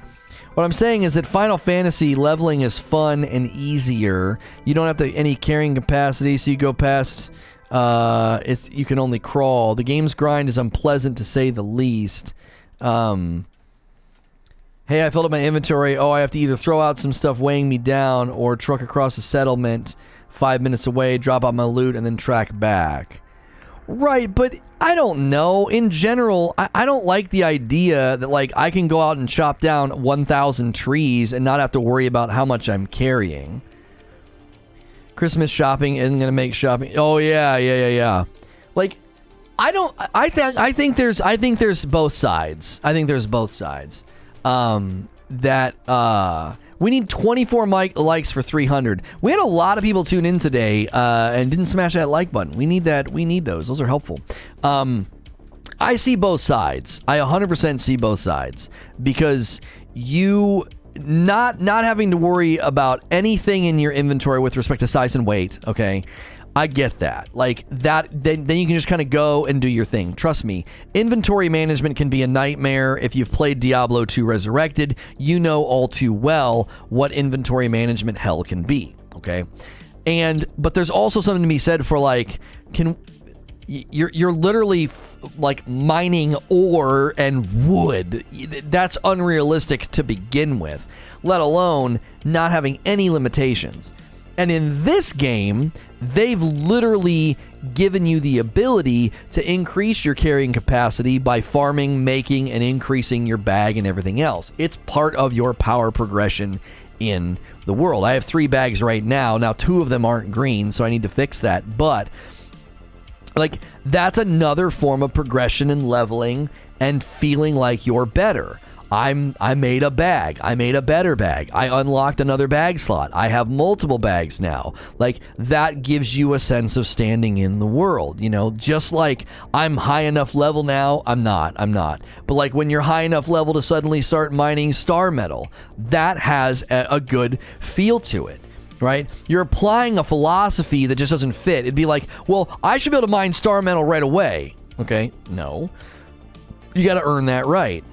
what I'm saying is that Final Fantasy leveling is fun and easier. You don't have any carrying capacity, so you go past, you can only crawl. The game's grind is unpleasant to say the least. Hey, I filled up my inventory. Oh, I have to either throw out some stuff weighing me down or truck across the settlement 5 minutes away, drop out my loot, and then track back. Right, but I don't know. In general, I don't like the idea that, like, I can go out and chop down 1,000 trees and not have to worry about how much I'm carrying. Christmas shopping isn't going to make shopping... Oh, yeah. Like, I think there's both sides. We need 24 likes for 300. We had a lot of people tune in today and didn't smash that like button. We need that. We need those. Those are helpful. I see both sides. I 100% see both sides, because you not having to worry about anything in your inventory with respect to size and weight. Okay. I get that. Like that, then you can just kind of go and do your thing. Trust me, inventory management can be a nightmare. If you've played Diablo 2 Resurrected, you know all too well what inventory management hell can be. Okay, but there's also something to be said for, like, you're literally like mining ore and wood. That's unrealistic to begin with, let alone not having any limitations. And in this game, they've literally given you the ability to increase your carrying capacity by farming, making, and increasing your bag and everything else. It's part of your power progression in the world. I have 3 bags right now. Now 2 of them aren't green, so I need to fix that. But like, that's another form of progression and leveling and feeling like you're better. I made a bag. I made a better bag. I unlocked another bag slot. I have multiple bags now. Like, that gives you a sense of standing in the world, you know, just like I'm high enough level now. I'm not. But like, when you're high enough level to suddenly start mining star metal, that has a good feel to it. Right? You're applying a philosophy that just doesn't fit. It'd be like, well, I should be able to mine star metal right away. Okay? No. You got to earn that right.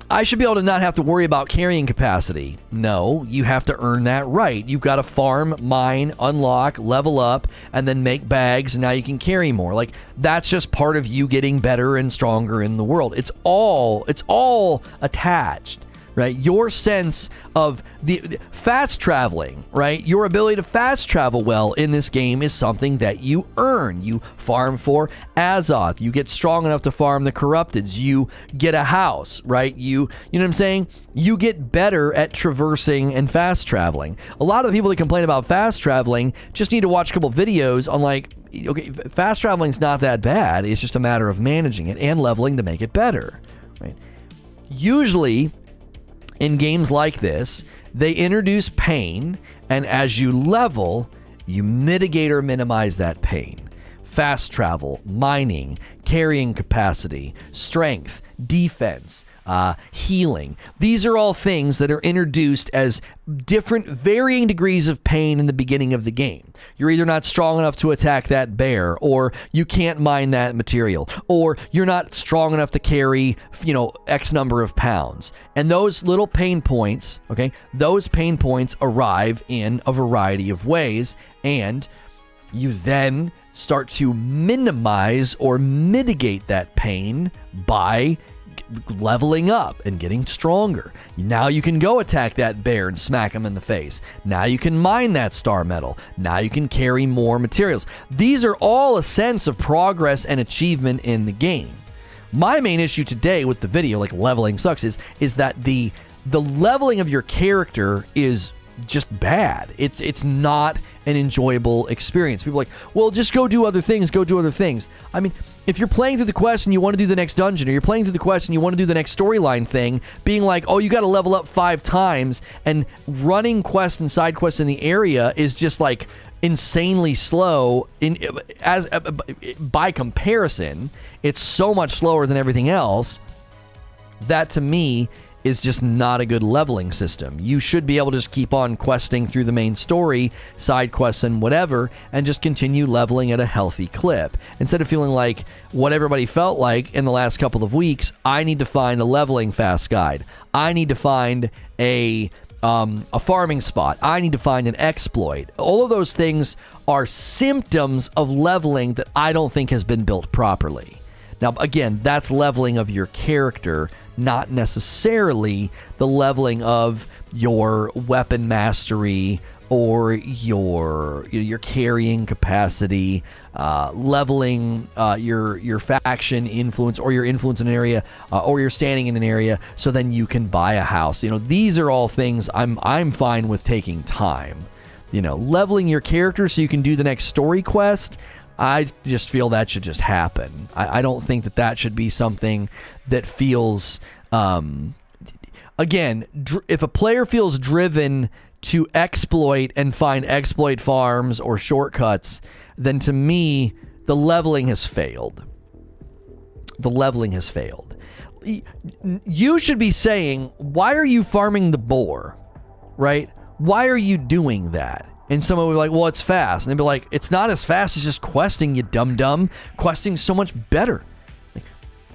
I should be able to not have to worry about carrying capacity. No, you have to earn that right. You've got to farm, mine, unlock, level up, and then make bags, and now you can carry more. Like, that's just part of you getting better and stronger in the world. It's all attached. Right? Your sense of the fast traveling, right? Your ability to fast travel well in this game is something that you earn. You farm for Azoth. You get strong enough to farm the Corrupteds. You get a house, right? You know what I'm saying? You get better at traversing and fast traveling. A lot of the people that complain about fast traveling just need to watch a couple videos on, like, okay, fast traveling's not that bad. It's just a matter of managing it and leveling to make it better, right? Usually, in games like this, they introduce pain, and as you level, you mitigate or minimize that pain. Fast travel, mining, carrying capacity, strength, defense, healing. These are all things that are introduced as different varying degrees of pain in the beginning of the game. You're either not strong enough to attack that bear, or you can't mine that material, or you're not strong enough to carry, you know, X number of pounds. And those little pain points, okay, those pain points arrive in a variety of ways, and you then start to minimize or mitigate that pain by leveling up and getting stronger. Now you can go attack that bear and smack him in the face. Now you can mine that star metal. Now you can carry more materials. These are all a sense of progress and achievement in the game. My main issue today with the video, like leveling sucks, is that the leveling of your character is just bad. It's not an enjoyable experience. People are like, well, just go do other things. I mean, if you're playing through the quest and you want to do the next dungeon, or you're playing through the quest and you want to do the next storyline thing, being like, oh, you got to level up 5 times, and running quests and side quests in the area is just like insanely slow. By comparison, it's so much slower than everything else. That to me is just not a good leveling system. You should be able to just keep on questing through the main story, side quests and whatever, and just continue leveling at a healthy clip. Instead of feeling like what everybody felt like in the last couple of weeks, I need to find a leveling fast guide. I need to find a farming spot. I need to find an exploit. All of those things are symptoms of leveling that I don't think has been built properly. Now, again, that's leveling of your character, not necessarily the leveling of your weapon mastery or your carrying capacity, leveling your faction influence, or your influence in an area, or your standing in an area, so then you can buy a house. You know, these are all things I'm fine with taking time. You know, leveling your character so you can do the next story quest, I just feel that should just happen. I don't think that should be something that feels... again, if a player feels driven to exploit and find exploit farms or shortcuts, then to me, the leveling has failed. The leveling has failed. You should be saying, why are you farming the boar? Right? Why are you doing that? And someone will be like, well, it's fast. And they'd be like, it's not as fast as just questing, you dum-dum. Questing's so much better. Like,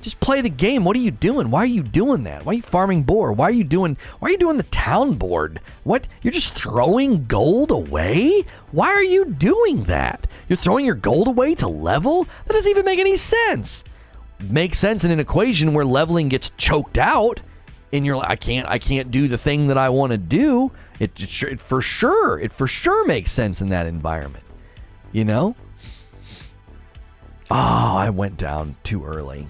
just play the game. What are you doing? Why are you doing that? Why are you farming boar? Why are you doing the town board? What? You're just throwing gold away? Why are you doing that? You're throwing your gold away to level? That doesn't even make any sense. Makes sense in an equation where leveling gets choked out and you're like, I can't do the thing that I want to do. It for sure makes sense in that environment. you know? Oh, I went down too early.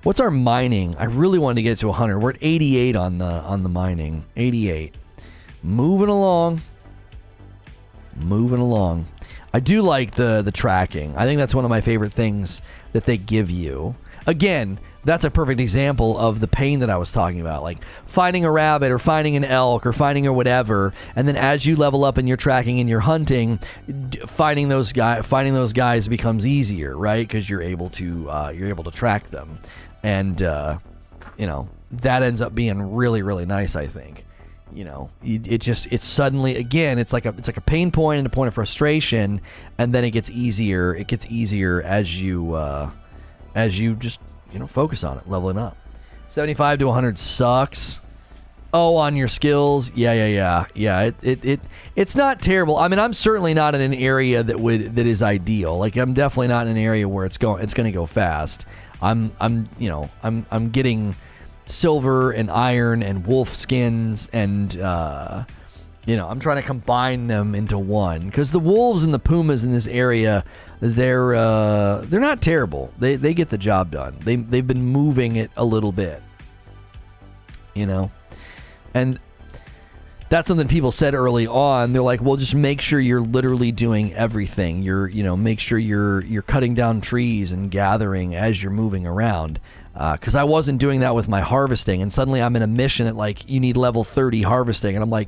What's our mining? I really wanted to get to 100. We're at 88 on the mining. 88. Moving along. Moving along. I do like the tracking. I think that's one of my favorite things that they give you. Again, that's a perfect example of the pain that I was talking about, like finding a rabbit or finding an elk or finding or whatever, and then as you level up and you're tracking and you're hunting, finding those guys becomes easier, right? Because you're able to track them, and you know, that ends up being really, really nice, I think. You know, it's suddenly, again, it's like a pain point and a point of frustration, and then it gets easier. It gets easier as you just, you know, focus on it, leveling up. 75 to 100 sucks. Oh, on your skills, yeah. It's not terrible. I mean, I'm certainly not in an area that is ideal. Like, I'm definitely not in an area where it's going to go fast. I'm getting silver and iron and wolf skins, and you know, I'm trying to combine them into one, because the wolves and the pumas in this area, they're not terrible. They get the job done. They've been moving it a little bit, you know, and that's something people said early on. They're like, well, just make sure you're literally doing everything. Make sure you're cutting down trees and gathering as you're moving around. Because I wasn't doing that with my harvesting, and suddenly I'm in a mission that, like, you need level 30 harvesting, and I'm like,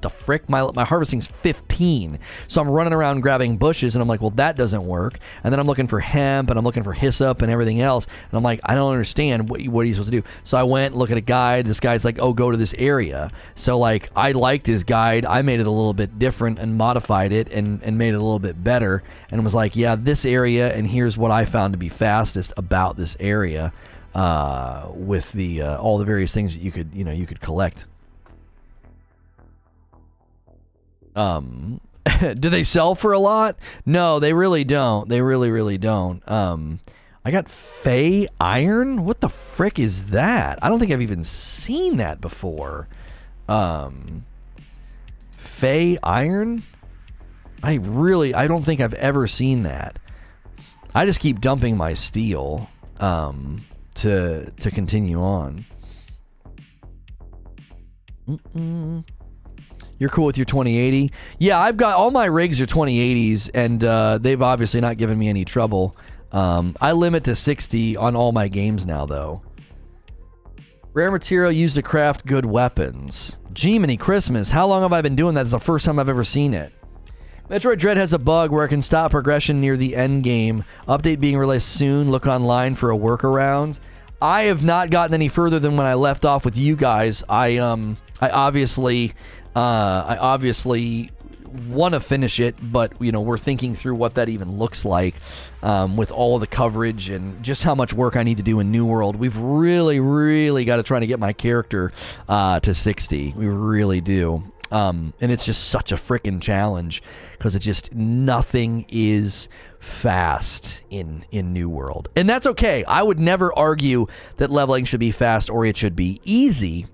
the frick, my harvesting's 15, so I'm running around grabbing bushes, and I'm like, well, that doesn't work. And then I'm looking for hemp, and I'm looking for hyssop and everything else, and I'm like, I don't understand, what are you supposed to do? So I went and looked at a guide. This guy's like, oh, go to this area. So, like, I liked his guide. I made it a little bit different and modified it and made it a little bit better, and was like, yeah, this area, and here's what I found to be fastest about this area, with the all the various things that you could collect. Do they sell for a lot? No, they really don't. They really don't. I got Fey Iron? What the frick is that? I don't think I've even seen that before. Fey Iron? I don't think I've ever seen that. I just keep dumping my steel to continue on. You're cool with your 2080? Yeah, I've got all my rigs are 2080s, and they've obviously not given me any trouble. I limit to 60 on all my games now, though. Rare material used to craft good weapons. Jiminy Christmas, how long have I been doing that? It's the first time I've ever seen it. Metroid Dread has a bug where it can stop progression near the end game. Update being released soon. Look online for a workaround. I have not gotten any further than when I left off with you guys. I obviously want to finish it, but we're thinking through what that even looks like with all of the coverage and just how much work I need to do in New World. We've really got to try to get my character to 60. We really do. And it's just such a freaking challenge because it just nothing is fast in New World, and that's okay. I would never argue that leveling should be fast or it should be easy.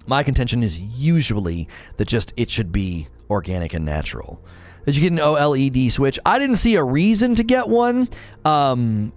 My contention is usually that just it should be organic and natural. Did you get an OLED switch? I didn't see a reason to get one.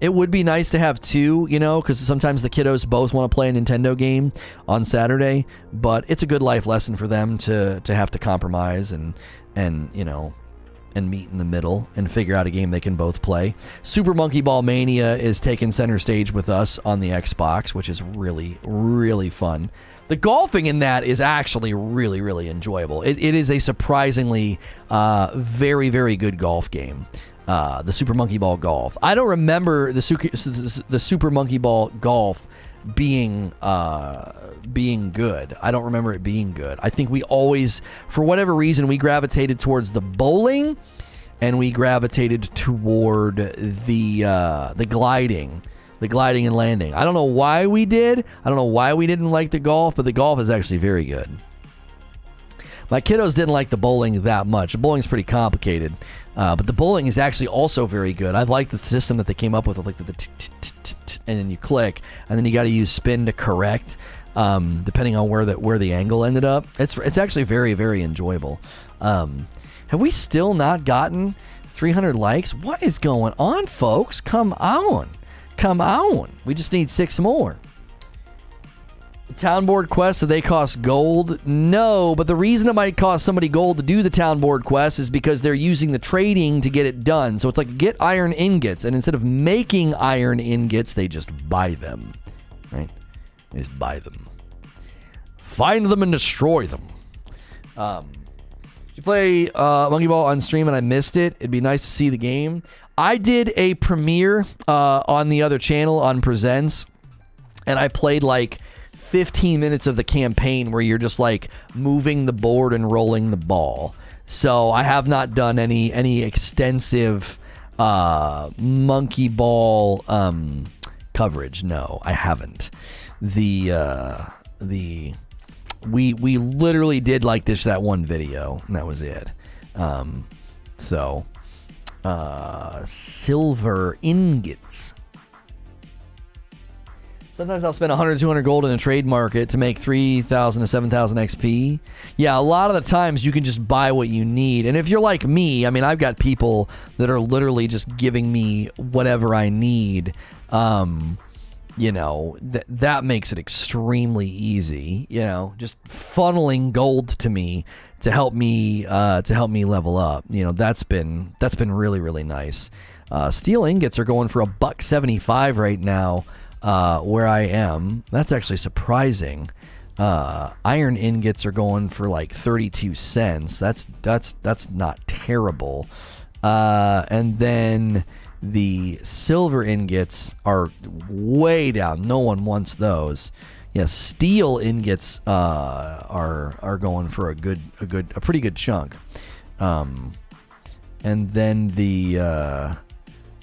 It would be nice to have two, because sometimes the kiddos both want to play a Nintendo game on Saturday, but it's a good life lesson for them to have to compromise and meet in the middle and figure out a game they can both play. Super Monkey Ball Mania is taking center stage with us on the Xbox, which is really fun. The golfing in that is actually really enjoyable. It is a surprisingly very good golf game. The Super Monkey Ball Golf. I don't remember the Super Monkey Ball Golf being good. I don't remember it being good. I think we always, for whatever reason, we gravitated towards the bowling, and we gravitated toward the gliding. The gliding and landing. I don't know why we did. I don't know why we didn't like the golf, but the golf is actually very good. My kiddos didn't like the bowling that much. The bowling's pretty complicated, but the bowling is actually also very good. I like the system that they came up with, like the and then you click, and then you got to use spin to correct. depending on where the angle ended up. It's actually very, very enjoyable. Have we still not gotten 300 likes? What is going on, folks? Come on. We just need 6 more. Town board quests, do they cost gold? No, but the reason it might cost somebody gold to do the town board quest is because they're using the trading to get it done. So it's like get iron ingots, and instead of making iron ingots, they just buy them. Right? They just buy them. Find them and destroy them. Did you play Monkey Ball on stream and I missed it? It'd be nice to see the game. I did a premiere on the other channel on Presents, and I played like 15 minutes of the campaign where you're just like moving the board and rolling the ball. So I have not done any extensive Monkey Ball coverage. No, I haven't. We literally did like that one video, and that was it. Silver ingots. Sometimes I'll spend 100 200 gold in a trade market to make 3,000 to 7,000 XP. Yeah, a lot of the times you can just buy what you need. And if you're like me, I mean, I've got people that are literally just giving me whatever I need. That makes it extremely easy, just funneling gold to me to help me level up. That's been really, really nice. Steel ingots are going for $1.75 right now. Where I am. That's actually surprising. Iron ingots are going for like 32 cents. That's not terrible. And then the silver ingots are way down. No one wants those. Yeah, steel ingots are going for a pretty good chunk. And then the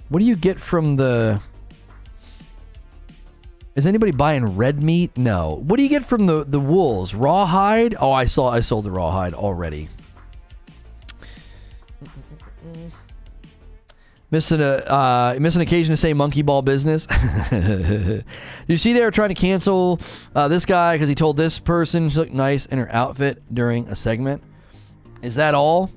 what do you get from the? Is anybody buying red meat? No. What do you get from the wolves? Rawhide? Oh, I sold the rawhide already. Missing occasion to say monkey ball business. You see they were trying to cancel this guy because he told this person she looked nice in her outfit during a segment. Is that all?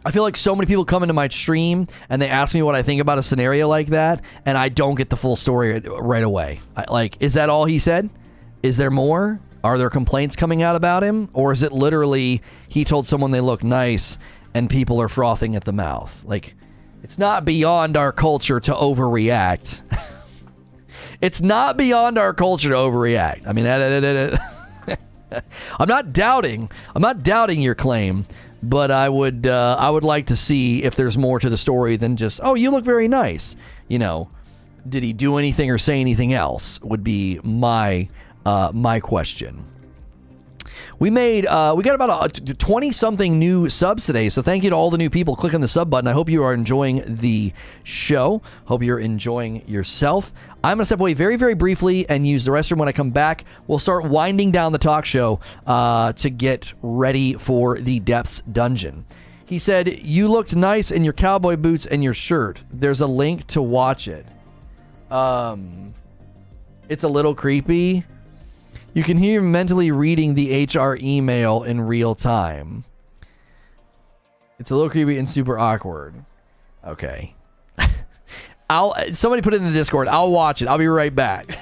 I feel like so many people come into my stream and they ask me what I think about a scenario like that, and I don't get the full story right away. Is that all he said? Is there more? Are there complaints coming out about him? Or is it literally he told someone they look nice and people are frothing at the mouth? It's not beyond our culture to overreact. It's not beyond our culture to overreact. I mean, I'm not doubting your claim. But I would like to see if there's more to the story than just, oh, you look very nice. Did he do anything or say anything else? Would be my question. We got about 20-something new subs today, so thank you to all the new people clicking the sub button. I hope you are enjoying the show. Hope you're enjoying yourself. I'm going to step away very, very briefly and use the restroom. When I come back, we'll start winding down the talk show to get ready for the Depths Dungeon. He said, you looked nice in your cowboy boots and your shirt. There's a link to watch it. It's a little creepy. You can hear him mentally reading the HR email in real time. It's a little creepy and super awkward. Okay. Somebody put it in the Discord. I'll watch it. I'll be right back.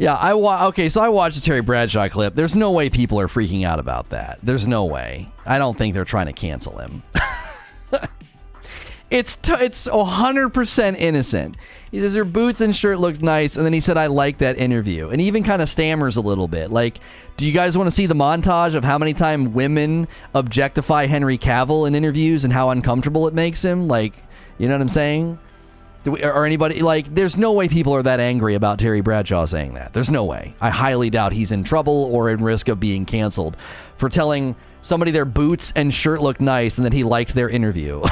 Yeah, okay, so I watched the Terry Bradshaw clip. There's no way people are freaking out about that. There's no way. I don't think they're trying to cancel him. It's 100% innocent. He says her boots and shirt looked nice, and then he said, I like that interview. And he even kind of stammers a little bit. Like, do you guys want to see the montage of how many times women objectify Henry Cavill in interviews and how uncomfortable it makes him? Like, you know what I'm saying? Or anybody, like, there's no way people are that angry about Terry Bradshaw saying that. There's no way. I highly doubt he's in trouble or in risk of being canceled for telling somebody their boots and shirt looked nice and that he liked their interview.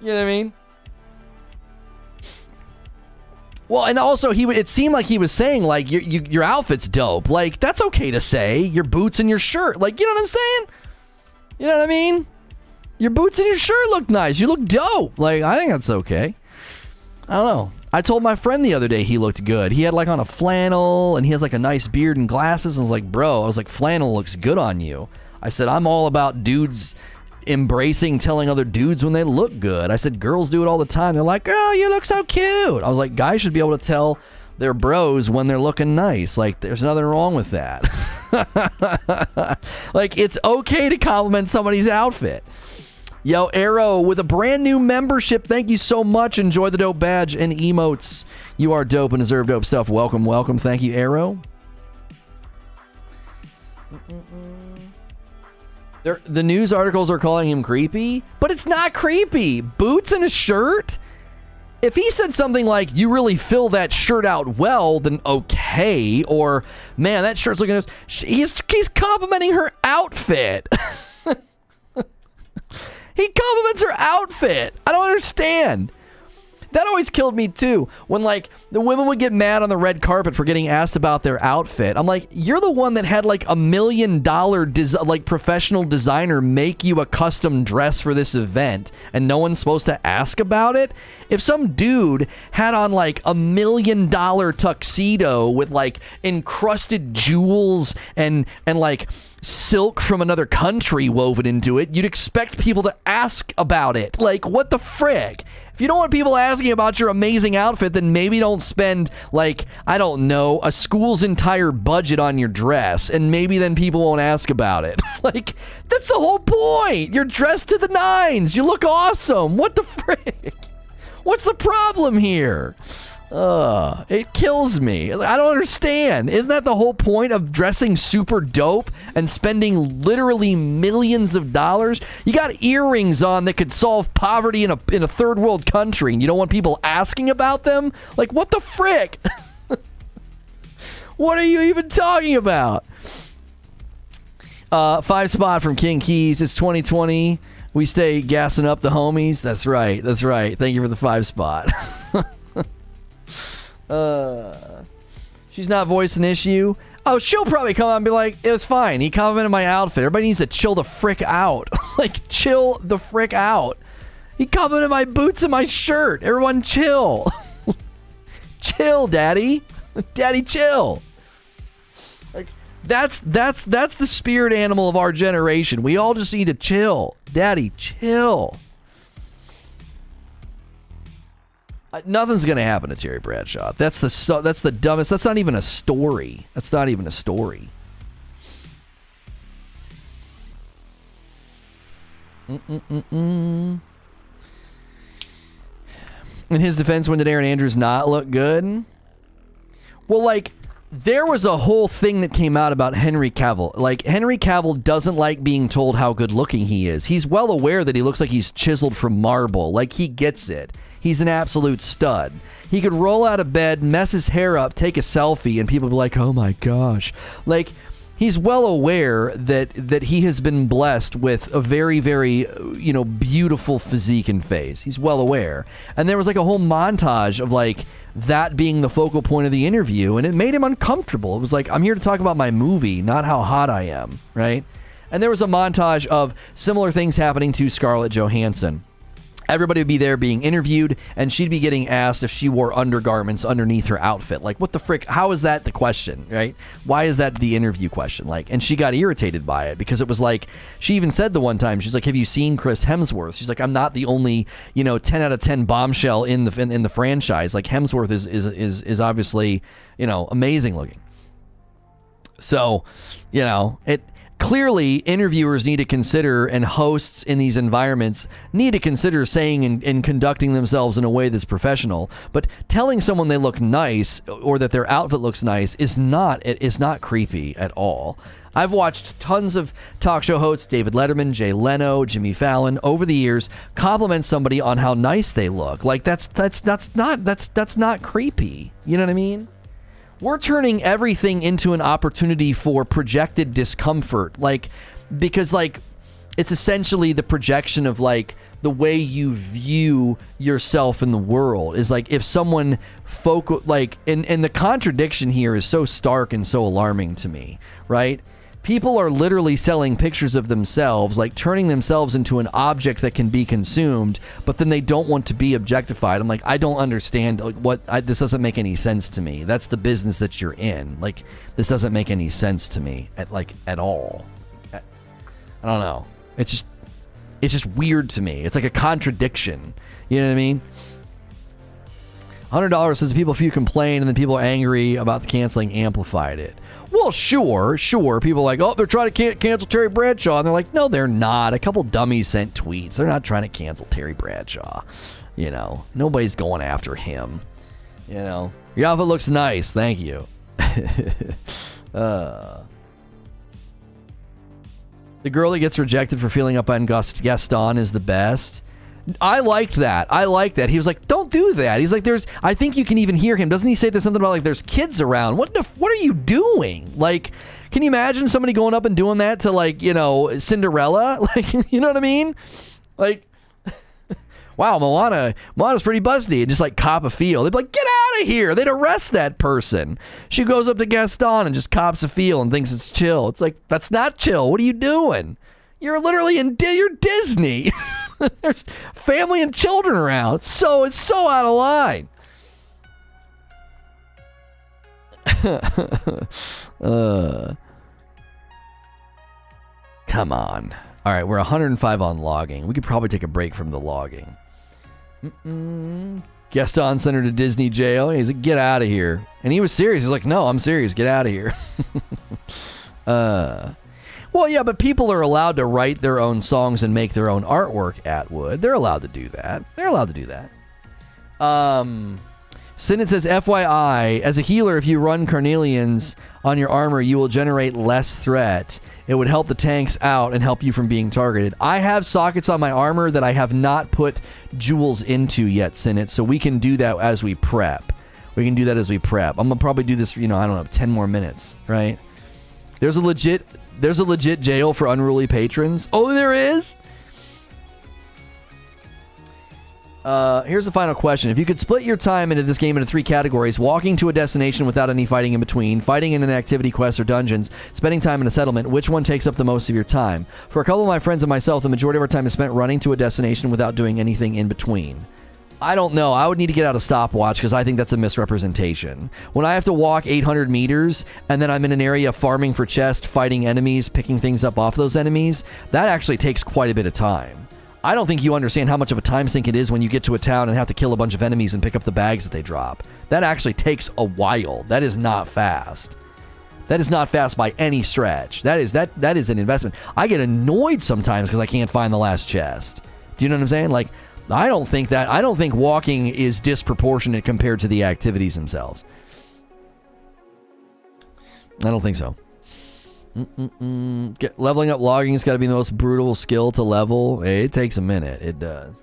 You know what I mean? Well, and also, it seemed like he was saying, like, your outfit's dope. Like, that's okay to say. Your boots and your shirt. Like, you know what I'm saying? You know what I mean? Your boots and your shirt look nice. You look dope. Like, I think that's okay. I don't know. I told my friend the other day he looked good. He had, like, on a flannel, and he has, like, a nice beard and glasses. And I was like, bro, flannel looks good on you. I said, I'm all about dudes embracing telling other dudes when they look good. I said, girls do it all the time. They're like, oh, you look so cute. I was like, guys should be able to tell their bros when they're looking nice. Like, there's nothing wrong with that. Like, it's okay to compliment somebody's outfit. Yo, Arrow, with a brand new membership, thank you so much. Enjoy the dope badge and emotes. You are dope and deserve dope stuff. Welcome, welcome. Thank you, Arrow. The news articles are calling him creepy, but it's not creepy. Boots and a shirt? If he said something like, you really fill that shirt out well, then okay. Or, man, that shirt's looking... He's complimenting her outfit. He compliments her outfit. I don't understand. That always killed me too. When, like, the women would get mad on the red carpet for getting asked about their outfit. I'm like, you're the one that had like $1 million professional designer make you a custom dress for this event, and no one's supposed to ask about it. If some dude had on like $1 million tuxedo with like encrusted jewels and like silk from another country woven into it, you'd expect people to ask about it. Like, what the frick? If you don't want people asking about your amazing outfit, then maybe don't spend, like, I don't know, a school's entire budget on your dress, and maybe then people won't ask about it. Like, that's the whole point. You're dressed to the nines. You look awesome. What the frick? What's the problem here? It kills me. I don't understand. Isn't that the whole point of dressing super dope and spending literally millions of dollars? You got earrings on that could solve poverty in a third world country, and you don't want people asking about them? Like, what the frick? What are you even talking about? 5 spot from King Keys. It's 2020. We stay gassing up the homies. That's right. That's right. Thank you for the 5 spot. She's not voicing an issue. Oh, she'll probably come out and be like, it was fine. He complimented my outfit. Everybody needs to chill the frick out. Like, chill the frick out. He complimented my boots and my shirt. Everyone chill. Chill, daddy. Daddy, chill. Like, that's the spirit animal of our generation. We all just need to chill. Daddy, chill. Nothing's gonna happen to Terry Bradshaw. That's the dumbest. That's not even a story. That's not even a story. In his defense, when did Aaron Andrews not look good? Well, like, there was a whole thing that came out about Henry Cavill. Like, Henry Cavill doesn't like being told how good looking he is. He's well aware that he looks like he's chiseled from marble. Like, he gets it. He's an absolute stud. He could roll out of bed, mess his hair up, take a selfie, and people be like, oh my gosh. Like, he's well aware that he has been blessed with a very, very, beautiful physique and face. He's well aware. And there was like a whole montage of like that being the focal point of the interview, and it made him uncomfortable. It was like, I'm here to talk about my movie, not how hot I am, right? And there was a montage of similar things happening to Scarlett Johansson. Everybody would be there being interviewed, and she'd be getting asked if she wore undergarments underneath her outfit. Like, what the frick? How is that the question, right? Why is that the interview question? Like, and she got irritated by it because it was like, she even said the one time, she's like, have you seen Chris Hemsworth? She's like, I'm not the only, 10 out of 10 bombshell in the franchise. Like, Hemsworth is obviously, amazing looking. So, it clearly interviewers need to consider, and hosts in these environments need to consider saying and conducting themselves in a way that's professional. But telling someone they look nice or that their outfit looks nice is not creepy at all. I've watched tons of talk show hosts, David Letterman, Jay Leno, Jimmy Fallon, over the years compliment somebody on how nice they look. Like, that's not creepy. You know what I mean? We're turning everything into an opportunity for projected discomfort, because it's essentially the projection of the way you view yourself in the world is like, if someone and the contradiction here is so stark and so alarming to me, right? People are literally selling pictures of themselves, turning themselves into an object that can be consumed, but then they don't want to be objectified. I'm like, I don't understand this doesn't make any sense to me. That's the business that you're in. This doesn't make any sense to me at all. I don't know. It's just weird to me. It's like a contradiction. You know what I mean? $100 says people few complain and then people are angry about the canceling amplified it. Well, sure. People are like, oh, they're trying to cancel Terry Bradshaw. And they're like, no, they're not. A couple dummies sent tweets. They're not trying to cancel Terry Bradshaw. Nobody's going after him. Your outfit looks nice. Thank you. The girl that gets rejected for feeling up on Gaston is the best. I liked that. He was like, don't do that. He's like, I think you can even hear him. Doesn't he say there's something about there's kids around? What are you doing? Can you imagine somebody going up and doing that to Cinderella? You know what I mean? Wow, Moana's pretty busty, and just cop a feel. They'd be like, get out of here. They'd arrest that person. She goes up to Gaston and just cops a feel and thinks it's chill. It's like, that's not chill. What are you doing? You're literally you're Disney. There's family and children around. It's so out of line. Come on. All right, we're 105 on logging. We could probably take a break from the logging. Gaston sent her to Disney jail. He's like, get out of here. And he was serious. He's like, no, I'm serious. Get out of here. Well, yeah, but people are allowed to write their own songs and make their own artwork at Wood. They're allowed to do that. Synod says, FYI, as a healer, if you run Carnelians on your armor, you will generate less threat. It would help the tanks out and help you from being targeted. I have sockets on my armor that I have not put jewels into yet, Synod, so we can do that as we prep. I'm going to probably do this, 10 more minutes, right? There's a legit jail for unruly patrons. Oh, there is? Here's the final question. If you could split your time into this game into 3 categories: walking to a destination without any fighting in between, fighting in an activity, quest, or dungeons, spending time in a settlement, which one takes up the most of your time? For a couple of my friends and myself, the majority of our time is spent running to a destination without doing anything in between. I don't know. I would need to get out a stopwatch because I think that's a misrepresentation. When I have to walk 800 meters and then I'm in an area farming for chests, fighting enemies, picking things up off those enemies, that actually takes quite a bit of time. I don't think you understand how much of a time sink it is when you get to a town and have to kill a bunch of enemies and pick up the bags that they drop. That actually takes a while. That is not fast. That is not fast by any stretch. That is an investment. I get annoyed sometimes because I can't find the last chest. Do you know what I'm saying? I don't think walking is disproportionate compared to the activities themselves. I don't think so. Leveling up logging has got to be the most brutal skill to level. It takes a minute. It does.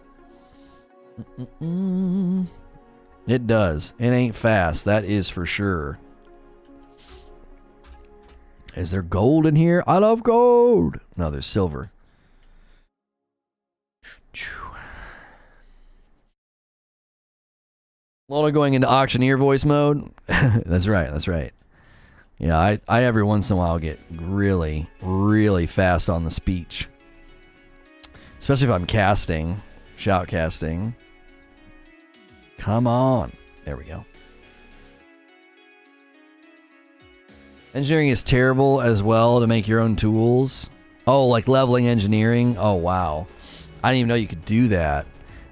It does. It ain't fast. That is for sure. Is there gold in here? I love gold. No, there's silver. Lono going into auctioneer voice mode. That's right. Yeah, I every once in a while get really, really fast on the speech. Especially if I'm casting. Shoutcasting. Come on. There we go. Engineering is terrible as well to make your own tools. Oh, like leveling engineering? Oh, wow. I didn't even know you could do that.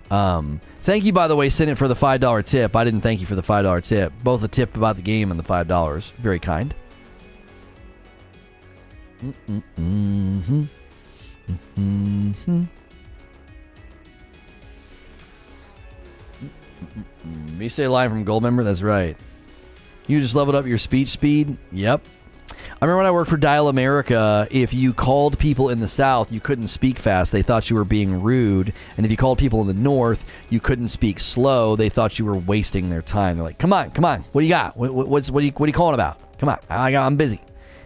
Thank you, by the way, Senate, for the $5 tip. I didn't thank you for the $5 tip. Both a tip about the game and the $5. Very kind. You say a line from Goldmember? That's right. You just leveled up your speech speed? Yep. I remember when I worked for Dial America, if you called people in the South, you couldn't speak fast. They thought you were being rude. And if you called people in the North, you couldn't speak slow. They thought you were wasting their time. They're like, come on. What do you got? What are you calling about? Come on. I'm busy.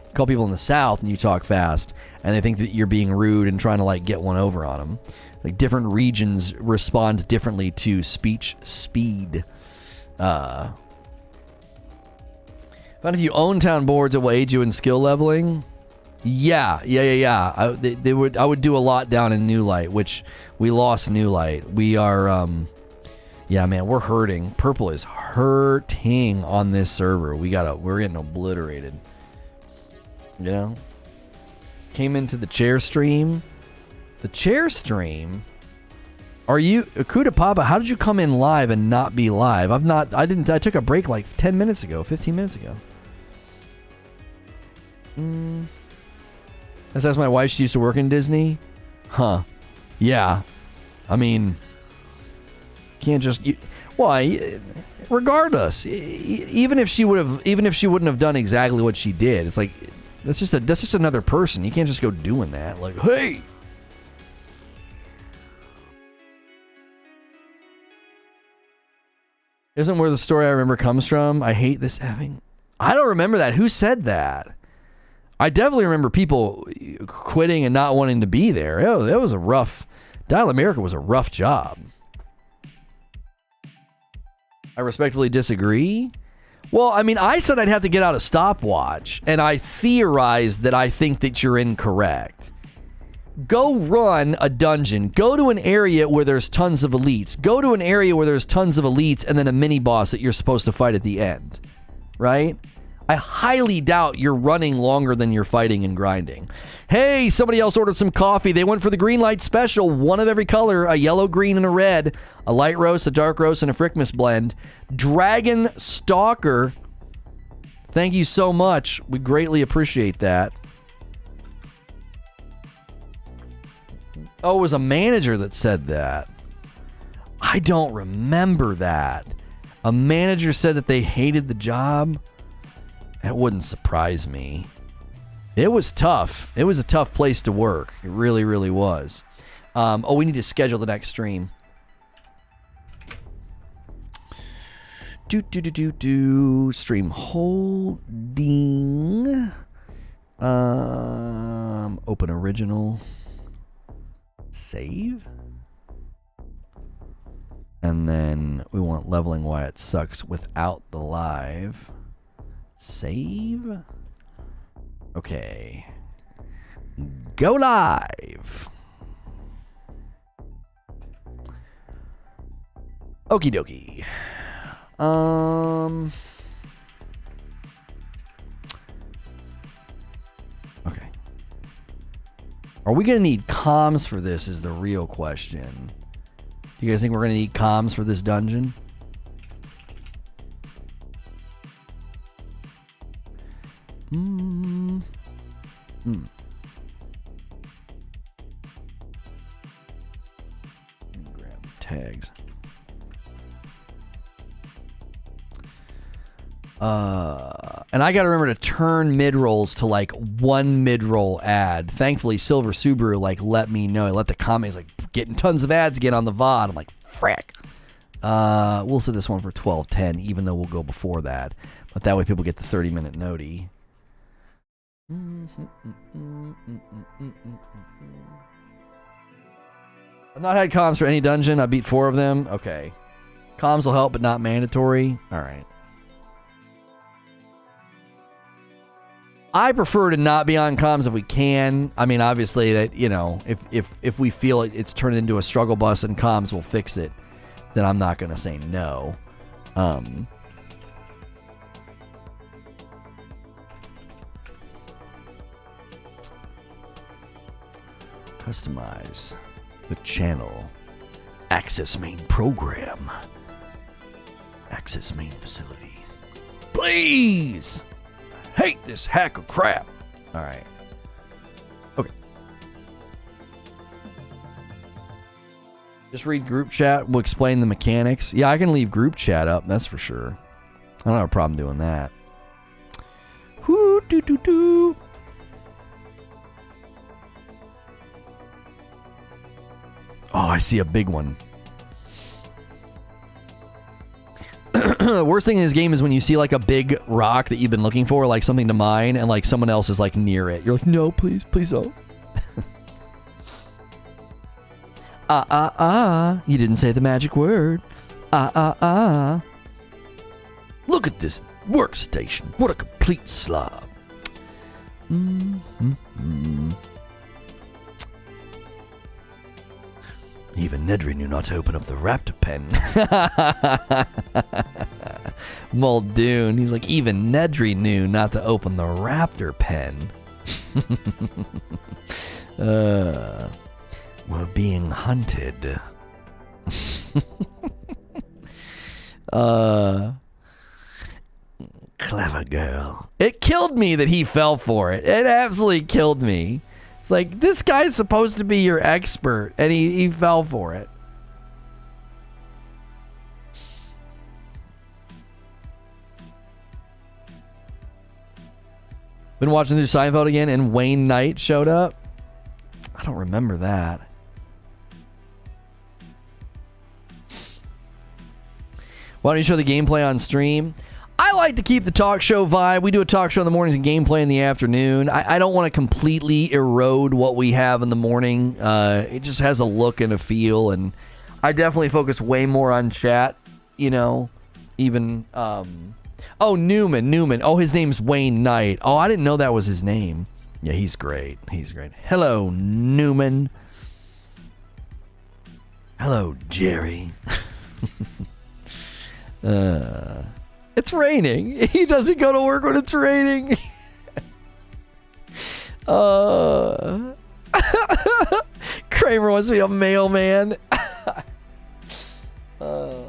You call people in the South and you talk fast, and they think that you're being rude and trying to like get one over on them. Like different regions respond differently to speech speed. But if you own town boards, it will aid you in skill leveling. Yeah. I would do a lot down in New Light, which we lost New Light. We are, yeah, man, we're hurting. Purple is hurting on this server. We're getting obliterated. You know? Came into the chair stream. The chair stream? Are you Akuda Papa? How did you come in live and not be live? I took a break like 10 minutes ago, 15 minutes ago. That's my wife. She used to work in Disney. Huh. Yeah. I mean, can't just. Why? Regardless, even if she wouldn't have done exactly what she did, it's like that's just another person. You can't just go doing that. Like, hey. Isn't where the story I remember comes from. I hate this having. I don't remember that. Who said that? I definitely remember people quitting and not wanting to be there. It was a rough. Dial America was a rough job. I respectfully disagree. Well, I mean, I said I'd have to get out a stopwatch, and I theorized that I think that you're incorrect. Go run a dungeon. Go to an area where there's tons of elites. Go to an area where there's tons of elites and then a mini-boss that you're supposed to fight at the end. Right? I highly doubt you're running longer than you're fighting and grinding. Hey, somebody else ordered some coffee. They went for the green light special. One of every color. A yellow, green, and a red. A light roast, a dark roast, and a Frickmas blend. Dragon Stalker. Thank you so much. We greatly appreciate that. Oh, it was a manager that said that. I don't remember that. A manager said that they hated the job. That wouldn't surprise me. It was tough. It was a tough place to work. It really, really was. We need to schedule the next stream. Stream holding. Open original. Save. And then we want leveling why it sucks without the live. Save. Okay. Go live. Okie dokie. Okay. Are we going to need comms for this is the real question. Do you guys think we're going to need comms for this dungeon? Grab tags. And I gotta remember to turn mid-rolls to like one mid-roll ad. Thankfully, Silver Subaru like let me know. Let the comments like getting tons of ads again on the VOD. I'm like, frick. We'll set this one for 12:10, even though we'll go before that. But that way people get the 30-minute noti. I've not had comms for any dungeon. I beat 4 of them. Okay. Comms will help, but not mandatory. All right. I prefer to not be on comms if we can. I mean, obviously that, you know, if we feel it's turned into a struggle bus and comms will fix it, then I'm not going to say no. Customize the channel. Access main program. Access main facility. Please! Hate this hack of crap. All right. Okay. Just read group chat. We'll explain the mechanics. Yeah, I can leave group chat up. That's for sure. I don't have a problem doing that. Whoo, doo, doo, doo. Oh, I see a big one. The worst thing in this game is when you see like a big rock that you've been looking for, like something to mine, and like someone else is like near it. You're like, no, please, please don't. You didn't say the magic word. Look at this workstation. What a complete slob. Even Nedry knew not to open up the raptor pen. Muldoon, he's like, even Nedry knew not to open the raptor pen. We're being hunted. Clever girl. It killed me that he fell for it. It absolutely killed me. It's like, this guy's supposed to be your expert, and he fell for it. Been watching through Seinfeld again, and Wayne Knight showed up. I don't remember that. Why don't you show the gameplay on stream? I like to keep the talk show vibe. We do a talk show in the mornings and gameplay in the afternoon. I don't want to completely erode what we have in the morning. It just has a look and a feel, and I definitely focus way more on chat, you know, even, oh, Newman. Oh, his name's Wayne Knight. Oh, I didn't know that was his name. Yeah, he's great. He's great. Hello, Newman. Hello, Jerry. It's raining. He doesn't go to work when it's raining. Kramer wants to be a mailman. I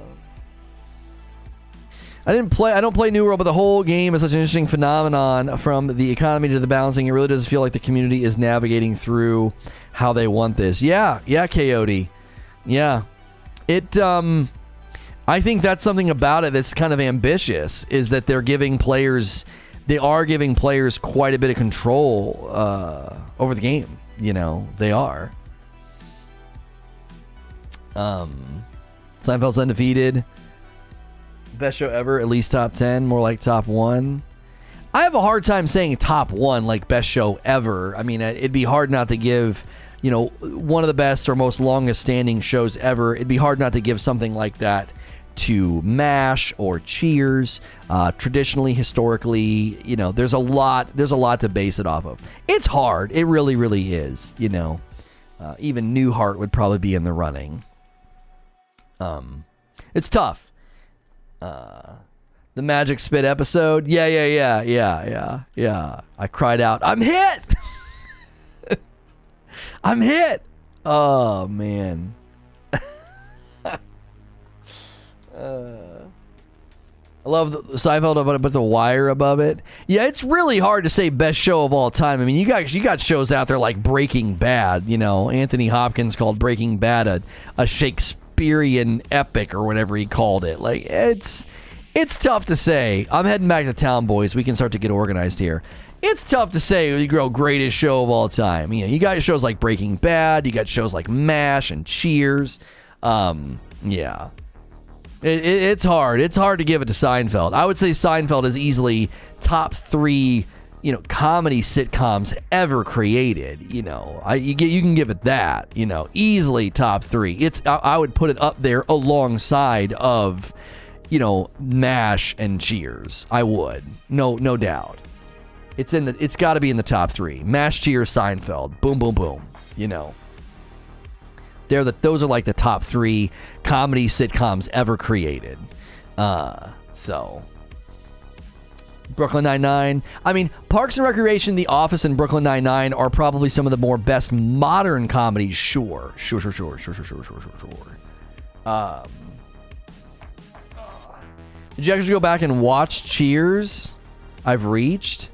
don't play New World, but the whole game is such an interesting phenomenon, from the economy to the balancing. It really does feel like the community is navigating through how they want this. Yeah, Coyote. Yeah. I think that's something about it that's kind of ambitious, is that they are giving players quite a bit of control over the game. You know, they are. Seinfeld's undefeated. Best show ever, at least top 10, more like top 1. I have a hard time saying top 1 like best show ever. I mean, it'd be hard not to give, you know, one of the best or most longest standing shows ever. It'd be hard not to give something like that to MASH or Cheers. Traditionally, historically, you know, there's a lot to base it off of. It's hard. It really, really is, you know. Even Newhart would probably be in the running. It's tough. The Magic Spit episode. Yeah. I cried out, I'm hit! I'm hit! Oh, man. I love the Seinfeld, but the wire above it. Yeah, it's really hard to say best show of all time. I mean, you got shows out there like Breaking Bad. You know, Anthony Hopkins called Breaking Bad a Shakespearean epic, or whatever he called it. Like, it's tough to say. I'm heading back to town, boys. We can start to get organized here. It's tough to say the greatest show of all time. You know, you got shows like Breaking Bad. You got shows like MASH and Cheers. Yeah. It's hard. It's hard to give it to Seinfeld. I would say Seinfeld is easily top 3, you know, comedy sitcoms ever created. You know, you can give it that. You know, easily top 3. I would put it up there alongside of, you know, MASH and Cheers. I would. No doubt. It's got to be in the top 3. MASH, Cheers, Seinfeld. Boom, boom, boom. You know. Those are like the top 3 comedy sitcoms ever created. So Brooklyn Nine-Nine. I mean, Parks and Recreation, The Office, and Brooklyn Nine-Nine are probably some of the more best modern comedies. Sure. Did you actually go back and watch Cheers? I've reached.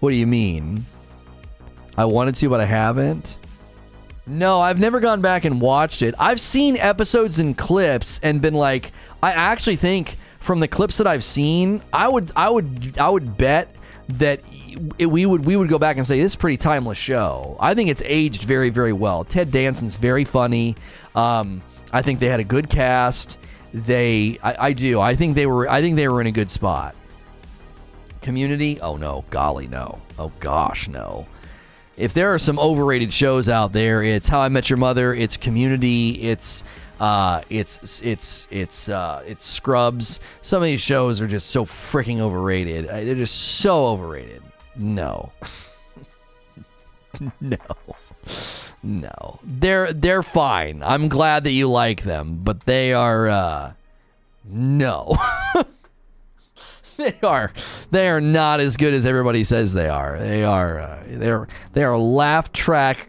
What do you mean? I wanted to, but I haven't. No, I've never gone back and watched it. I've seen episodes and clips and been like, I actually think from the clips that I've seen, I would bet that we would go back and say this is a pretty timeless show. I think it's aged very, very well. Ted Danson's very funny. I think they had a good cast. I do. I think they were in a good spot. Community? Oh no, golly no. Oh gosh, no. If there are some overrated shows out there, it's How I Met Your Mother, it's Community, it's Scrubs. Some of these shows are just so freaking overrated. They're just so overrated. No. No. They're fine. I'm glad that you like them, but they are no. They are not as good as everybody says they are. They are laugh track,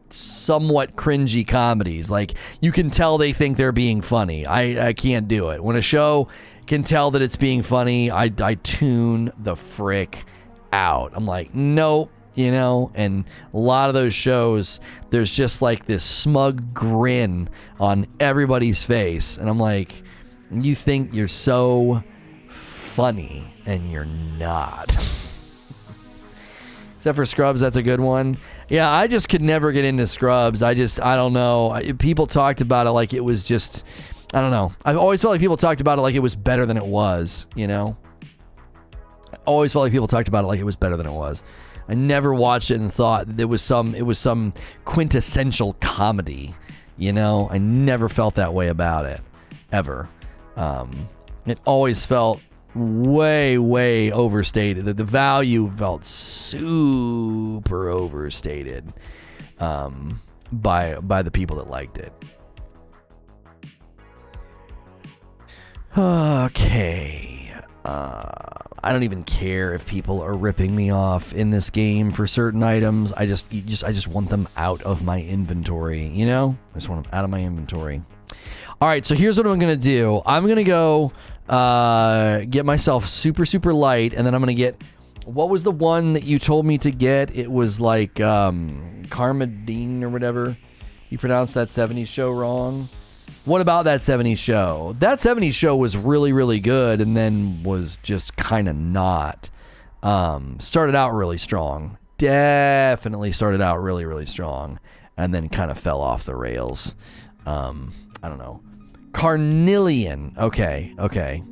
somewhat cringy comedies. Like, you can tell they think they're being funny. I can't do it. When a show can tell that it's being funny, I tune the frick out. I'm like, nope. You know, and a lot of those shows, there's just like this smug grin on everybody's face. And I'm like, you think you're so funny, and you're not. Except for Scrubs, that's a good one. Yeah, I just could never get into Scrubs. I don't know. People talked about it like it was just, I don't know. I've always felt like people talked about it like it was better than it was, you know? I always felt like people talked about it like it was better than it was. I never watched it and thought it was some quintessential comedy, you know? I never felt that way about it, ever. It always felt way, way overstated. The value felt super overstated by the people that liked it. Okay. I don't even care if people are ripping me off in this game for certain items. I just want them out of my inventory, you know? I just want them out of my inventory. All right, so here's what I'm going to do. I'm going to go get myself super, super light, and then I'm going to get... What was the one that you told me to get? It was like Carmadine or whatever. You pronounced that 70s show wrong. What about that 70s show? That 70s show was really, really good, and then was just kind of not. Started out really strong. Definitely started out really, really strong, and then kind of fell off the rails. I don't know. Carnelian. Okay.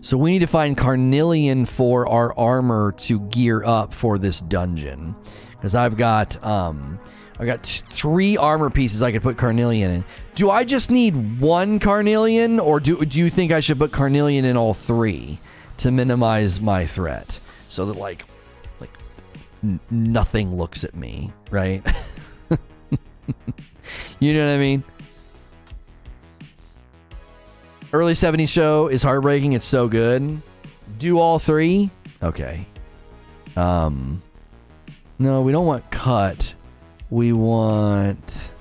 So we need to find Carnelian for our armor to gear up for this dungeon. Because I've got 3 armor pieces I could put Carnelian in. Do I just need 1 Carnelian, or do you think I should put Carnelian in all 3 to minimize my threat? So that like nothing looks at me, right? You know what I mean? Early 70s show is heartbreaking. It's so good. Do all 3? Okay. No, we don't want cut. We want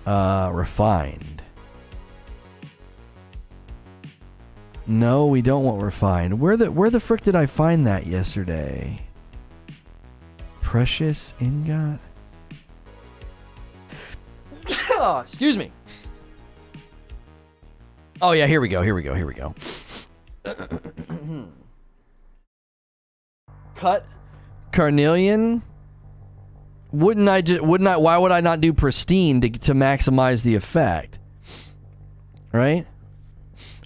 refined. No, we don't want refined. Where the frick did I find that yesterday? Precious ingot? Oh, excuse me. Oh yeah, here we go. Cut Carnelian. Why would I not do pristine to maximize the effect? Right?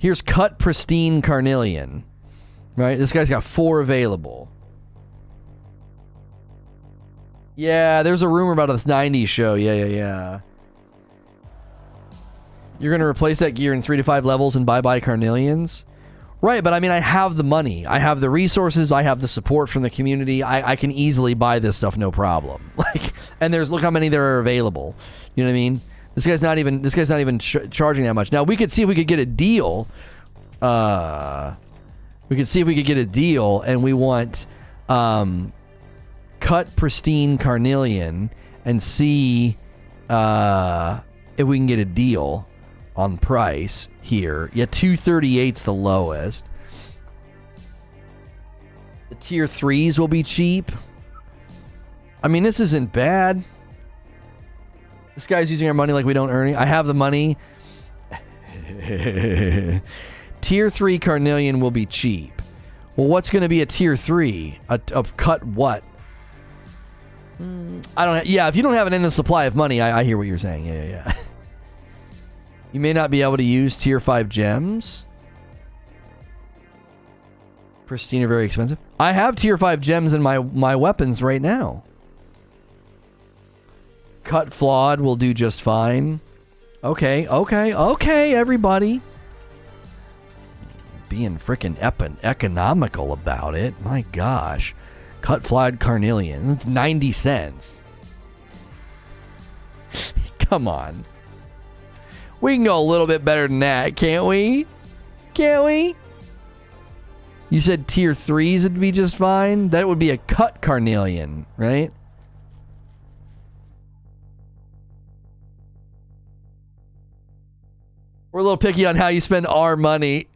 Here's cut pristine Carnelian. Right? This guy's got 4 available. Yeah, there's a rumor about this 90s show. Yeah. You're going to replace that gear in 3 to 5 levels and bye-bye Carnelians? Right, but I mean, I have the money. I have the resources. I have the support from the community. I can easily buy this stuff, no problem. Like, and look how many there are available. You know what I mean? This guy's not even charging that much. Now, we could see if we could get a deal. We could see if we could get a deal, and we want cut pristine carnelian and see if we can get a deal on price here. Yeah, 238's the lowest. The tier 3s will be cheap. I mean, this isn't bad. This guy's using our money like we don't earn it. I have the money. Tier 3 carnelian will be cheap. Well, what's going to be a tier 3? A cut what? I don't. Yeah, if you don't have an endless supply of money, I hear what you're saying. Yeah. You may not be able to use tier 5 gems. Pristine are very expensive. I have tier 5 gems in my weapons right now. Cut flawed will do just fine. Okay, everybody. Being freaking economical about it. My gosh. Cut flawed carnelian. It's 90 cents. Come on. We can go a little bit better than that, can't we? Can't we? You said tier 3s would be just fine? That would be a cut carnelian, right? We're a little picky on how you spend our money.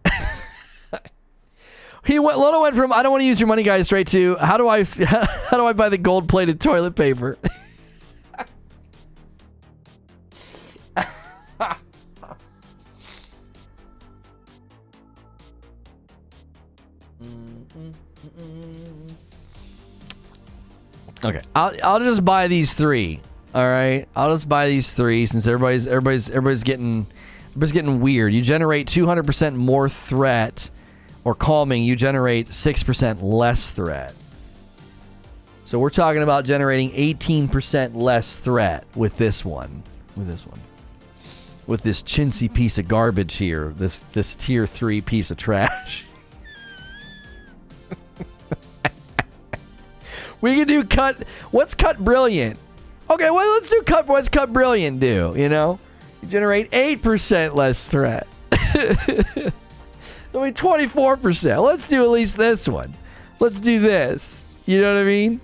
Lono went from I don't want to use your money, guys, straight to how do I buy the gold-plated toilet paper? Okay, I'll just buy these 3. All right, I'll just buy these 3 since everybody's getting weird. You generate 200% more threat or calming. You generate 6% less threat. So we're talking about generating 18% less threat with this one. With this chintzy piece of garbage here. This tier 3 piece of trash. We can do cut. What's cut brilliant? Okay, well, let's do cut. What's cut brilliant do? You know, you generate 8% less threat. I mean, 24%. Let's do at least this one. Let's do this. You know what I mean?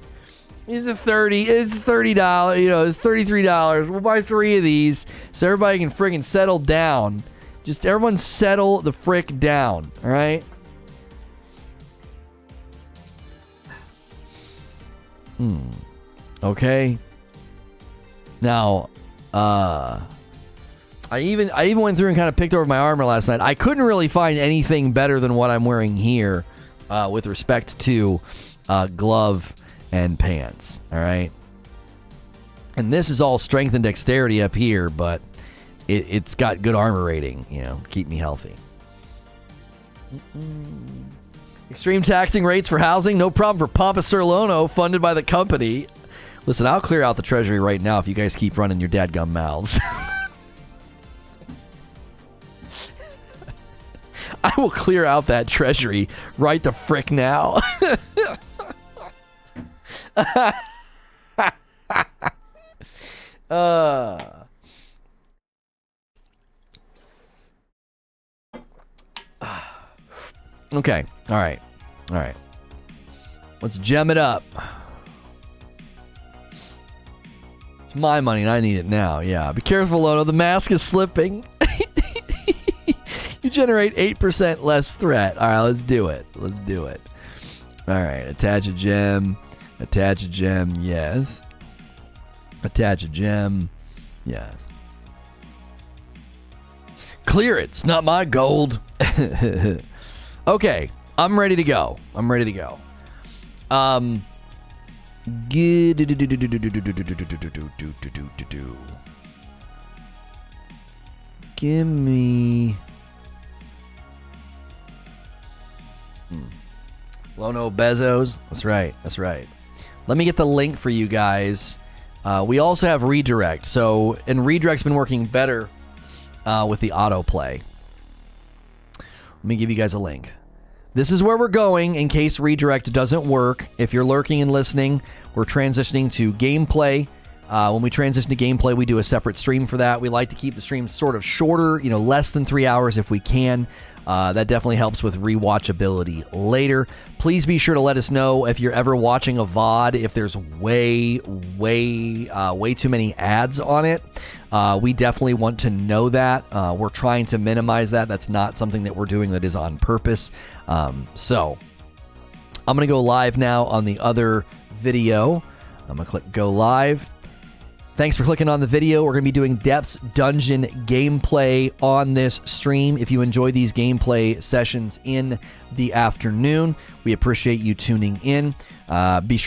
It's $30. You know, it's $33. We'll buy 3 of these so everybody can friggin' settle down. Just everyone settle the frick down. All right. Okay. Now, I even went through and kind of picked over my armor last night. I couldn't really find anything better than what I'm wearing here with respect to glove and pants. All right. And this is all strength and dexterity up here, but it's got good armor rating, you know, keep me healthy. Extreme taxing rates for housing, no problem for Pompous Sir Lono, funded by the company. Listen, I'll clear out the treasury right now if you guys keep running your dadgum mouths. I will clear out that treasury right the frick now. Okay. All right. Let's gem it up. It's my money and I need it now. Yeah. Be careful, Lono. The mask is slipping. You generate 8% less threat. All right. Let's do it. All right. Attach a gem. Yes. Attach a gem. Yes. Clear it. It's not my gold. Okay, I'm ready to go. Give me Lono Bezos. That's right. Let me get the link for you guys. We also have redirect. And redirect's been working better with the autoplay. Let me give you guys a link. this is where we're going in case redirect doesn't work. If you're lurking and listening, we're transitioning to gameplay. When we transition to gameplay, we do a separate stream for that. We like to keep the streams sort of shorter, less than 3 hours if we can. That definitely helps with rewatchability later. Please be sure to let us know if you're ever watching a VOD, if there's way too many ads on it. We definitely want to know that. We're trying to minimize that. That's not something that we're doing that is on purpose. So I'm going to go live now on the other video. I'm going to click go live. Thanks for clicking on the video. We're going to be doing Depths Dungeon gameplay on this stream. If you enjoy these gameplay sessions in the afternoon, we appreciate you tuning in. Be sure